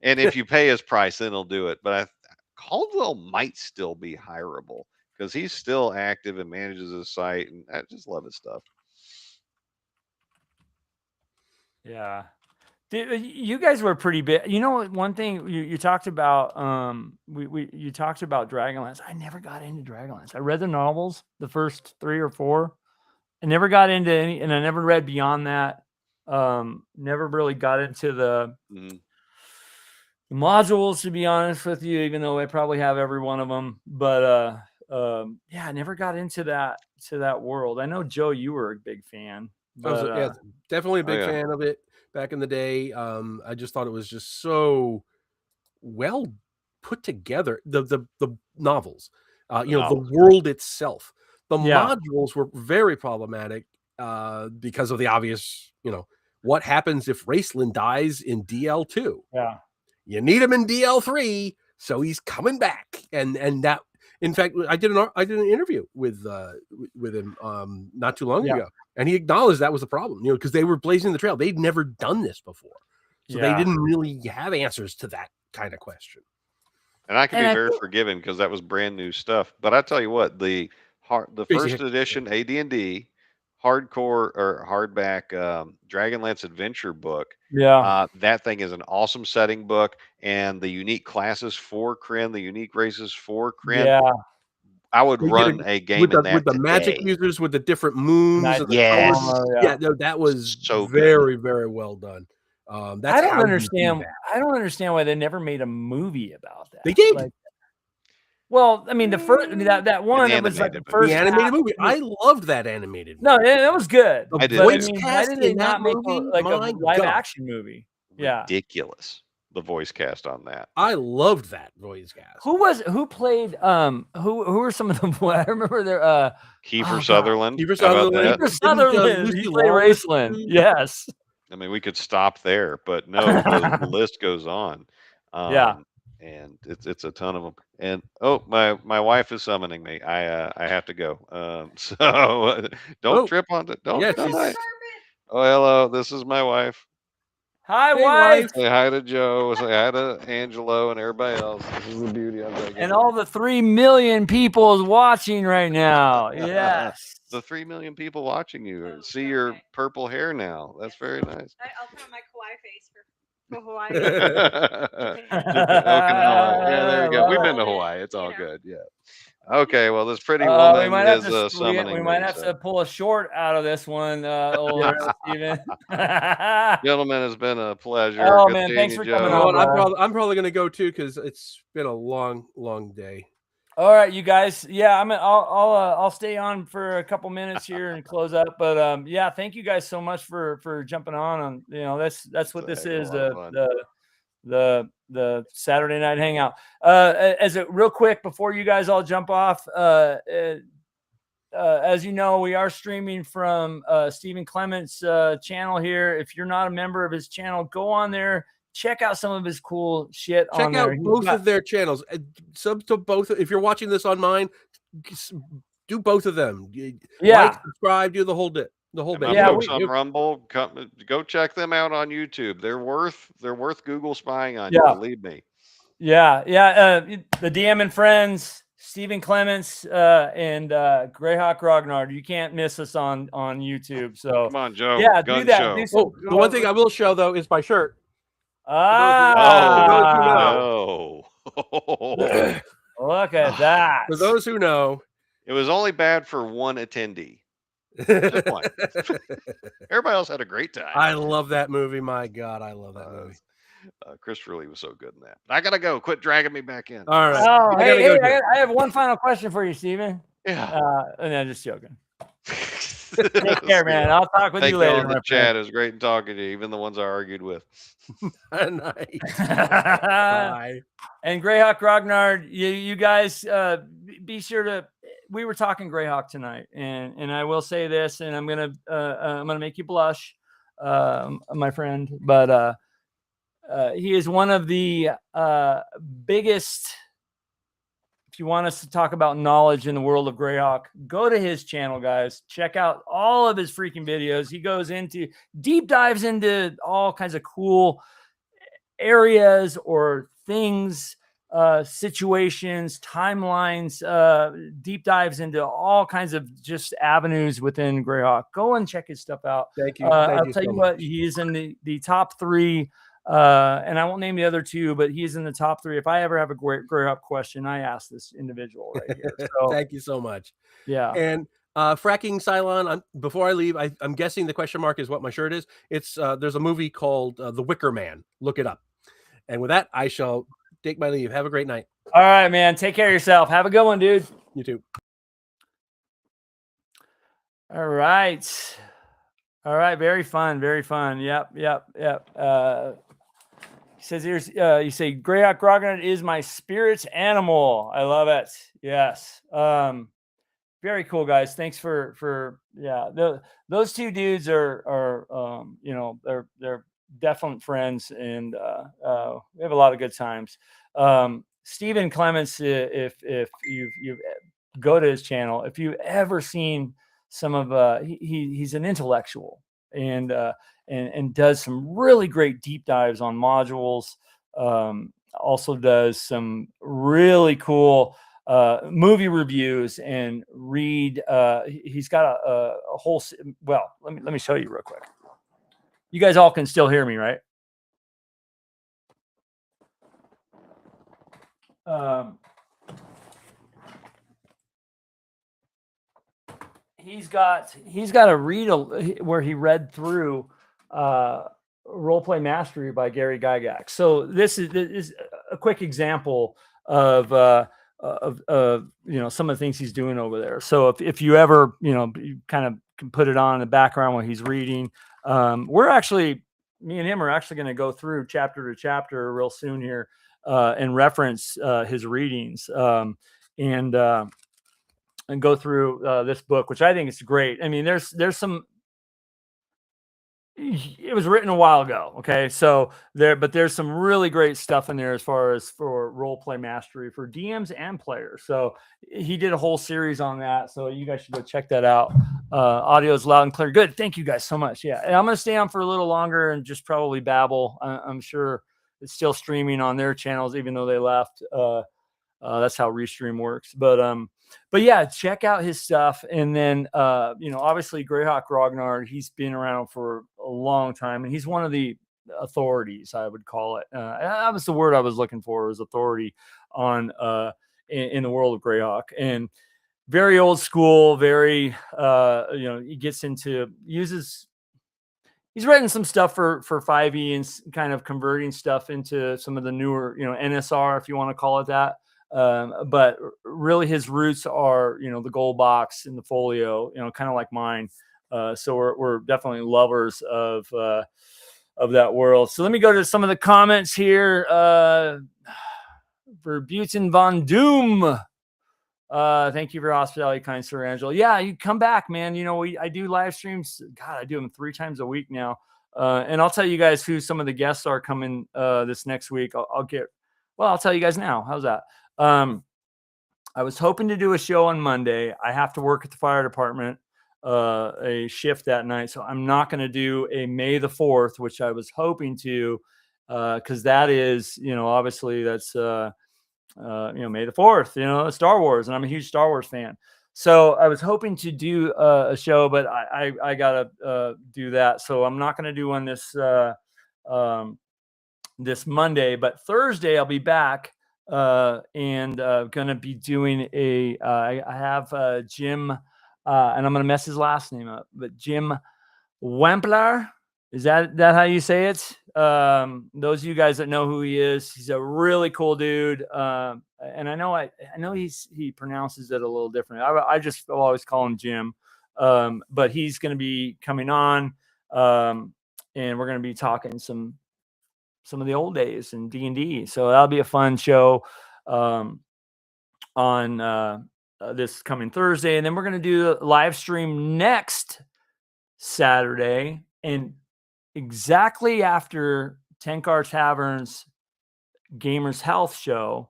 And if you pay his price, then he'll do it. But Caldwell might still be hireable because he's still active and manages his site, and I just love his stuff. Yeah. You guys were pretty big. You know, one thing you talked about, you talked about Dragonlance. I never got into Dragonlance. I read the novels, the first 3 or 4. I never got into any, and I never read beyond that. Never really got into the modules, to be honest with you, even though I probably have every one of them. But I never got into that world. I know, Joe, you were a big fan. But, definitely a big fan of it back in the day. I just thought it was just so well put together. The novels, the world itself. The modules were very problematic because of the obvious, what happens if Raceland dies in DL2? Yeah. You need him in DL3. So he's coming back, and that. In fact, I did an interview with him not too long ago, and he acknowledged that was the problem. Because they were blazing the trail. They'd never done this before, so they didn't really have answers to that kind of question. And I can be very forgiving because that was brand new stuff. But I tell you what, the first edition AD&D hardcore or hardback Dragonlance Adventure book. That thing is an awesome setting book, and the unique classes for Kryn, the unique races for Kryn. Yeah. I would run a game with in that with the today. magic users with the different moons. Nice. And the colors. That was so very, very well done. That's I don't understand. I don't understand why they never made a movie about that. They did. Well, I mean, the first that one that was like the first animated movie. I loved that animated movie. No, it was good. I did. Why did they not make a live action movie? Ridiculous. The voice cast on that. I loved that voice cast. Who played who were some of them? I remember their Kiefer Sutherland. Kiefer Sutherland. Kiefer Sutherland. He played Raceland. Yes. I mean, we could stop there, but no, the list goes on. And it's a ton of them. And my wife is summoning me. I have to go. So don't trip on it. Don't. Oh, hello. This is my wife. Hi, wife. Say hi to Joe. Say hi to Angelo and everybody else. This is the beauty of it. And all the 3 million people is watching right now. Yes. The 3 million people watching you see your purple hair now. That's very nice. I'll put on my Kauai face for Hawaii. Yeah, there you go. We've been to Hawaii. It's all good. Yeah. Okay. Well, this pretty woman we might is summoning. We might have to pull a short out of this one, old Steven. Gentlemen, it's been a pleasure. Oh, Good man, thanks for Joe. coming on. I'm probably going to go too because it's been a long, long day. All right, you guys. Yeah, I'll stay on for a couple minutes here and close up. But yeah, thank you guys so much for jumping on. That's what this is. The Saturday night hangout. As a real quick before you guys all jump off, as you know, we are streaming from Stephen Clement's channel here. If you're not a member of his channel, go on there. Check out some of his cool shit on there. Check out both of their channels. Sub to both. If you're watching this on mine, do both of them. Like, subscribe, do the whole bit. Folks on Rumble, go check them out on YouTube. They're worth Google spying on you. Believe me. The DM and Friends, Stephen Clements, and Greyhawk Grognard. You can't miss us on YouTube. So come on, Joe. Yeah, Gun do that. show. The one thing I will show though is my shirt. Look at that. For those who know, it was only bad for one attendee. Just one. Everybody else had a great time. I love that movie. My God, I love that movie. Christopher Lee was so good in that. I gotta go. Quit dragging me back in. All right. I have one final question for you, Steven. Yeah. And I'm just joking. Take care, man. I'll talk with you later. In the chat. It was great talking to you, even the ones I argued with. Nice. Bye. And Greyhawk Grognard, you guys be sure to. We were talking Greyhawk tonight, and I will say this, and I'm gonna make you blush, my friend, but he is one of the biggest. If you want us to talk about knowledge in the world of Greyhawk, go to his channel, guys. Check out all of his freaking videos. He goes into deep dives into all kinds of cool areas or things, situations, timelines, deep dives into all kinds of just avenues within Greyhawk. Go and check his stuff out. Thank you. I'll tell you what, he is in the top 3. And I won't name the other 2, but he's in the top 3. If I ever have a Greyhawk question, I ask this individual right here. So, thank you so much. Yeah. And Fracking Cylon, before I leave, I'm guessing the question mark is what my shirt is. It's there's a movie called The Wicker Man. Look it up. And with that, I shall take my leave. Have a great night. All right, man. Take care of yourself. Have a good one, dude. You too. All right. Very fun. Very fun. Yep. He says here's you say Greyhawk Grognard is my spirit's animal. I love it. Yes. Very cool, guys. Thanks for those 2 dudes are they're definite friends, and we have a lot of good times. Stephen Clements, if you go to his channel, if you've ever seen some of he's an intellectual and does some really great deep dives on modules. Also does some really cool movie reviews and read. He's got a whole. Well, let me show you real quick. You guys all can still hear me, right? He's got a read where he read through Role Play Mastery by Gary Gygax. So this is a quick example of some of the things he's doing over there. So if you ever you kind of can put it on in the background while he's reading. Me and him are actually going to go through chapter to chapter real soon here and reference his readings and go through this book, which I think is great. I mean, there's some. It was written a while ago, okay. So there's some really great stuff in there as far as for role play mastery for DMs and players. So he did a whole series on that. So you guys should go check that out. Audio is loud and clear. Good. Thank you guys so much. Yeah, and I'm gonna stay on for a little longer and just probably babble. I'm sure it's still streaming on their channels, even though they left. That's how Restream works. But yeah, check out his stuff. And then, obviously Greyhawk Grognard, he's been around for a long time and he's one of the authorities, I would call it. That was the word I was looking for, was authority on, in the world of Greyhawk, and very old school, very, he gets into he's written some stuff for 5e and kind of converting stuff into some of the newer, NSR, if you want to call it that. But really his roots are, the gold box and the folio, kind of like mine. So we're definitely lovers of that world. So let me go to some of the comments here. For Buten von Doom. Thank you for hospitality, kind Sir Angelo. Yeah, you come back, man. I do live streams. God, I do them 3 times a week now. And I'll tell you guys who some of the guests are coming this next week. I'll tell you guys now. How's that? I was hoping to do a show on Monday. I have to work at the fire department, a shift that night. So I'm not going to do a May the 4th, which I was hoping to, because that is, obviously that's, May the 4th, Star Wars. And I'm a huge Star Wars fan. So I was hoping to do a show, but I got to do that. So I'm not going to do one this Monday, but Thursday I'll be back. And gonna be doing I have Jim, and I'm gonna mess his last name up, but Jim Wampler, is that how you say it? Those of you guys that know who he is, he's a really cool dude. And I know he pronounces it a little different. I just always call him Jim. But he's gonna be coming on, and we're gonna be talking some of the old days in D&D. So that'll be a fun show on this coming Thursday. And then we're going to do a live stream next Saturday. And exactly after Tenkar Tavern's Gamers Health show,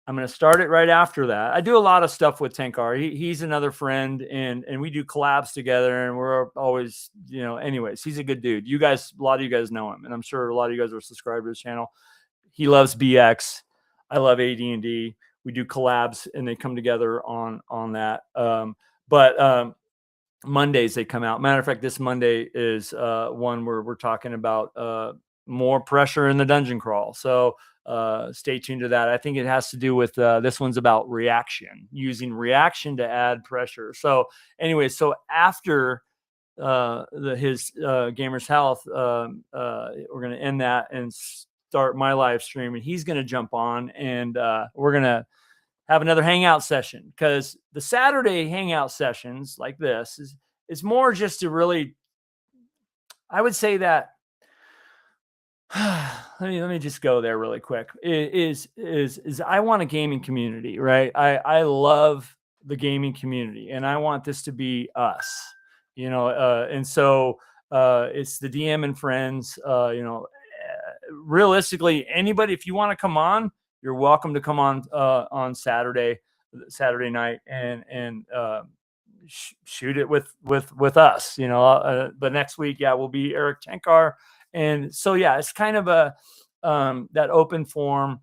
I'm going to start it right after that. I do a lot of stuff with Tenkar. He's another friend, and we do collabs together, and we're always, anyways, he's a good dude. A lot of you guys know him, and I'm sure a lot of you guys are subscribed to his channel. He loves BX. I love AD&D. We do collabs, and they come together on that. But Mondays they come out. Matter of fact, this Monday is one where we're talking about more pressure in the dungeon crawl. So stay tuned to that. I think it has to do with this one's about reaction, using reaction to add pressure. So anyway, so after his Gamers Health, we're going to end that and start my live stream, and he's going to jump on, and we're going to have another hangout session, because the Saturday hangout sessions like this is more just to really, I would say that let me just go there really quick. Is I want a gaming community, right? I love the gaming community, and I want this to be us, and so it's the DM and friends, realistically, anybody, if you want to come on, you're welcome to come on Saturday night and shoot it with us, you know. But next week, yeah, will be Eric Tenkar. And so, yeah, it's kind of a that open forum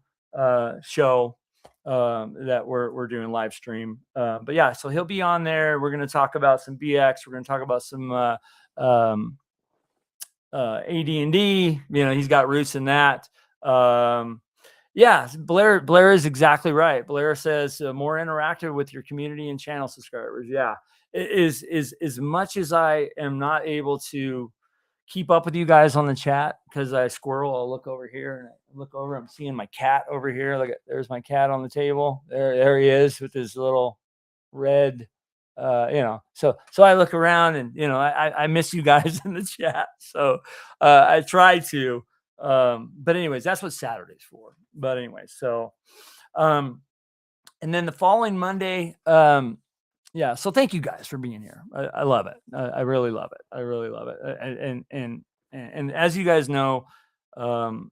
show that we're doing live stream. But yeah, so he'll be on there. We're going to talk about some BX. We're going to talk about some AD&D. You know, he's got roots in that. Yeah, Blair is exactly right. Blair says more interactive with your community and channel subscribers. Yeah, it is as much as I am not able to keep up with you guys on the chat because I squirrel. I'll look over here and I look over. I'm seeing my cat over here. Look, there's my cat on the table. There he is with his little red. You know, so I look around and you know I miss you guys in the chat. So I try to. But anyways, that's what Saturday's for. But anyway, so and then the following Monday, yeah. So thank you guys for being here. I love it. I really love it. I really love it. And as you guys know, and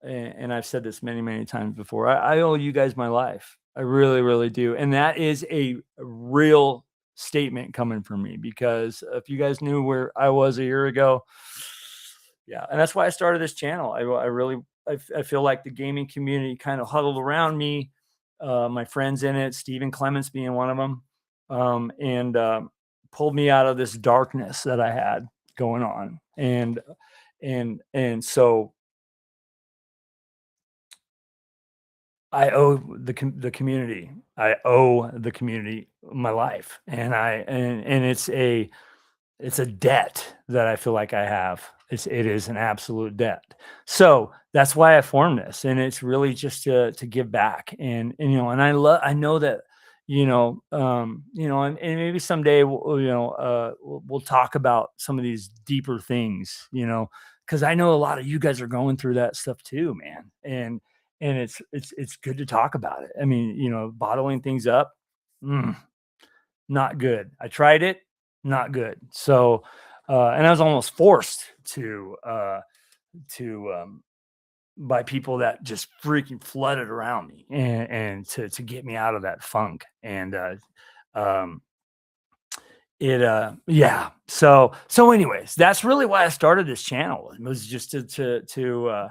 I've said this many times before, I owe you guys my life. I really, really do. And that is a real statement coming from me, because if you guys knew where I was a year ago, yeah. And that's why I started this channel. I feel like the gaming community kind of huddled around me. My friends in it, Stephen Clements being one of them, and pulled me out of this darkness that I had going on. And so I owe the community. I owe the community my life, and it's a debt that I feel like I have. It is an absolute debt. So that's why I formed this, and it's really just to give back. And you know, and I know that you know, and maybe someday we'll talk about some of these deeper things, you know, because I know a lot of you guys are going through that stuff too, man. And it's good to talk about it. I mean, you know, bottling things up, not good. I tried it, not good. So, and I was almost forced to by people that just freaking flooded around me and to get me out of that funk. And yeah. So anyways, that's really why I started this channel. It was just to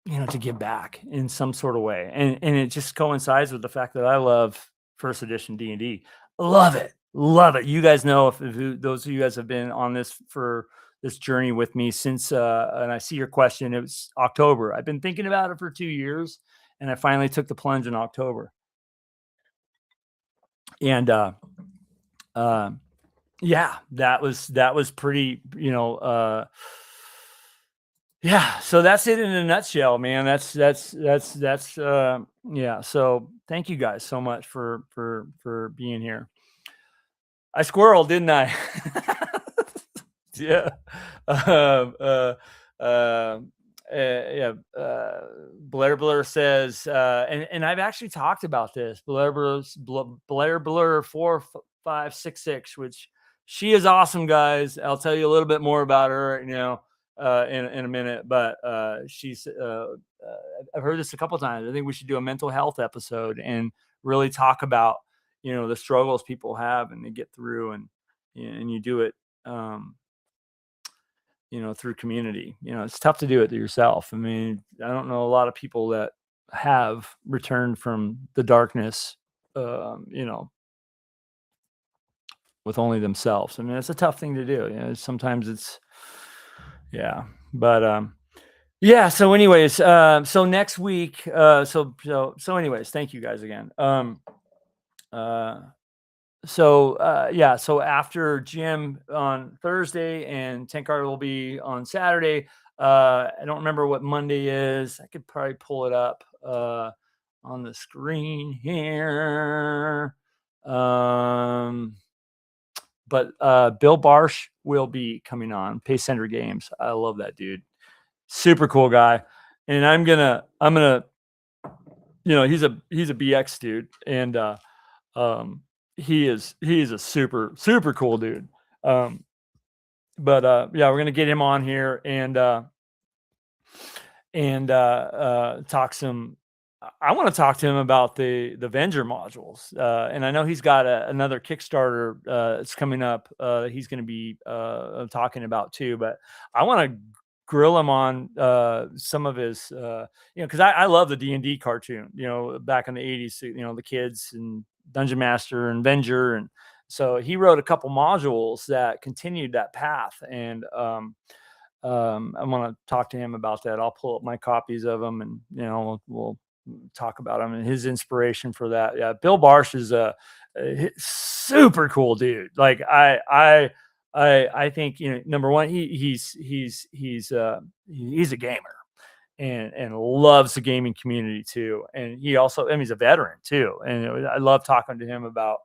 you know, to give back in some sort of way. And it just coincides with the fact that I love first edition D&D. Love it. Love it. You guys know, if those of you guys have been on this for this journey with me since, and I see your question, it was October. I've been thinking about it for 2 years, and I finally took the plunge in October. And, yeah, that was pretty, you know, yeah, so that's it in a nutshell, man. That's yeah. So thank you guys so much for being here. I squirreled, didn't I? Yeah. Yeah. Blair says, and I've actually talked about this. Blair Blur 4566, which she is awesome, guys. I'll tell you a little bit more about her, you know, in a minute. But she's I've heard this a couple times. I think we should do a mental health episode and really talk about, you know, the struggles people have and they get through, and you do it, you know, through community. You know, it's tough to do it to yourself. I mean, I don't know a lot of people that have returned from the darkness, you know, with only themselves. I mean, it's a tough thing to do. You know, sometimes it's, yeah, but, yeah. So anyways, so next week, so anyways, thank you guys again. Yeah, so after Jim on Thursday and Tenkar will be on Saturday. I don't remember what Monday is. I could probably pull it up on the screen here. But Bill Barsh will be coming on, Paysender Games. I love that dude. Super cool guy. And I'm gonna, you know, he's a BX dude, and he's a super cool dude. But yeah, we're gonna get him on here, and and talk some. I want to talk to him about the Venger modules, and I know he's got another Kickstarter it's coming up. He's going to be talking about too, but I want to grill him on some of his, because I love the D&D cartoon, back in the 80s, the kids and Dungeon Master and Venger, and so he wrote a couple modules that continued that path, and I want to talk to him about that. I'll pull up my copies of them, and we'll talk about him and his inspiration for that. Yeah, Bill Barsh is a super cool dude. Like I think number one, he's a gamer and loves the gaming community too. And he also, he's a veteran too. And I love talking to him about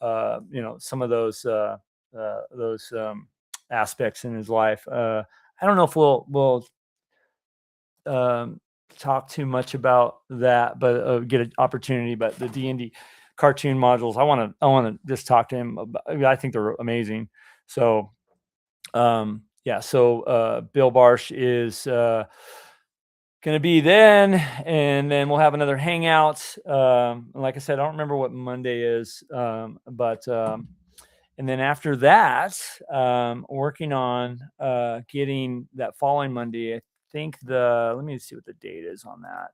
some of those aspects in his life. I don't know if we'll talk too much about that, but get an opportunity. But the D&D cartoon modules, I want to just talk to him about. I think they're amazing. So, Bill Barsh is going to be then, and then we'll have another hangout. Like I said, I don't remember what Monday is, but. And then after that, working on getting that following Monday. I think let me see what the date is on that.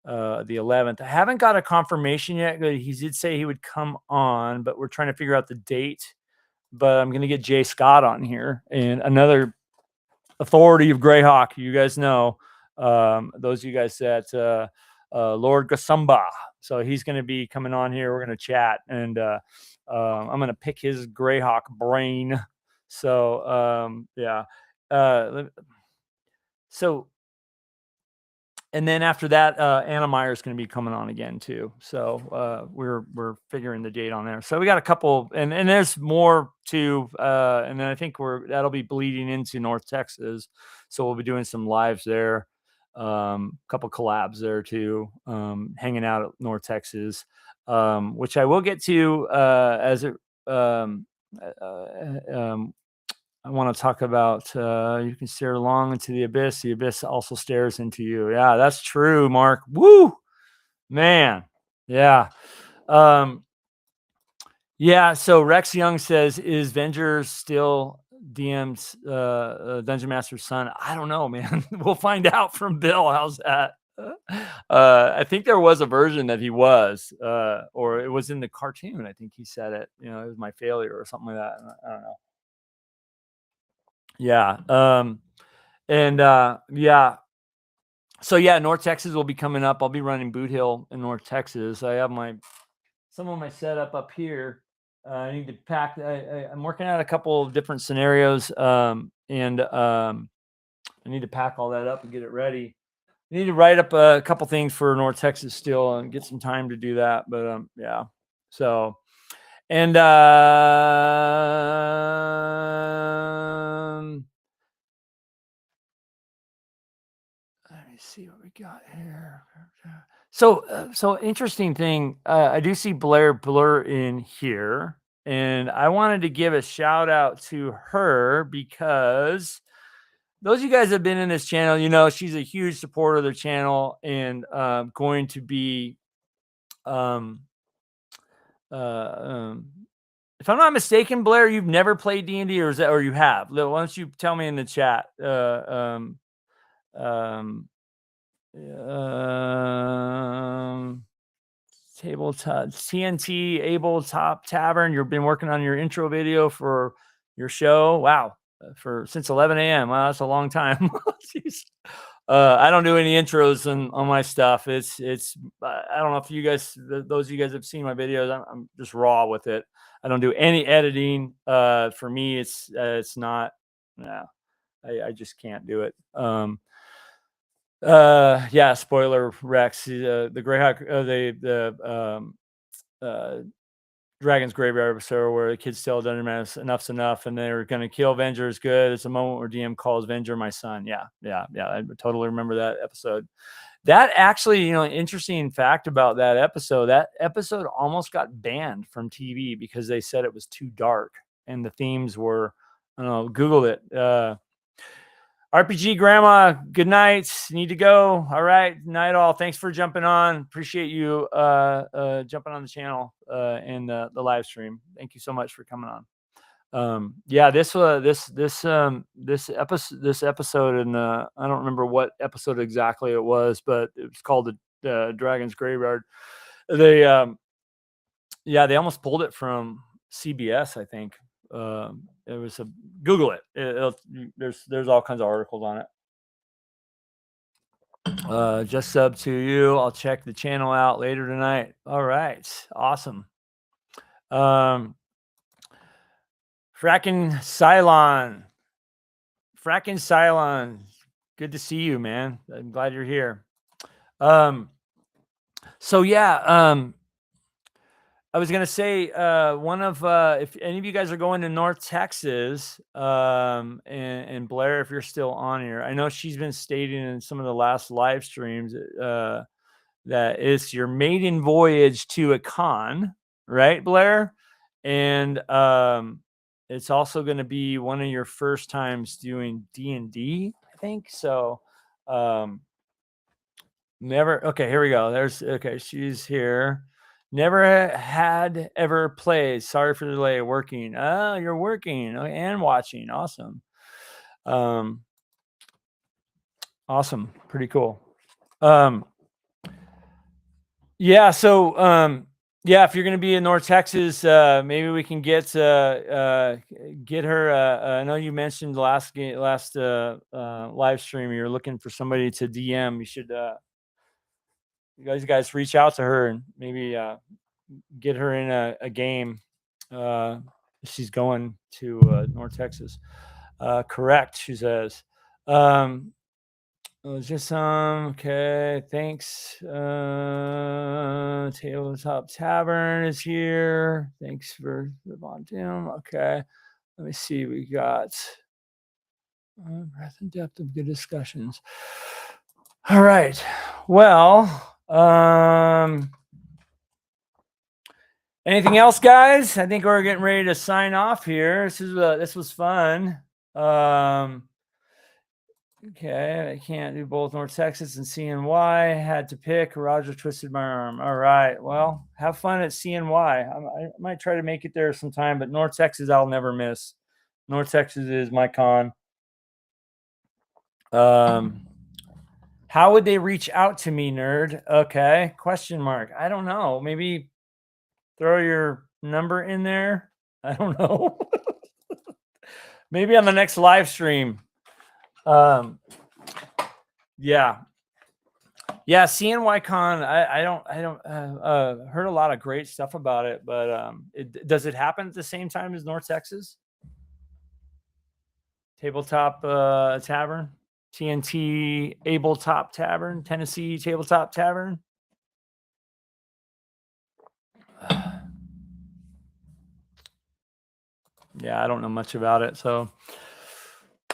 The 11th. I haven't got a confirmation yet. He did say he would come on, but we're trying to figure out the date. But I'm going to get Jay Scott on here, and another authority of Greyhawk. You guys know, those of you guys that Lord Gasumba. So he's going to be coming on here. We're going to chat, and I'm going to pick his Greyhawk brain. So, so, and then after that, Anna Meyer is going to be coming on again too. So we're figuring the date on there. So we got a couple, and there's more too. And then I think that'll be bleeding into North Texas. So we'll be doing some lives there. Couple collabs there too, hanging out at North Texas, which I will get to as it I want to talk about you can stare long into the abyss also stares into you. Yeah, that's true, Mark. Woo, man. Yeah. So Rex Young says, is Venger still DM's Dungeon Master's son? I don't know, man. We'll find out from Bill. How's that? I think there was a version that he was, or it was in the cartoon. I think he said it. It was my failure or something like that. I don't know. Yeah. So North Texas will be coming up. I'll be running Boot Hill in North Texas. I have some of my setup up here. I need to pack. I'm working out a couple of different scenarios, and I need to pack all that up and get it ready. I need to write up a couple things for North Texas still and get some time to do that. But so, and let me see what we got here. So interesting thing. I do see Blair Blur in here, and I wanted to give a shout out to her because those of you guys that have been in this channel, she's a huge supporter of the channel, and going to be, if I'm not mistaken, Blair, you've never played D&D, or you have? Why don't you tell me in the chat? Tabletop TNT Tabletop Tavern. You've been working on your intro video for your show. Wow. Since 11 a.m. Wow, that's a long time. Jeez. I don't do any intros on my stuff. It's I don't know if you guys, those of you guys have seen my videos. I'm just raw with it. I don't do any editing. For me, it's not. Yeah, I just can't do it. Spoiler, Rex, the Greyhawk, the Dragon's Graveyard episode where the kids tell Dungeon Master enough's enough, and they're going to kill Venger is good. It's a moment where DM calls Venger my son. Yeah. I totally remember that episode. That actually, an interesting fact about that episode almost got banned from TV because they said it was too dark and the themes were, I don't know, Google it. RPG Grandma, good night. Need to go. All right. Night all. Thanks for jumping on. Appreciate you jumping on the channel and the live stream. Thank you so much for coming on. Yeah, this episode, and I don't remember what episode exactly it was, but it was called the Dragon's Graveyard. They they almost pulled it from CBS, I think. It was a Google it. There's all kinds of articles on it. Just sub to you. I'll check the channel out later tonight. All right, awesome. Fracking Cylon, good to see you, man. I'm glad you're here. So yeah, I was gonna say if any of you guys are going to North Texas, and Blair, if you're still on here, I know she's been stating in some of the last live streams that it's your maiden voyage to a con, right, Blair? And it's also going to be one of your first times doing D&D, I think. So okay, here we go. She's here. Never had ever played. Sorry for the delay. Working. Oh, you're working and watching. Awesome. Awesome. Pretty cool. Yeah. So, if you're going to be in North Texas, maybe we can get her. I know you mentioned last live stream, you're looking for somebody to DM. You should, you guys reach out to her and maybe get her in a game. She's going to North Texas. Correct, she says. Just okay. Thanks. Tabletop Tavern is here. Thanks for the Doom. Okay. Let me see. We got breadth and depth of good discussions. All right. Well, anything else, guys? I think we're getting ready to sign off here. This was fun. Okay, I can't do both North Texas and CNY. Had to pick. Roger twisted my arm. All right. Well, have fun at CNY. I might try to make it there sometime, but North Texas I'll never miss. North Texas is my con. How would they reach out to me, nerd? Okay. Question mark. I don't know. Maybe throw your number in there. I don't know. Maybe on the next live stream. CNYCon. I don't heard a lot of great stuff about it, but does it happen at the same time as North Texas? Tabletop Tavern, TNT Abletop Tavern, Tennessee Tabletop Tavern. Yeah, I don't know much about it. So,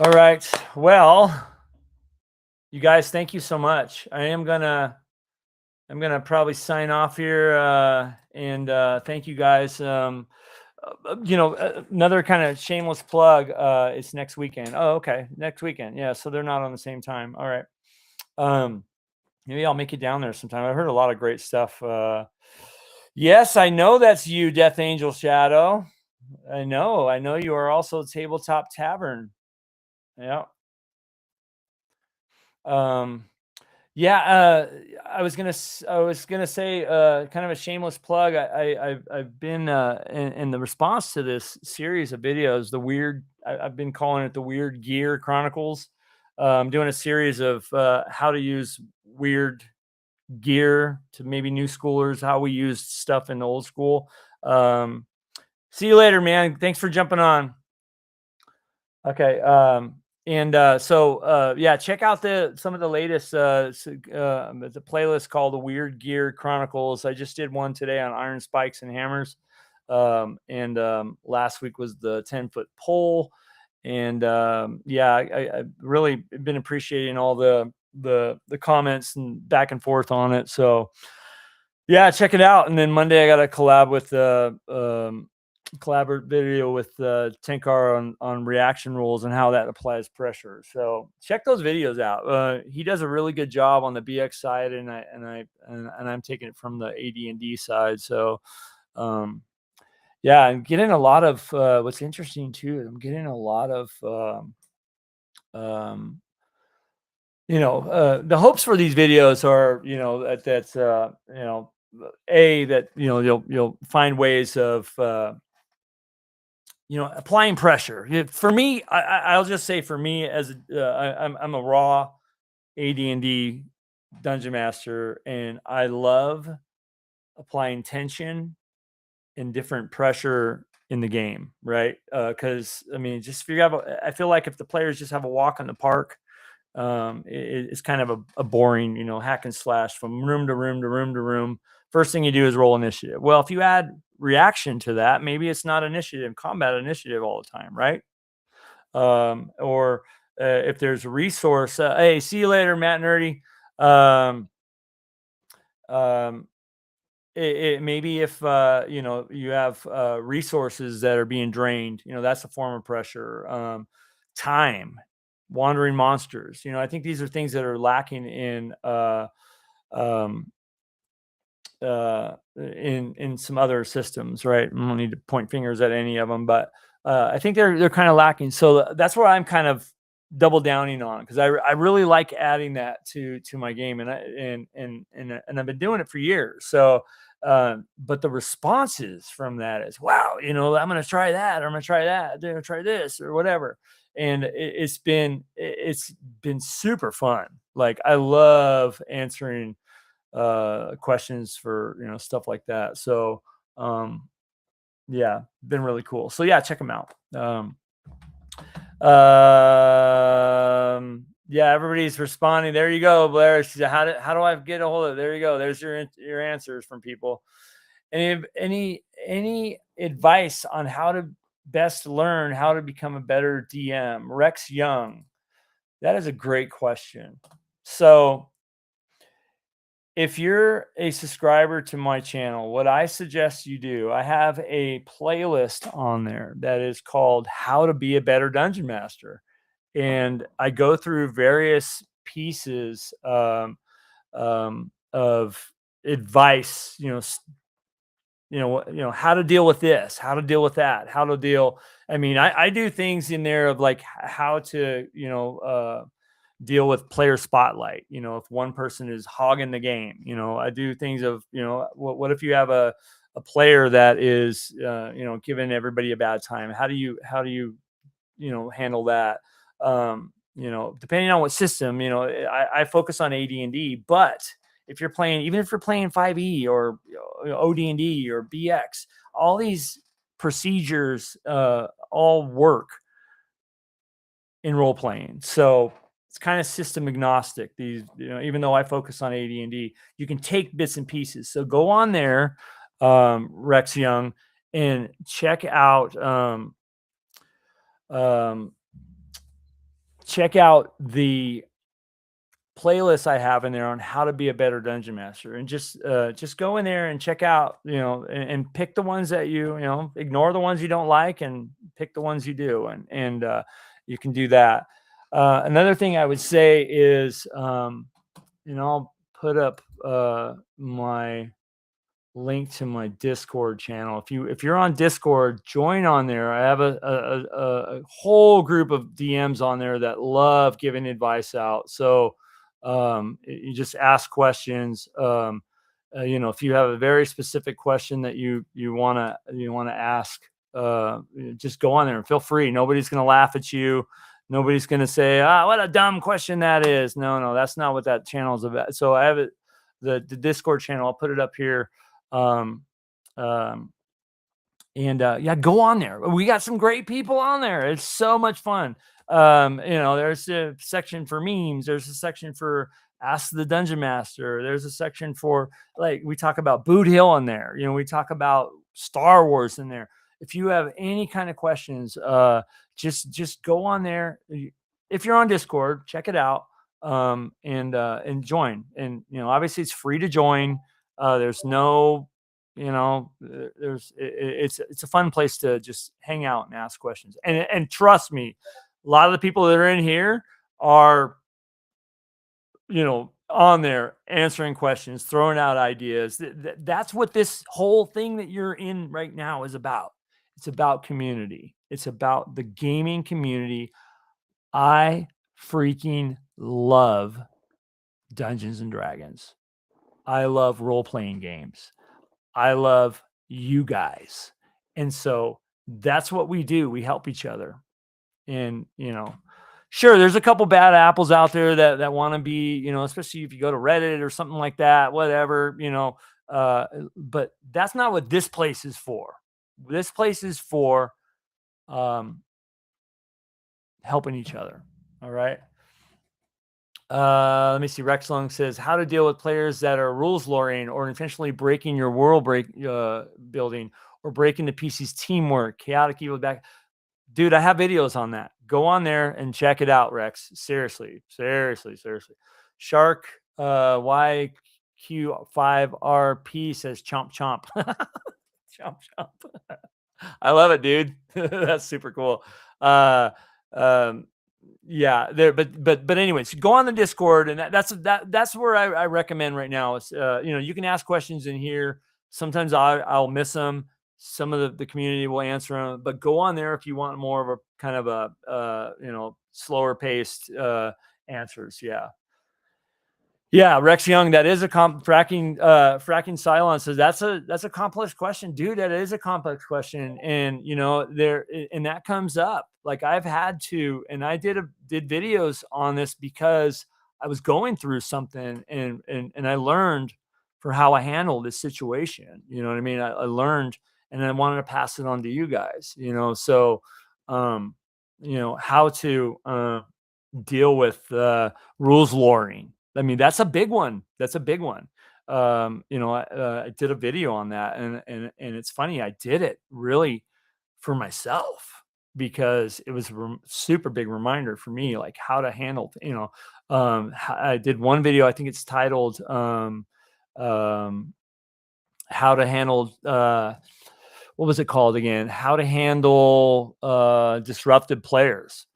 all right. Well, you guys, thank you so much. I'm gonna probably sign off here, and thank you guys. Another kind of shameless plug. It's next weekend. Oh, okay, next weekend. Yeah, so they're not on the same time. All right. Maybe I'll make it down there sometime. I heard a lot of great stuff. Yes, I know that's you, Death Angel Shadow. I know you are also Tabletop Tavern. Yeah. I was gonna say kind of a shameless plug. I've been in the response to this series of videos, I've been calling it the Weird Gear Chronicles. I'm doing a series of how to use weird gear to maybe new schoolers, how we used stuff in the old school. See you later, man. Thanks for jumping on. Okay. Check out some of the latest the playlist called the Weird Gear Chronicles. I just did one today on iron spikes and hammers. Last week was the 10-foot pole. And I really been appreciating all the comments and back and forth on it. So yeah, check it out. And then Monday I got a collab with collaborate video with Tenkar on reaction rules and how that applies pressure. So check those videos out. He does a really good job on the BX side, and I'm taking it from the AD&D side. So yeah, I'm getting a lot of what's interesting too. I'm getting a lot of the hopes for these videos are, that's that you'll find ways of applying pressure. For me, I'll just say, for me, as I'm a raw AD&D dungeon master, and I love applying tension and different pressure in the game, right? Because I mean, just figure out. I feel like if the players just have a walk in the park, it's kind of a boring, hack and slash from room to room to room to room. First thing you do is roll initiative. Well, if you add reaction to that, maybe it's not combat initiative all the time, right? Or if there's a resource, hey, see you later, Matt Nerdy. Maybe if you have resources that are being drained, that's a form of pressure. Time, wandering monsters. I think these are things that are lacking in some other systems, right? I don't need to point fingers at any of them, but I think they're kind of lacking. So that's where I'm kind of double downing on, because I really like adding that to my game, and I've been doing it for years. So but the responses from that is, wow, I'm going to try that, or I'm going to try that, I'm going to try this, or whatever. And it's been super fun. Like, I love answering questions for stuff like that. So yeah, been really cool. So yeah, check them out. Yeah, everybody's responding. There you go, Blair. She said, how do I get a hold of it? There you go. There's your answers from people. Any advice on how to best learn how to become a better DM? Rex Young. That is a great question. So if you're a subscriber to my channel, what I suggest you do, I have a playlist on there that is called How to Be a Better Dungeon Master. And I go through various pieces of advice, how to deal with this, how to deal with that, how to deal. I mean, I do things in there of like how to, deal with player spotlight. If one person is hogging the game, I do things of, what if you have a player that is, giving everybody a bad time? How do you handle that? Depending on what system, I focus on AD&D, but if you're playing, even if you're playing 5e or OD&D or BX, all these procedures all work in role playing. So it's kind of system agnostic. These, even though I focus on AD&D, you can take bits and pieces. So go on there, Rex Young, and check out the playlist I have in there on how to be a better dungeon master, and just go in there and check out, and pick the ones that ignore the ones you don't like and pick the ones you do, and you can do that. Another thing I would say is, I'll put up my link to my Discord channel. If you're on Discord, join on there. I have a whole group of DMs on there that love giving advice out. So you just ask questions. If you have a very specific question that you want to ask, just go on there and feel free. Nobody's going to laugh at you. Nobody's going to say, what a dumb question that is. No, that's not what that channel is about. So I have it, the Discord channel. I'll put it up here. Yeah, go on there. We got some great people on there. It's so much fun. There's a section for memes. There's a section for Ask the Dungeon Master. There's a section for, like, we talk about Boot Hill in there. We talk about Star Wars in there. If you have any kind of questions, just go on there. If you're on Discord, check it out, and join. And obviously it's free to join. There's no you know, it's a fun place to just hang out and ask questions. And trust me, a lot of the people that are in here are, you know, on there answering questions, throwing out ideas. That's what this whole thing that you're in right now is about. It's about community. It's about the gaming community. I freaking love Dungeons and Dragons. I love role-playing games. I love you guys. And so that's what we do. We help each other. And, you know, sure, there's a couple bad apples out there that want to be, you know, especially if you go to Reddit or something like that, whatever, you know, but that's not what this place is for. This place is for helping each other. All right. Let me see. Rex Long says how to deal with players that are rules lawyering or intentionally breaking your world building or breaking the PC's teamwork. Chaotic evil back. Dude, I have videos on that. Go on there and check it out, Rex. Seriously. Shark YQ5RP says chomp chomp. Chomp chomp. I love it, dude. That's super cool. Yeah, there, but anyways, go on the Discord, and that's where I recommend right now. It's you know, you can ask questions in here. Sometimes I'll miss them. Some of the community will answer them, but go on there if you want more of a kind of a you know, slower paced answers. Yeah, Rex Young, that is a fracking Cylon says that's a complex question, dude. That is a complex question, and you know, and that comes up. Like I've had to, and I did videos on this because I was going through something, and I learned for how I handled this situation. You know what I mean? I learned, and I wanted to pass it on to you guys. You know, so you know how to deal with rules lawyering. I mean, that's a big one. You know, I did a video on that, and it's funny. I did it really for myself because it was a super big reminder for me, like how to handle, you know, I did one video. I think it's titled how to handle, what was it called again? How to handle disrupted players.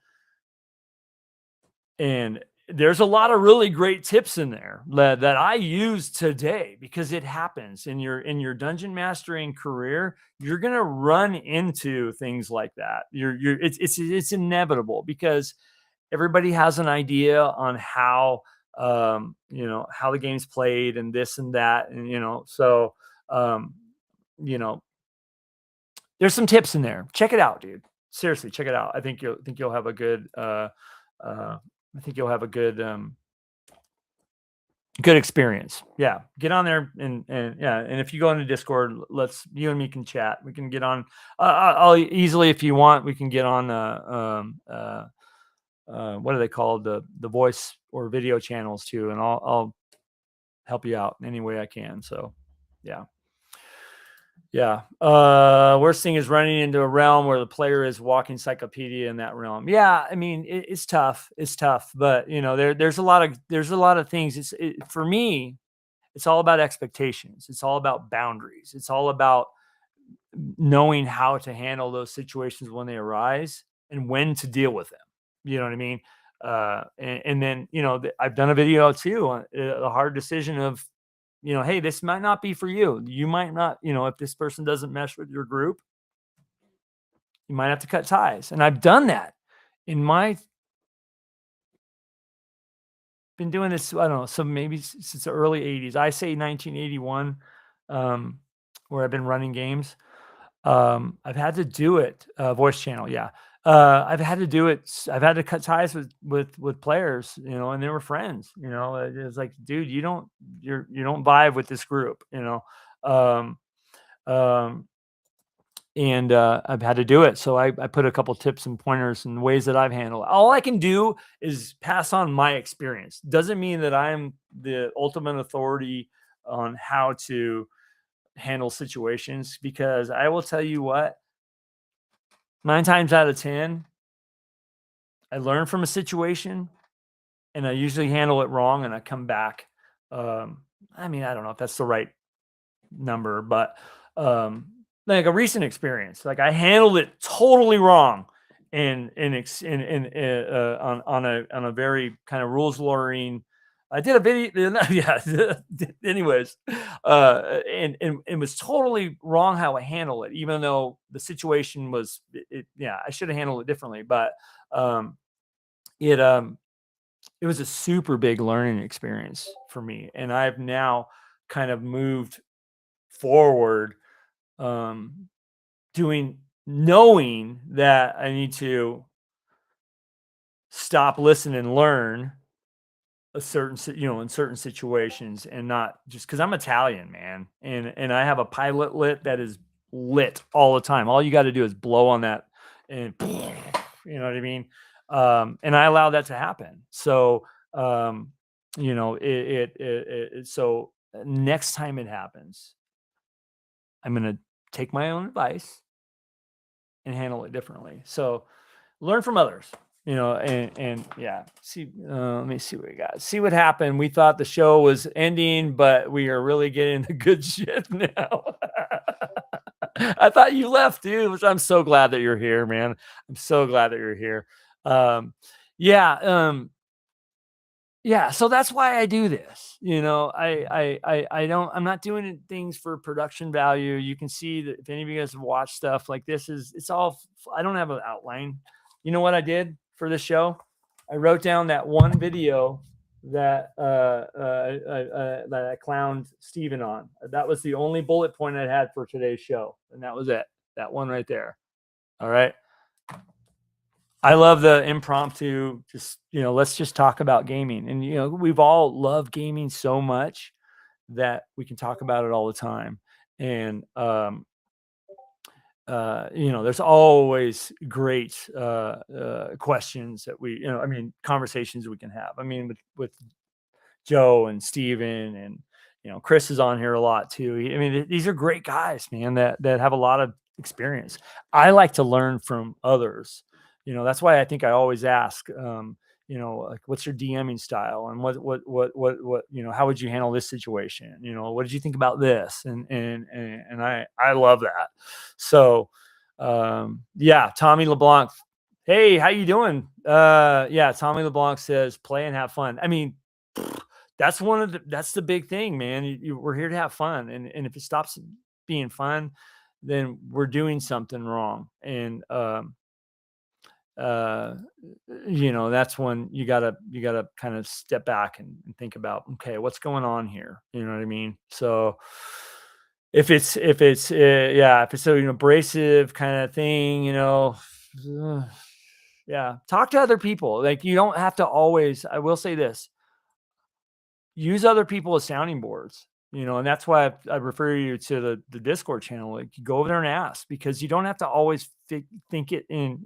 And there's a lot of really great tips in there that I use today because it happens in your dungeon mastering career. You're going to run into things like that. It's inevitable because everybody has an idea on how, you know, how the game's played and this and that. And, you know, so, you know, there's some tips in there. Check it out, dude. Seriously, check it out. I think you'll have a good, I think you'll have a good good experience. Yeah, get on there and yeah, and if you go into Discord, you and me can chat. We can get on. I'll easily, if you want, we can get on. What are they called? The voice or video channels too, and I'll help you out in any way I can. So, yeah. Yeah. Worst thing is running into a realm where the player is walking encyclopedia in that realm. Yeah. I mean, it's tough. It's tough, but you know, there's a lot of things. For me, it's all about expectations. It's all about boundaries. It's all about knowing how to handle those situations when they arise and when to deal with them. You know what I mean? And then, you know, I've done a video too on the hard decision of, you know, hey, this might not be for you. You might not, you know, if this person doesn't mesh with your group, you might have to cut ties. And I've done that been doing this, I don't know, so maybe since the early 80s. I say 1981, where I've been running games. I've had to do it, voice channel. Yeah. I've had to do it. I've had to cut ties with players, you know, and they were friends, you know. It's like, dude, you don't vibe with this group, you know. And I've had to do it. So I put a couple tips and pointers and ways that I've handled it. All I can do is pass on my experience. Doesn't mean that I'm the ultimate authority on how to handle situations, because I will tell you what, 9 times out of 10, I learn from a situation and I usually handle it wrong and I come back. I mean, I don't know if that's the right number, but like a recent experience, like I handled it totally wrong on a very kind of rules lawyering. I did a video, yeah. Anyways, and it was totally wrong how I handled it, even though the situation was, yeah, I should have handled it differently. But it was a super big learning experience for me, and I've now kind of moved forward, knowing that I need to stop, listen, and learn a certain, in certain situations, and not just because I'm Italian, man, and I have a pilot lit that is lit all the time. All you got to do is blow on that, and you know what I mean. And I allow that to happen. So, so next time it happens, I'm gonna take my own advice and handle it differently. So, learn from others. And yeah, let me see what we got. See what happened. We thought the show was ending, but we are really getting the good shit now. I thought you left, dude, which I'm so glad that you're here, man. I'm so glad that you're here. Yeah, so that's why I do this. I'm not doing things for production value. You can see that if any of you guys have watched stuff like this, it's all, I don't have an outline. You know what I did for this show? I wrote down that one video that I clowned Steven on. That was the only bullet point I had for today's show, and that was it. That one right there. All right. I love the impromptu, just, let's just talk about gaming. And, we've all loved gaming so much that we can talk about it all the time. And, there's always great questions that conversations we can have. With Joe and Steven and, Chris is on here a lot too. These are great guys, man, that have a lot of experience. I like to learn from others. That's why I think I always ask, like, what's your DMing style, and what, how would you handle this situation? What did you think about this? And I love that. So, yeah, Tommy LeBlanc. Hey, how you doing? Yeah, Tommy LeBlanc says, play and have fun. That's that's the big thing, man. We're here to have fun. And if it stops being fun, then we're doing something wrong. And, that's when you gotta kind of step back and think about, okay, what's going on here? You know what I mean? So if it's an abrasive kind of thing, yeah, talk to other people. Like, you don't have to always, I will say this, use other people as sounding boards, and that's why I refer you to the Discord channel. Like, you go over there and ask, because you don't have to always think it in,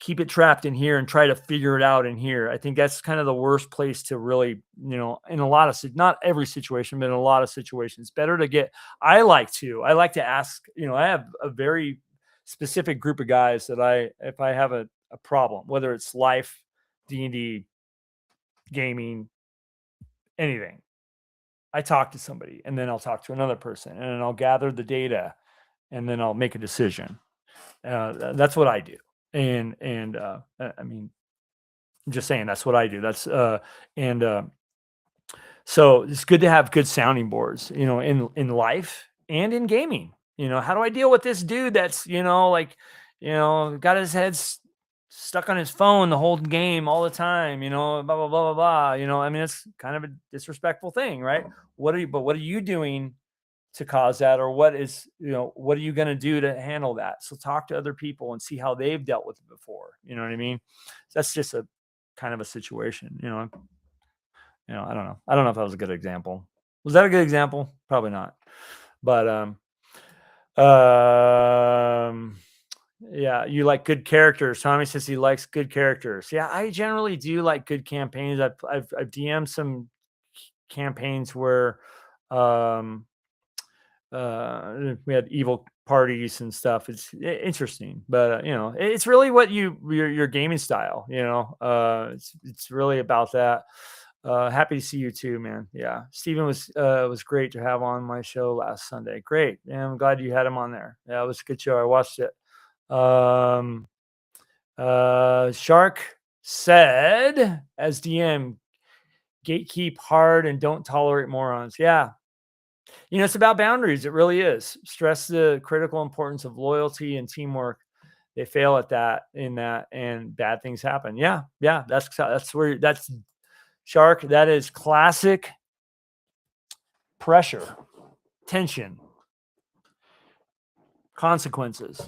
keep it trapped in here and try to figure it out in here. I think that's kind of the worst place to really, in a lot of, not every situation, but in a lot of situations, better to get, I like to ask, I have a very specific group of guys that if I have a problem, whether it's life, D&D, gaming, anything, I talk to somebody, and then I'll talk to another person, and then I'll gather the data, and then I'll make a decision. That's what I do. And I'm just saying, that's what I do. That's so it's good to have good sounding boards, in life and in gaming. How do I deal with this dude that's, got his head stuck on his phone the whole game all the time, blah, blah, blah, blah, blah. It's kind of a disrespectful thing, right? What are you doing to cause that? Or what are you going to do to handle that? So talk to other people and see how they've dealt with it before. You know what I mean? That's just a kind of a situation, I don't know. I don't know if that was a good example. Was that a good example? Probably not. But, yeah, you like good characters. Tommy says he likes good characters. Yeah, I generally do like good campaigns. I've DM'd some campaigns where, we had evil parties and stuff. It's interesting, but it's really what your gaming style. It's really about that. Happy to see you too, man. Yeah. Steven was great to have on my show last Sunday. Great. Yeah, I'm glad you had him on there. Yeah, it was a good show. I watched it. Shark said, as DM, gatekeep hard and don't tolerate morons. Yeah. It's about boundaries. It really is. Stress the critical importance of loyalty and teamwork. They fail at that and bad things happen. Yeah. That's Shark. That is classic pressure, tension, consequences.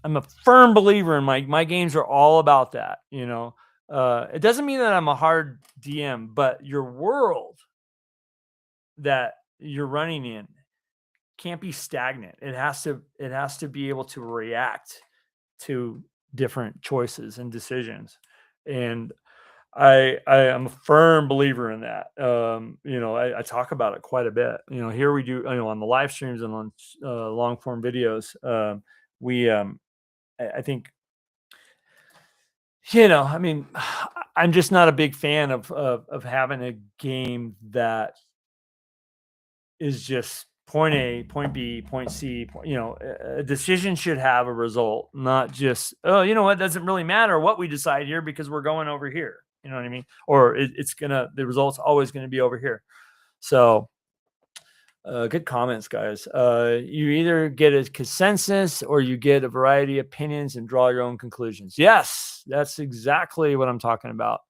I'm a firm believer in my games are all about that. It doesn't mean that I'm a hard DM, but your world that you're running in can't be stagnant. It has to be able to react to different choices and decisions. And I am a firm believer in that. I talk about it quite a bit. Here we do, on the live streams and on long form videos. I think, I'm just not a big fan of having a game that is just point A, point B, point C. A decision should have a result, not just, it doesn't really matter what we decide here because we're going over here. You know what I mean? Or the result's always going to be over here. So good comments, guys. You either get a consensus or you get a variety of opinions and draw your own conclusions. Yes, that's exactly what I'm talking about.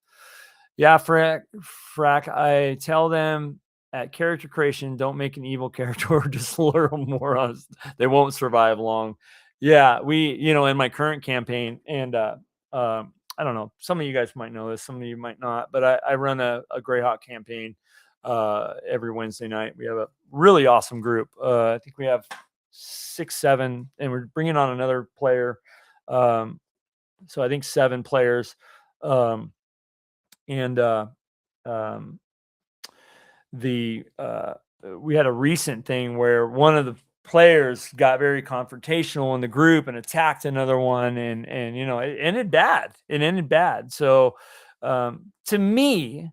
Yeah, Frack, I tell them at character creation, don't make an evil character or just lure morons. They won't survive long. Yeah, in my current campaign, and I don't know, some of you guys might know this, some of you might not, but I run a Greyhawk campaign every Wednesday night. We have a really awesome group. I think we have 6, 7, and we're bringing on another player. So I think 7 players. We had a recent thing where one of the players got very confrontational in the group and attacked another one, and it ended bad. So to me,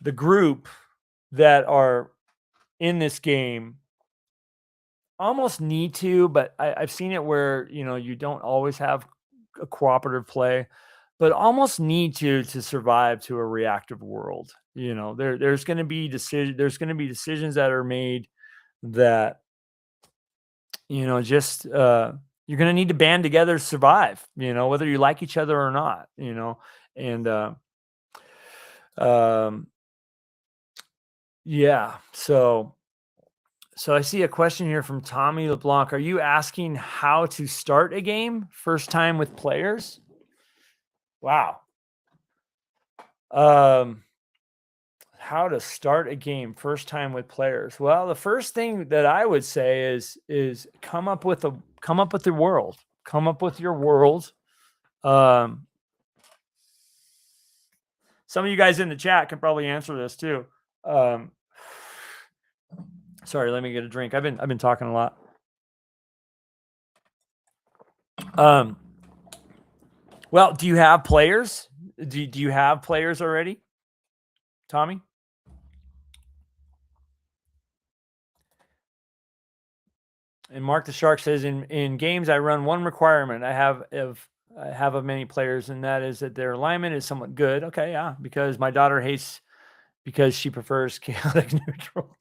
the group that are in this game almost need to, but I've seen it where you don't always have a cooperative play, but almost need to survive to a reactive world. There's going to be decisions that are made that just you're going to need to band together to survive, whether you like each other or not, and yeah. So I see a question here from Tommy LeBlanc. Are you asking how to start a game first time with players? Wow. How to start a game first time with players? Well, the first thing that I would say is come up with your world. Come up with your world. Some of you guys in the chat can probably answer this too. Sorry, let me get a drink. I've been talking a lot. Well, do you have players? Do you have players already, Tommy? And Mark the Shark says, in games I run one requirement I have of many players, and that is that their alignment is somewhat good. Okay, yeah, because my daughter hates because she prefers chaotic neutral.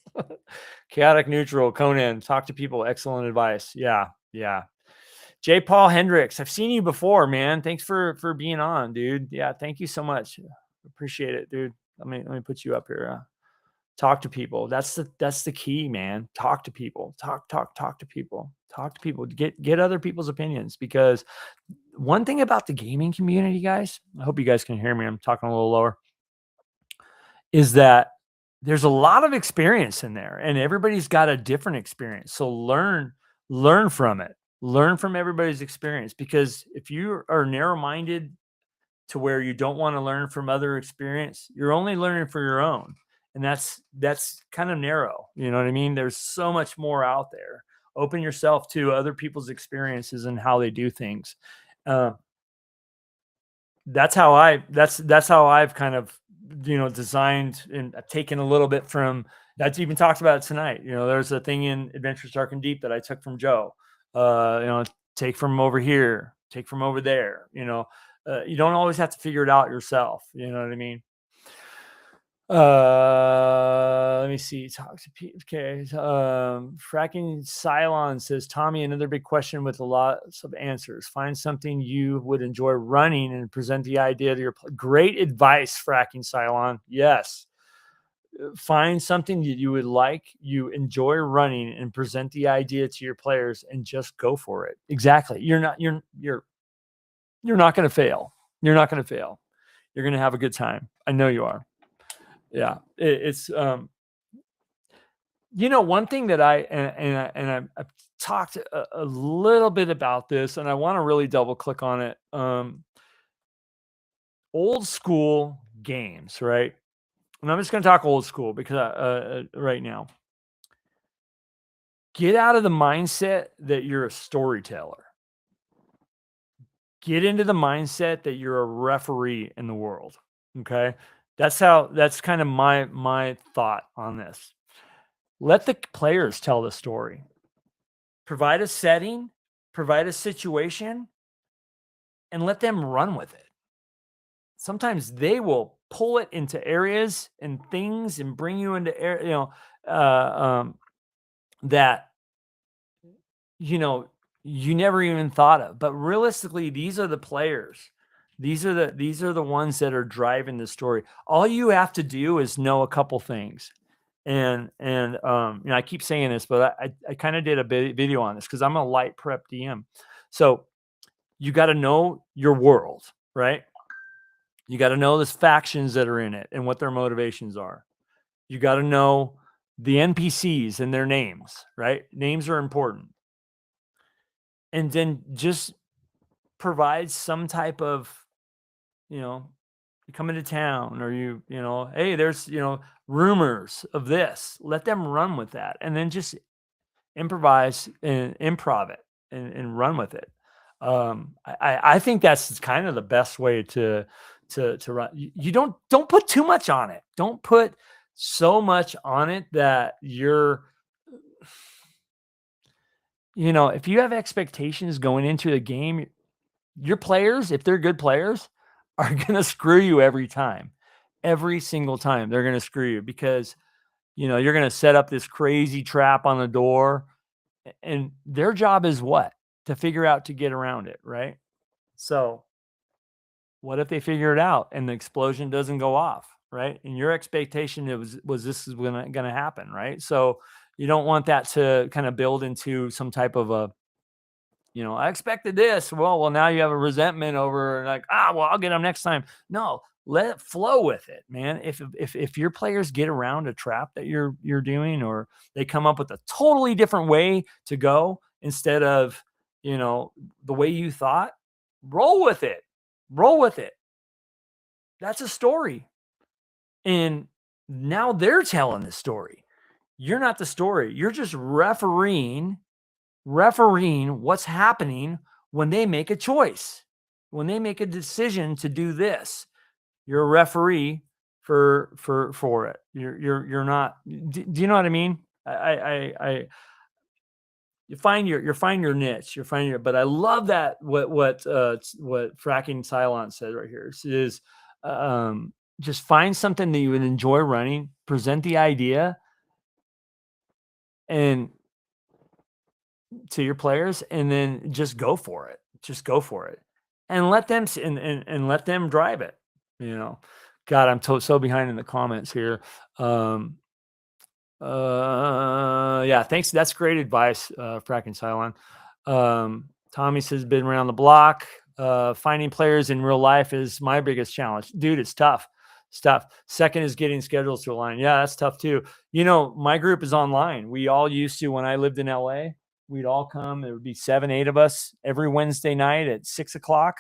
Chaotic neutral. Conan, talk to people. Excellent advice. Yeah. J. Paul Hendricks, I've seen you before, man. Thanks for being on, dude. Yeah, thank you so much. Appreciate it, dude. Let me put you up here. Talk to people. That's the key, man. Talk to people. Talk to people. Talk to people. Get other people's opinions, because one thing about the gaming community, guys, I hope you guys can hear me. I'm talking a little lower. Is that there's a lot of experience in there, and everybody's got a different experience. So learn from it. Learn from everybody's experience, because if you are narrow-minded to where you don't want to learn from other experience, you're only learning for your own. And that's kind of narrow. You know what I mean? There's so much more out there. Open yourself to other people's experiences and how they do things. That's how I've kind of designed and taken a little bit from that's even talked about tonight. There's a thing in Adventures Dark and Deep that I took from Joe. Take from over here, take from over there. You don't always have to figure it out yourself. You know what I mean? Let me see. Talk to Pete. Okay. Fracking Cylon says, Tommy, another big question with a lot of answers. Find something you would enjoy running and present the idea to your great advice, Fracking Cylon. Yes. Find something that you would you enjoy running and present the idea to your players and just go for it. Exactly. You're not going to fail. You're not going to fail. You're going to have a good time. I know you are. Yeah, it's one thing that I've talked a little bit about this, and I want to really double click on it. Old school games, right? And I'm just going to talk old school because right now, get out of the mindset that you're a storyteller. Get into the mindset that you're a referee in the world. Okay. That's kind of my thought on this. Let the players tell the story. Provide a setting, provide a situation, and let them run with it. Sometimes they will pull it into areas and things and bring you into that you never even thought of. But realistically, these are the players. These are the ones that are driving the story. All you have to do is know a couple things. And I keep saying this, but I kind of did a video on this because I'm a light prep DM. So you got to know your world, right? You got to know the factions that are in it and what their motivations are. You got to know the NPCs and their names, right? Names are important. And then just provide some type of, you come into town or hey, there's, rumors of this. Let them run with that. And then just improvise and improv it and run with it. I think that's kind of the best way to run. You don't put too much on it. Don't put so much on it that you're, if you have expectations going into the game, your players, if they're good players, are going to screw you every time. Every single time they're going to screw you because, you're going to set up this crazy trap on the door and their job is what? To figure out to get around it, right? So what if they figure it out and the explosion doesn't go off, right? And your expectation was this is going to happen, right? So you don't want that to kind of build into some type of a, I expected this. Well, now you have a resentment over like, I'll get them next time. No, let it flow with it, man. If your players get around a trap that you're doing, or they come up with a totally different way to go instead of, the way you thought, roll with it. Roll with it. That's a story. And now they're telling the story. You're not the story. You're just refereeing what's happening when they make a choice, when they make a decision to do this. You're a referee for it. You're not. Do you know what I mean? You find your niche. But I love that what Fracking Cylon said right here is just find something that you would enjoy running, present the idea, and to your players, and then just go for it. Just go for it, and let them and let them drive it. God, I'm so behind in the comments here. Yeah, thanks. That's great advice, Fracking Cylon. Tommy says, been around the block. Finding players in real life is my biggest challenge. Dude, it's tough. Second is getting schedules to align. Yeah, that's tough too. My group is online. We all used to, when I lived in LA, we'd all come. There would be 7, 8 of us every Wednesday night at 6:00.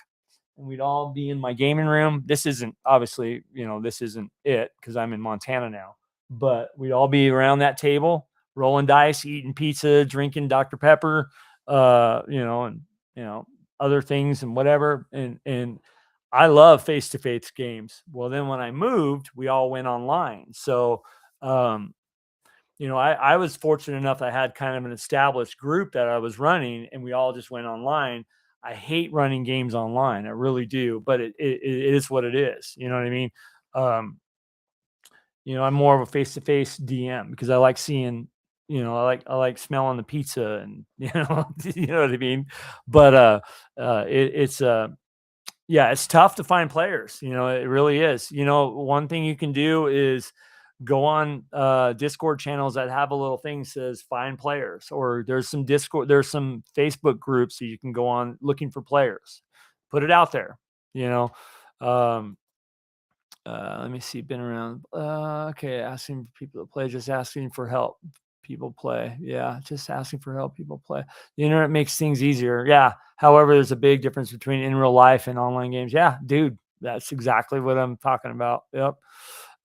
And we'd all be in my gaming room. This isn't obviously, this isn't it because I'm in Montana now, but we'd all be around that table, rolling dice, eating pizza, drinking Dr. Pepper, and other things and whatever. And I love face-to-face games. Well, then when I moved, we all went online. So, I was fortunate enough. I had kind of an established group that I was running, and we all just went online. I hate running games online. I really do, but it is what it is. You know what I mean? Um, I'm more of a face-to-face DM because I like seeing, I like smelling the pizza and, you know what I mean? But, yeah, it's tough to find players. It really is. One thing you can do is go on Discord channels that have a little thing says find players, or there's some Facebook groups that you can go on looking for players. Put it out there, you know. Um, let me see, been around. Okay, asking people to play, just asking for help. People play. Yeah, just asking for help. People play. The internet makes things easier. Yeah. However, there's a big difference between in real life and online games. Yeah, dude, that's exactly what I'm talking about. Yep.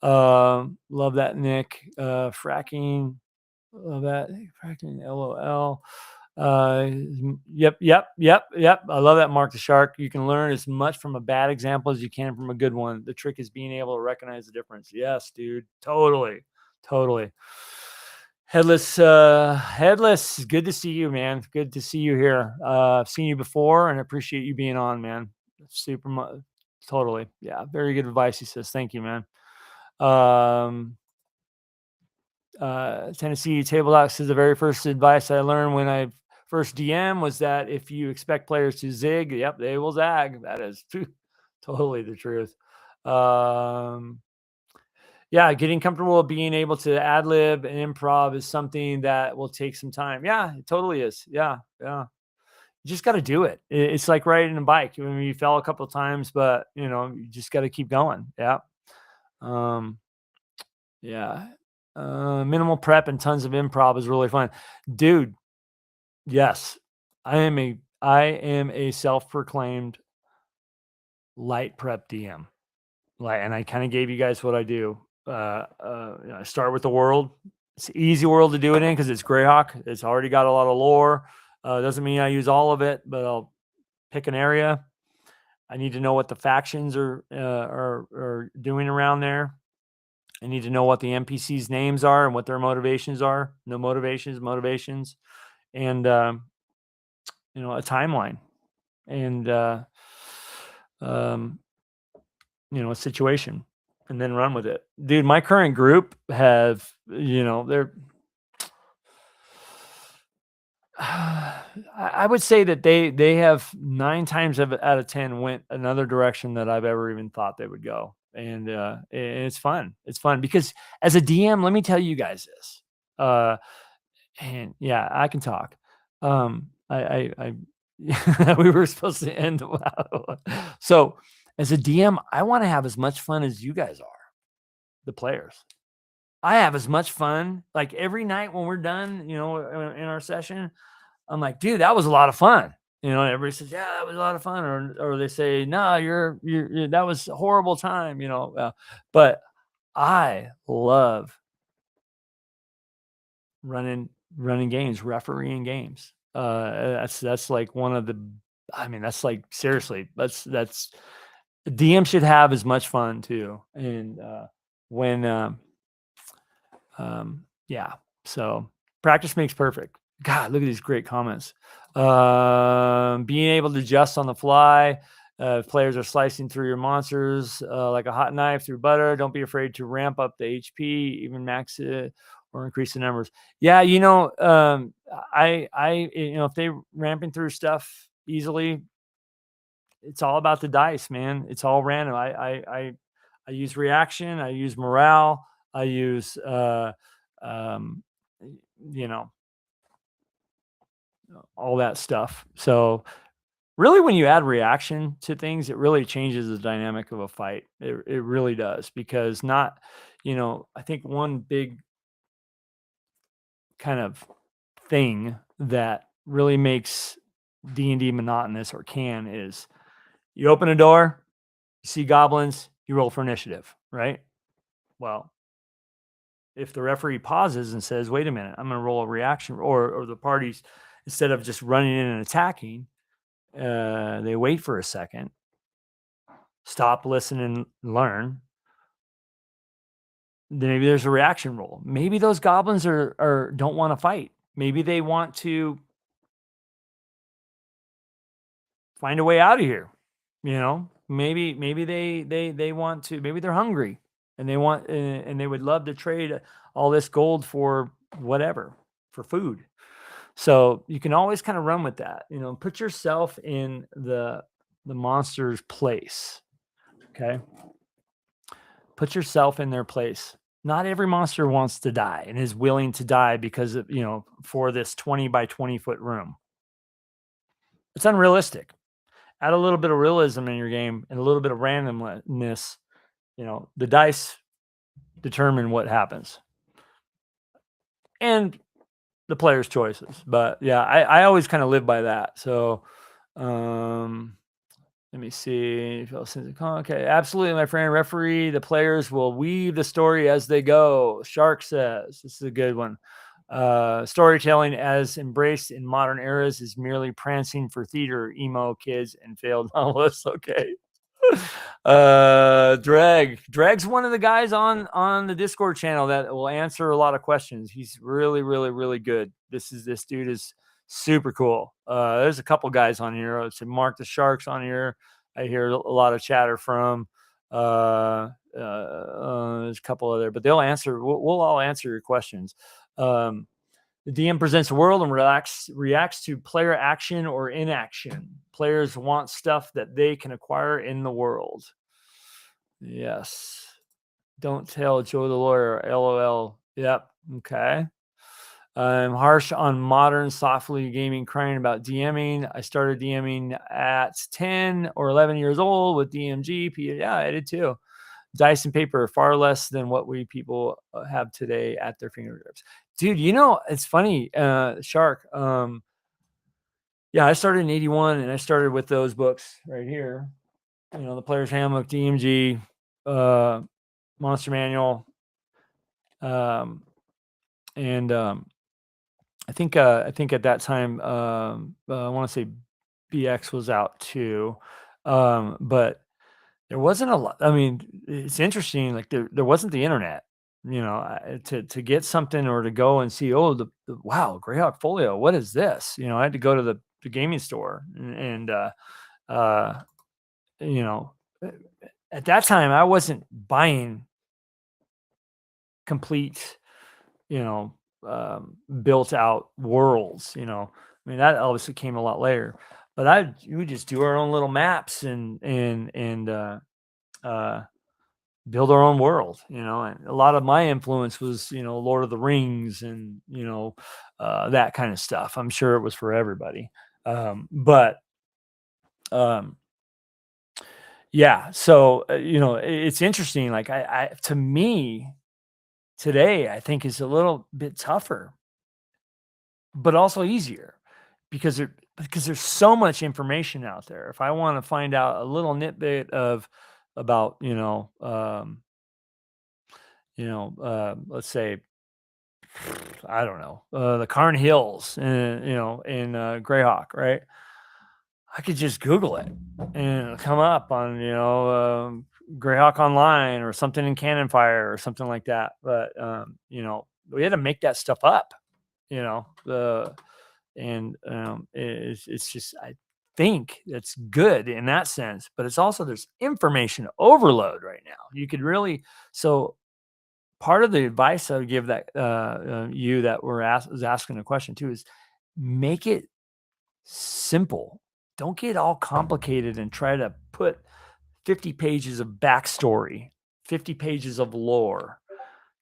Love that, Nick. Fracking. Love that. Fracking. LOL. Yep. I love that, Mark the Shark. You can learn as much from a bad example as you can from a good one. The trick is being able to recognize the difference. Yes, dude. Totally. Headless. Good to see you, man. Good to see you here. I've seen you before and appreciate you being on, man. Totally. Yeah. Very good advice. He says, thank you, man. Tennessee Table Talk says the very first advice I learned when I first DM was that if you expect players to zig, yep, they will zag. That is totally the truth. Yeah, getting comfortable with being able to ad lib and improv is something that will take some time. Yeah, it totally is. Yeah. You just got to do it. It's like riding a bike. I mean, you fell a couple of times, but you just got to keep going. Yeah. Yeah. Minimal prep and tons of improv is really fun. Dude, yes. I am a self-proclaimed light prep DM. And I kind of gave you guys what I do. I start with the world. It's an easy world to do it in because it's Greyhawk. It's already got a lot of lore. Doesn't mean I use all of it, but I'll pick an area. I need to know what the factions are doing around there. I need to know what the NPCs' names are and what their motivations are. No motivations, and a timeline, and a situation, and then run with it. Dude, my current group have, they're. I would say that they have 9 times out of 10 went another direction that I've ever even thought they would go. And it's fun. It's fun because as a DM, let me tell you guys this. And yeah, I can talk. I we were supposed to end. So as a DM, I want to have as much fun as you guys are, the players. I have as much fun. Like every night when we're done, in our session, I'm like, dude, that was a lot of fun. Everybody says, yeah, that was a lot of fun. Or they say, no, you're that was a horrible time, but I love running games, refereeing games. That's like one of the, that's like, seriously, that's DM should have as much fun too. And yeah, so practice makes perfect. God, look at these great comments. Being able to adjust on the fly. If players are slicing through your monsters like a hot knife through butter, don't be afraid to ramp up the HP, even max it or increase the numbers. Yeah, if they ramping through stuff easily, it's all about the dice, man. It's all random. I use reaction. I use morale. I use all that stuff. So really, when you add reaction to things, it really changes the dynamic of a fight. It really does, because I think one big kind of thing that really makes D&D monotonous, or can, is you open a door, you see goblins, you roll for initiative, right? Well, if the referee pauses and says, wait a minute, I'm going to roll a reaction, or the parties, instead of just running in and attacking, they wait for a second. stop, listen, and learn, then maybe there's a reaction rule. Maybe those goblins don't want to fight. Maybe they want to find a way out of here. You know, maybe they want to. Maybe they're hungry and they want and they would love to trade all this gold for whatever, for food. So you can always kind of run with that. You know, put yourself in the monster's place. Okay, put yourself in their place. Not every monster wants to die and is willing to die because of, for this 20 by 20 foot room. It's unrealistic. Add a little bit of realism in your game and a little bit of randomness. The dice determine what happens and the player's choices. But yeah, I always kind of live by that. So, let me see. Okay, absolutely, my friend. Referee, the players will weave the story as they go. Shark says, this is a good one. Storytelling as embraced in modern eras is merely prancing for theater, emo kids, and failed novelists. Okay. Dreg's one of the guys on the Discord channel that will answer a lot of questions. He's really, really, really good. This dude is super cool. There's a couple guys on here. It's Mark the Sharks on here. I hear a lot of chatter from. There's a couple other, but they'll answer. We'll all answer your questions. The DM presents a world and reacts to player action or inaction. Players want stuff that they can acquire in the world. Yes. Don't tell Joe the lawyer. LOL. Yep. Okay. I'm harsh on modern softly gaming, crying about DMing. I started DMing at 10 or 11 years old with DMG. Yeah, I did too. Dice and paper, far less than what we people have today at their fingertips. Dude, it's funny, Shark. Yeah, I started in 81 and I started with those books right here. The Player's Handbook, DMG, Monster Manual. I think at that time, I want to say BX was out too. But there wasn't a lot. I mean, it's interesting. Like there wasn't the internet, to get something or to go and see, wow, Greyhawk Folio. What is this? I had to go to the gaming store and at that time I wasn't buying complete, built out worlds. I mean, that obviously came a lot later. But we would just do our own little maps and build our own world, and a lot of my influence was, Lord of the Rings and, that kind of stuff. I'm sure it was for everybody. Yeah. So, it's interesting. Like to me today, I think is a little bit tougher, but also easier because there's so much information out there. If I want to find out a little nitbit about, let's say, I don't know, the Carn Hills, in Greyhawk, right? I could just Google it and it'll come up on, Greyhawk Online or something in Cannon Fire or something like that. But, we had to make that stuff up, it's just, I think it's good in that sense, but it's also, there's information overload right now. You could really, so part of the advice I would give that you that was asking the question too is make it simple. Don't get all complicated and try to put 50 pages of backstory, 50 pages of lore.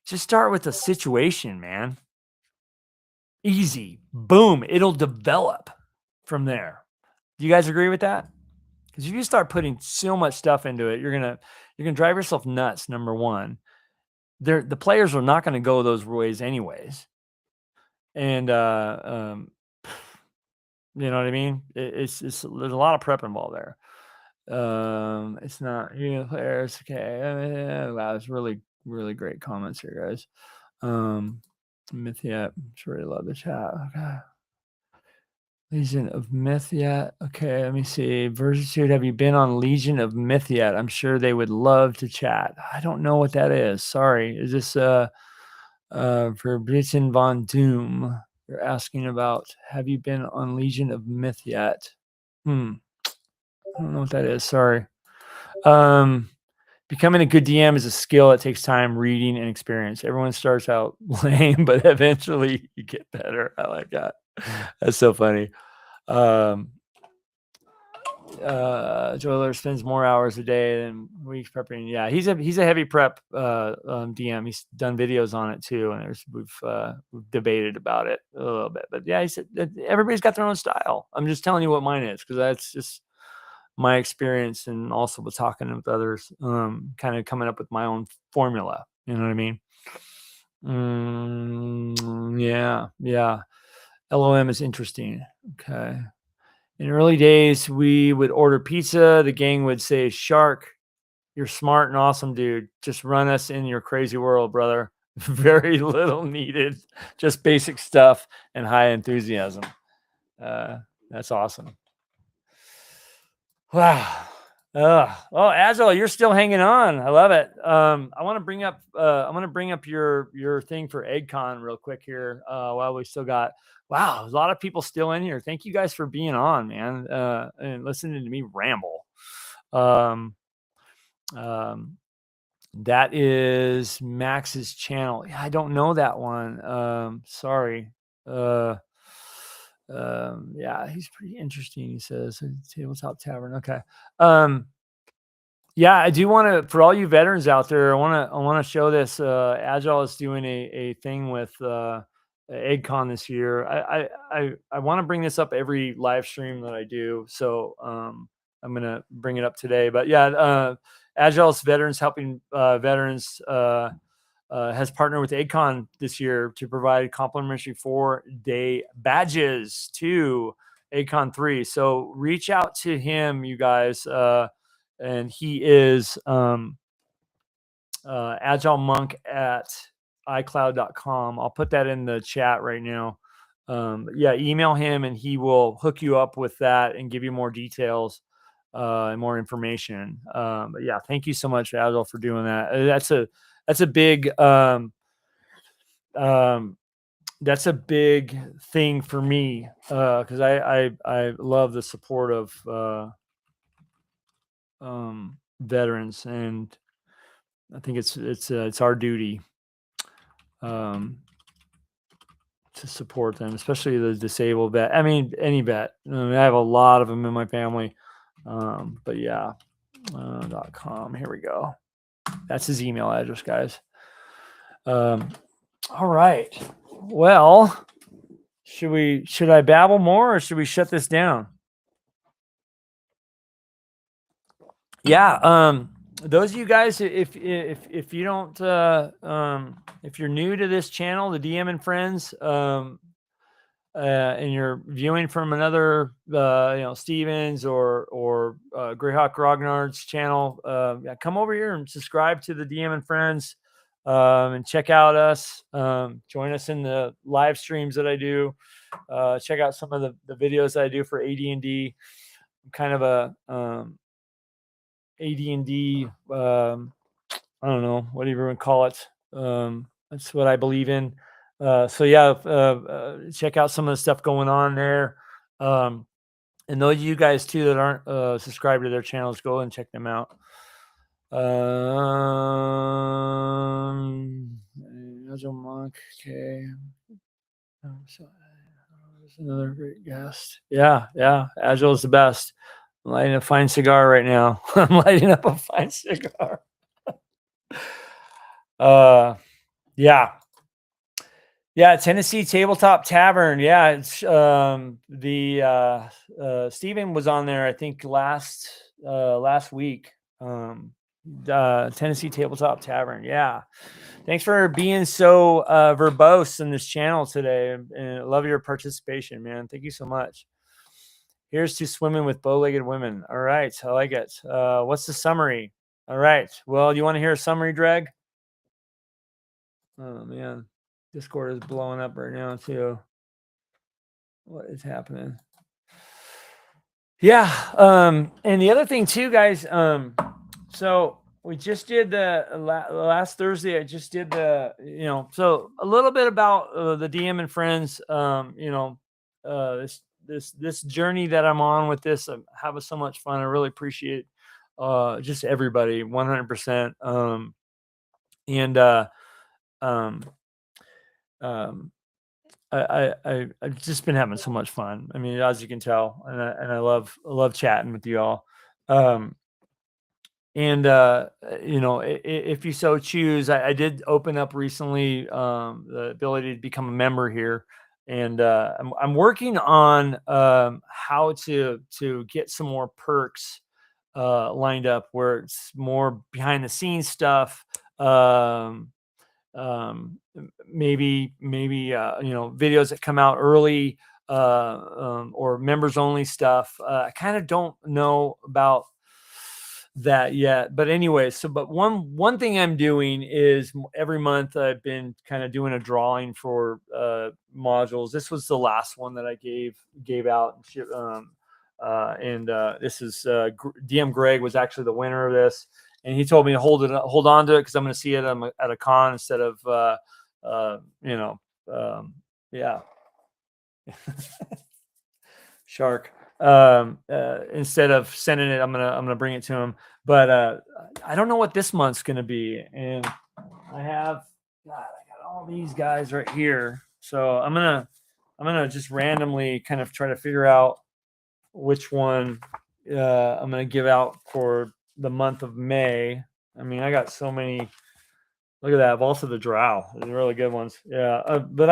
Just start with a situation, man. Easy. Boom. It'll develop from there. Do you guys agree with that? Because if you start putting so much stuff into it, you're gonna drive yourself nuts. Number one, the players are not going to go those ways anyways, and you know what I mean. It's there's a lot of prep involved there. It's not players. Okay, wow, it's really really great comments here, guys. Mythia, I'm sure you love the chat. Okay. Legion of Myth yet? Okay, let me see. Versuit, have you been on Legion of Myth yet? I'm sure they would love to chat. I don't know what that is. Sorry. Is this for Britain Von Doom? You're asking about, have you been on Legion of Myth yet? I don't know what that is. Sorry. Becoming a good DM is a skill. It takes time, reading, and experience. Everyone starts out lame, but eventually you get better. I like that. That's so funny. Joyler spends more hours a day than weeks prepping. Yeah, he's a heavy prep DM. He's done videos on it too, and we've debated about it a little bit. But yeah, he said everybody's got their own style. I'm just telling you what mine is because that's just my experience, and also with talking with others, kind of coming up with my own formula. You know what I mean? Yeah. LOM is interesting. Okay. In early days, we would order pizza. The gang would say, "Shark, you're smart and awesome, dude. Just run us in your crazy world, brother." Very little needed, just basic stuff and high enthusiasm. That's awesome. Wow. Oh, Agile, you're still hanging on. I love it. I want to bring up your thing for EggCon real quick here. While we still got, wow, a lot of people still in here. Thank you guys for being on, man, and listening to me ramble. That is Max's channel. Yeah, I don't know that one. Sorry. Yeah, he's pretty interesting. He says Tabletop Tavern. Okay. Yeah, I do want to, for all you veterans out there, I want to show this. Agile is doing a thing with EggCon this year. I want to bring this up every live stream that I do. So I'm gonna bring it up today. But yeah, Agile's Veterans Helping Veterans has partnered with EggCon this year to provide complimentary 4-day badges to EggCon 3. So reach out to him, you guys. And he is Agile Monk at iCloud.com. I'll put that in the chat right now. Yeah, email him and he will hook you up with that and give you more details and more information. But yeah, thank you so much, Agile, for doing that. That's a big that's a big thing for me because I love the support of veterans, and I think it's our duty to support them, especially the disabled vet. I mean, any vet. I have a lot of them in my family. But yeah, .com. Here we go. That's his email address, guys. All right. Well, should I babble more or should we shut this down? Yeah. Those of you guys, if you don't, if you're new to this channel, the DM and Friends, and you're viewing from another, Stevens or Greyhawk Grognard's channel, yeah, come over here and subscribe to the DM and Friends, and check out us. Join us in the live streams that I do. Check out some of the videos that I do for AD&D. I'm kind of a AD&D, I don't know, whatever you want to call it. That's what I believe in. So yeah, check out some of the stuff going on there. And those of you guys too that aren't subscribed to their channels, go and check them out. Agile Monk, okay. So, there's another great guest. Yeah, Agile is the best. I'm lighting a fine cigar right now. I'm lighting up a fine cigar. Yeah, Tennessee Tabletop Tavern. Yeah, it's Steven was on there, I think last week. Tennessee Tabletop Tavern. Yeah. Thanks for being so verbose in this channel today, and I love your participation, man. Thank you so much. Here's to swimming with bow-legged women. All right, I like it. What's the summary? All right. Well, you want to hear a summary, Dreg? Oh man, Discord is blowing up right now too. What is happening? Yeah. And the other thing too, guys, so we just did the last Thursday. I just did the, so a little bit about the DM and friends. This journey that I'm on with this. I'm having so much fun. I really appreciate just everybody, 100%. And um, um, I've just been having so much fun. I mean, as you can tell, and I love chatting with you all. Um, And if you so choose, I did open up recently the ability to become a member here, and I'm working on how to get some more perks lined up where it's more behind the scenes stuff. Maybe videos that come out early or members only stuff. I kind of don't know about that yet, but anyway, but one thing I'm doing is every month I've been kind of doing a drawing for modules. This was the last one that I gave out, and this is DM Greg was actually the winner of this, and he told me to hold on to it because I'm going to see it at a con instead of yeah. Shark. Instead of sending it, I'm gonna bring it to him. But I don't know what this month's gonna be, and I got all these guys right here. So I'm gonna just randomly kind of try to figure out which one I'm gonna give out for the month of May. I mean, I got so many. Look at that, Vault of the Drow. They're really good ones. Yeah, but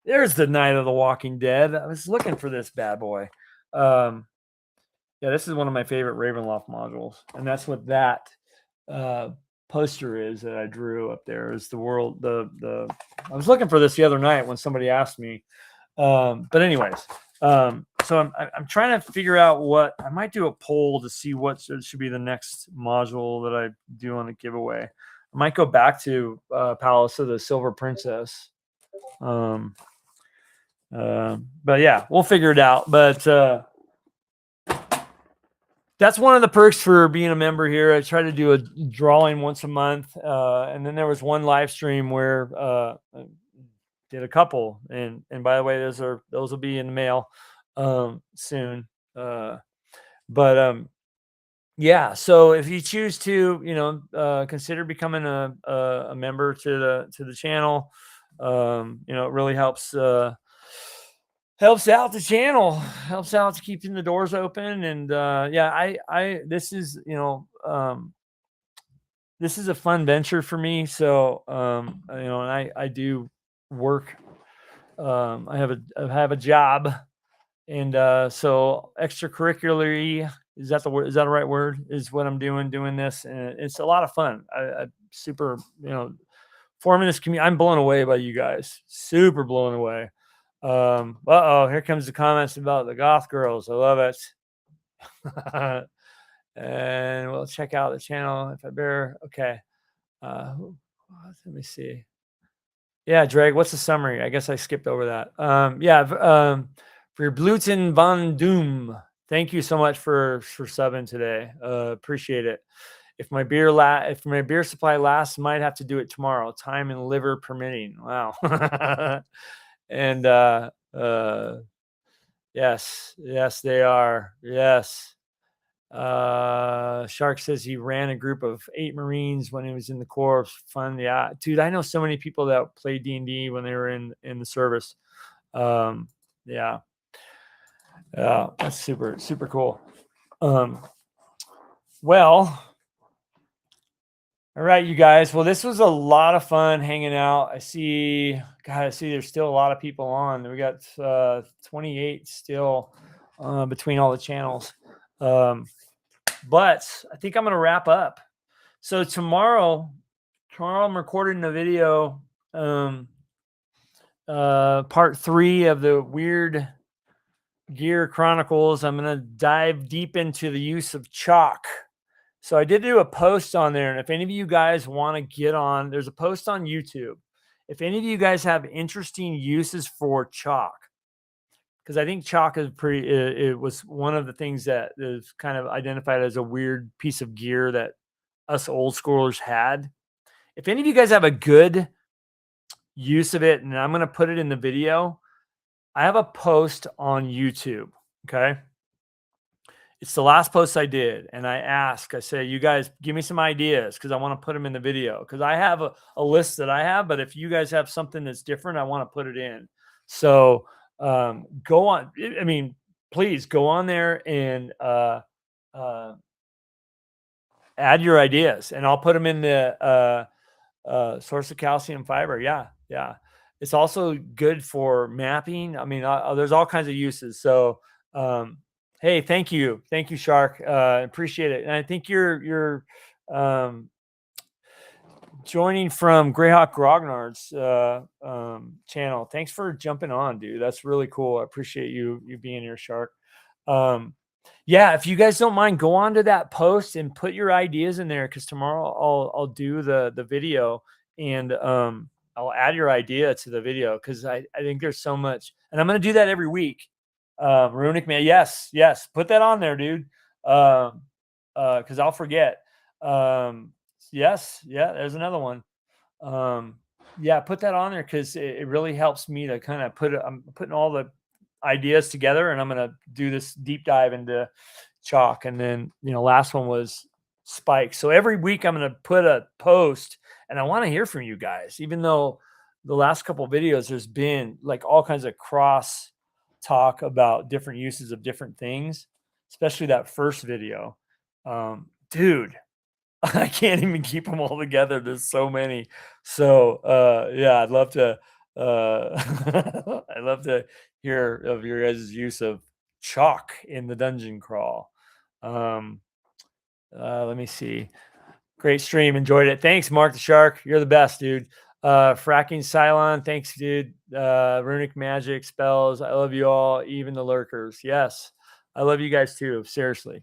there's the Night of the Walking Dead. I was looking for this bad boy. Yeah, this is one of my favorite Ravenloft modules, and that's what that poster is that I drew up there. Is the world the I was looking for this the other night when somebody asked me. But anyways, so I'm trying to figure out what I might do a poll to see what should be the next module that I do on the giveaway. I might go back to Palace of the Silver Princess. But yeah, we'll figure it out. But that's one of the perks for being a member here. I try to do a drawing once a month, and then there was one live stream where I did a couple. And by the way, those will be in the mail soon. Yeah. So if you choose to, consider becoming a member to the channel, it really helps out the channel, helps out to keeping the doors open. And this is this is a fun venture for me. So and I do work. I have a job, and so extracurricularly, is that the word? Is that the right word? Is what I'm doing this, and it's a lot of fun. I super forming this community. I'm blown away by you guys. Super blown away. Here comes the comments about the goth girls. I love it. And we'll check out the channel if I bear. Okay. Let me see. Yeah, Drake, what's the summary? I guess I skipped over that. For your Bluten von Doom, thank you so much for subbing today. Appreciate it. If my beer supply lasts, might have to do it tomorrow. Time and liver permitting. Wow. And yes, they are. Yes. Shark says he ran a group of 8 Marines when he was in the Corps. Fun. Yeah, dude, I know so many people that played D&D when they were in the service. Yeah, that's super, super cool. Well, all right, you guys. Well, this was a lot of fun hanging out. I see there's still a lot of people on. We got 28 still between all the channels. But I think I'm going to wrap up. So tomorrow I'm recording a video, part 3 of the Weird Gear Chronicles. I'm going to dive deep into the use of chalk. So I did do a post on there, and if any of you guys want to get on, there's a post on YouTube. If any of you guys have interesting uses for chalk, because I think chalk is pretty. It was one of the things that is kind of identified as a weird piece of gear that us old schoolers had. If any of you guys have a good use of it, and I'm going to put it in the video, I have a post on YouTube. Okay. It's the last post I did. And I say, you guys give me some ideas because I want to put them in the video. Because I have a list that I have, but if you guys have something that's different, I want to put it in. So go on. I mean, please go on there and add your ideas, and I'll put them in the source of calcium fiber. Yeah. Yeah. It's also good for mapping. I mean, there's all kinds of uses. So, hey, thank you, Shark. Appreciate it. And I think you're joining from Greyhawk Grognard's channel. Thanks for jumping on, dude. That's really cool. I appreciate you being here, Shark. Yeah, if you guys don't mind, go on to that post and put your ideas in there, because tomorrow I'll do the video, and I'll add your idea to the video, because I think there's so much, and I'm going to do that every week. Runic Man, yes, put that on there, dude, because I'll forget. Yes, yeah, there's another one. Yeah, put that on there, because it really helps me to kind of I'm putting all the ideas together, and I'm going to do this deep dive into chalk. And then, last one was spikes. So every week I'm going to put a post, and I want to hear from you guys, even though the last couple of videos, there's been like all kinds of cross talk about different uses of different things, especially that first video. Dude, I can't even keep them all together. There's so many. So yeah, I'd love to I'd love to hear of your guys' use of chalk in the dungeon crawl. Let me see. Great stream, enjoyed it. Thanks, Mark the Shark. You're the best, dude. Fracking Cylon, thanks, dude. Runic Magic, Spells, I love you all, even the lurkers. Yes, I love you guys too. Seriously.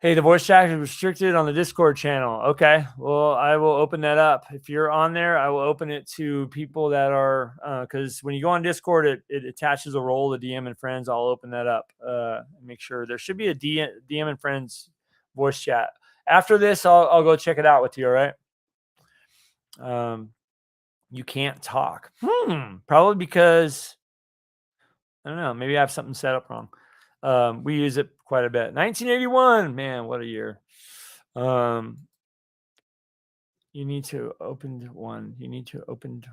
Hey, the voice chat is restricted on the Discord channel. Okay, well, I will open that up. If you're on there, I will open it to people that are, because when you go on Discord, it attaches a role to DM and Friends. I'll open that up. Make sure there should be a DM and Friends voice chat. After this, I'll go check it out with you, all right? You can't talk. Probably because, I don't know, maybe I have something set up wrong. We use it quite a bit. 1981, man, what a year. You need to opened one. You need an opened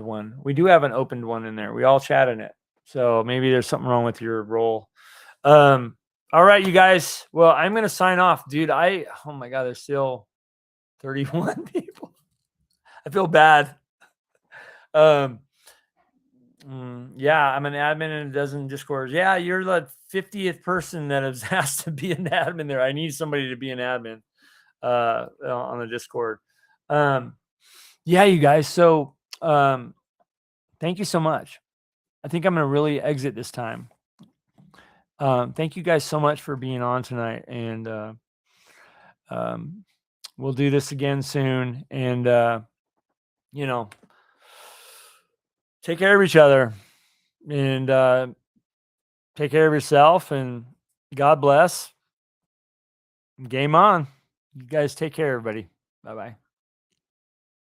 one. We do have an opened one in there. We all chat in it. So maybe there's something wrong with your role. All right, you guys. Well, I'm going to sign off, dude. Oh my God, there's still 31 people. I feel bad. Yeah, I'm an admin in a dozen Discords. Yeah, you're the 50th person that has asked to be an admin there. I need somebody to be an admin on the Discord. Yeah, you guys. So thank you so much. I think I'm going to really exit this time. Thank you guys so much for being on tonight. And we'll do this again soon. And, take care of each other, and take care of yourself, and God bless. Game on. You guys take care, everybody. Bye-bye.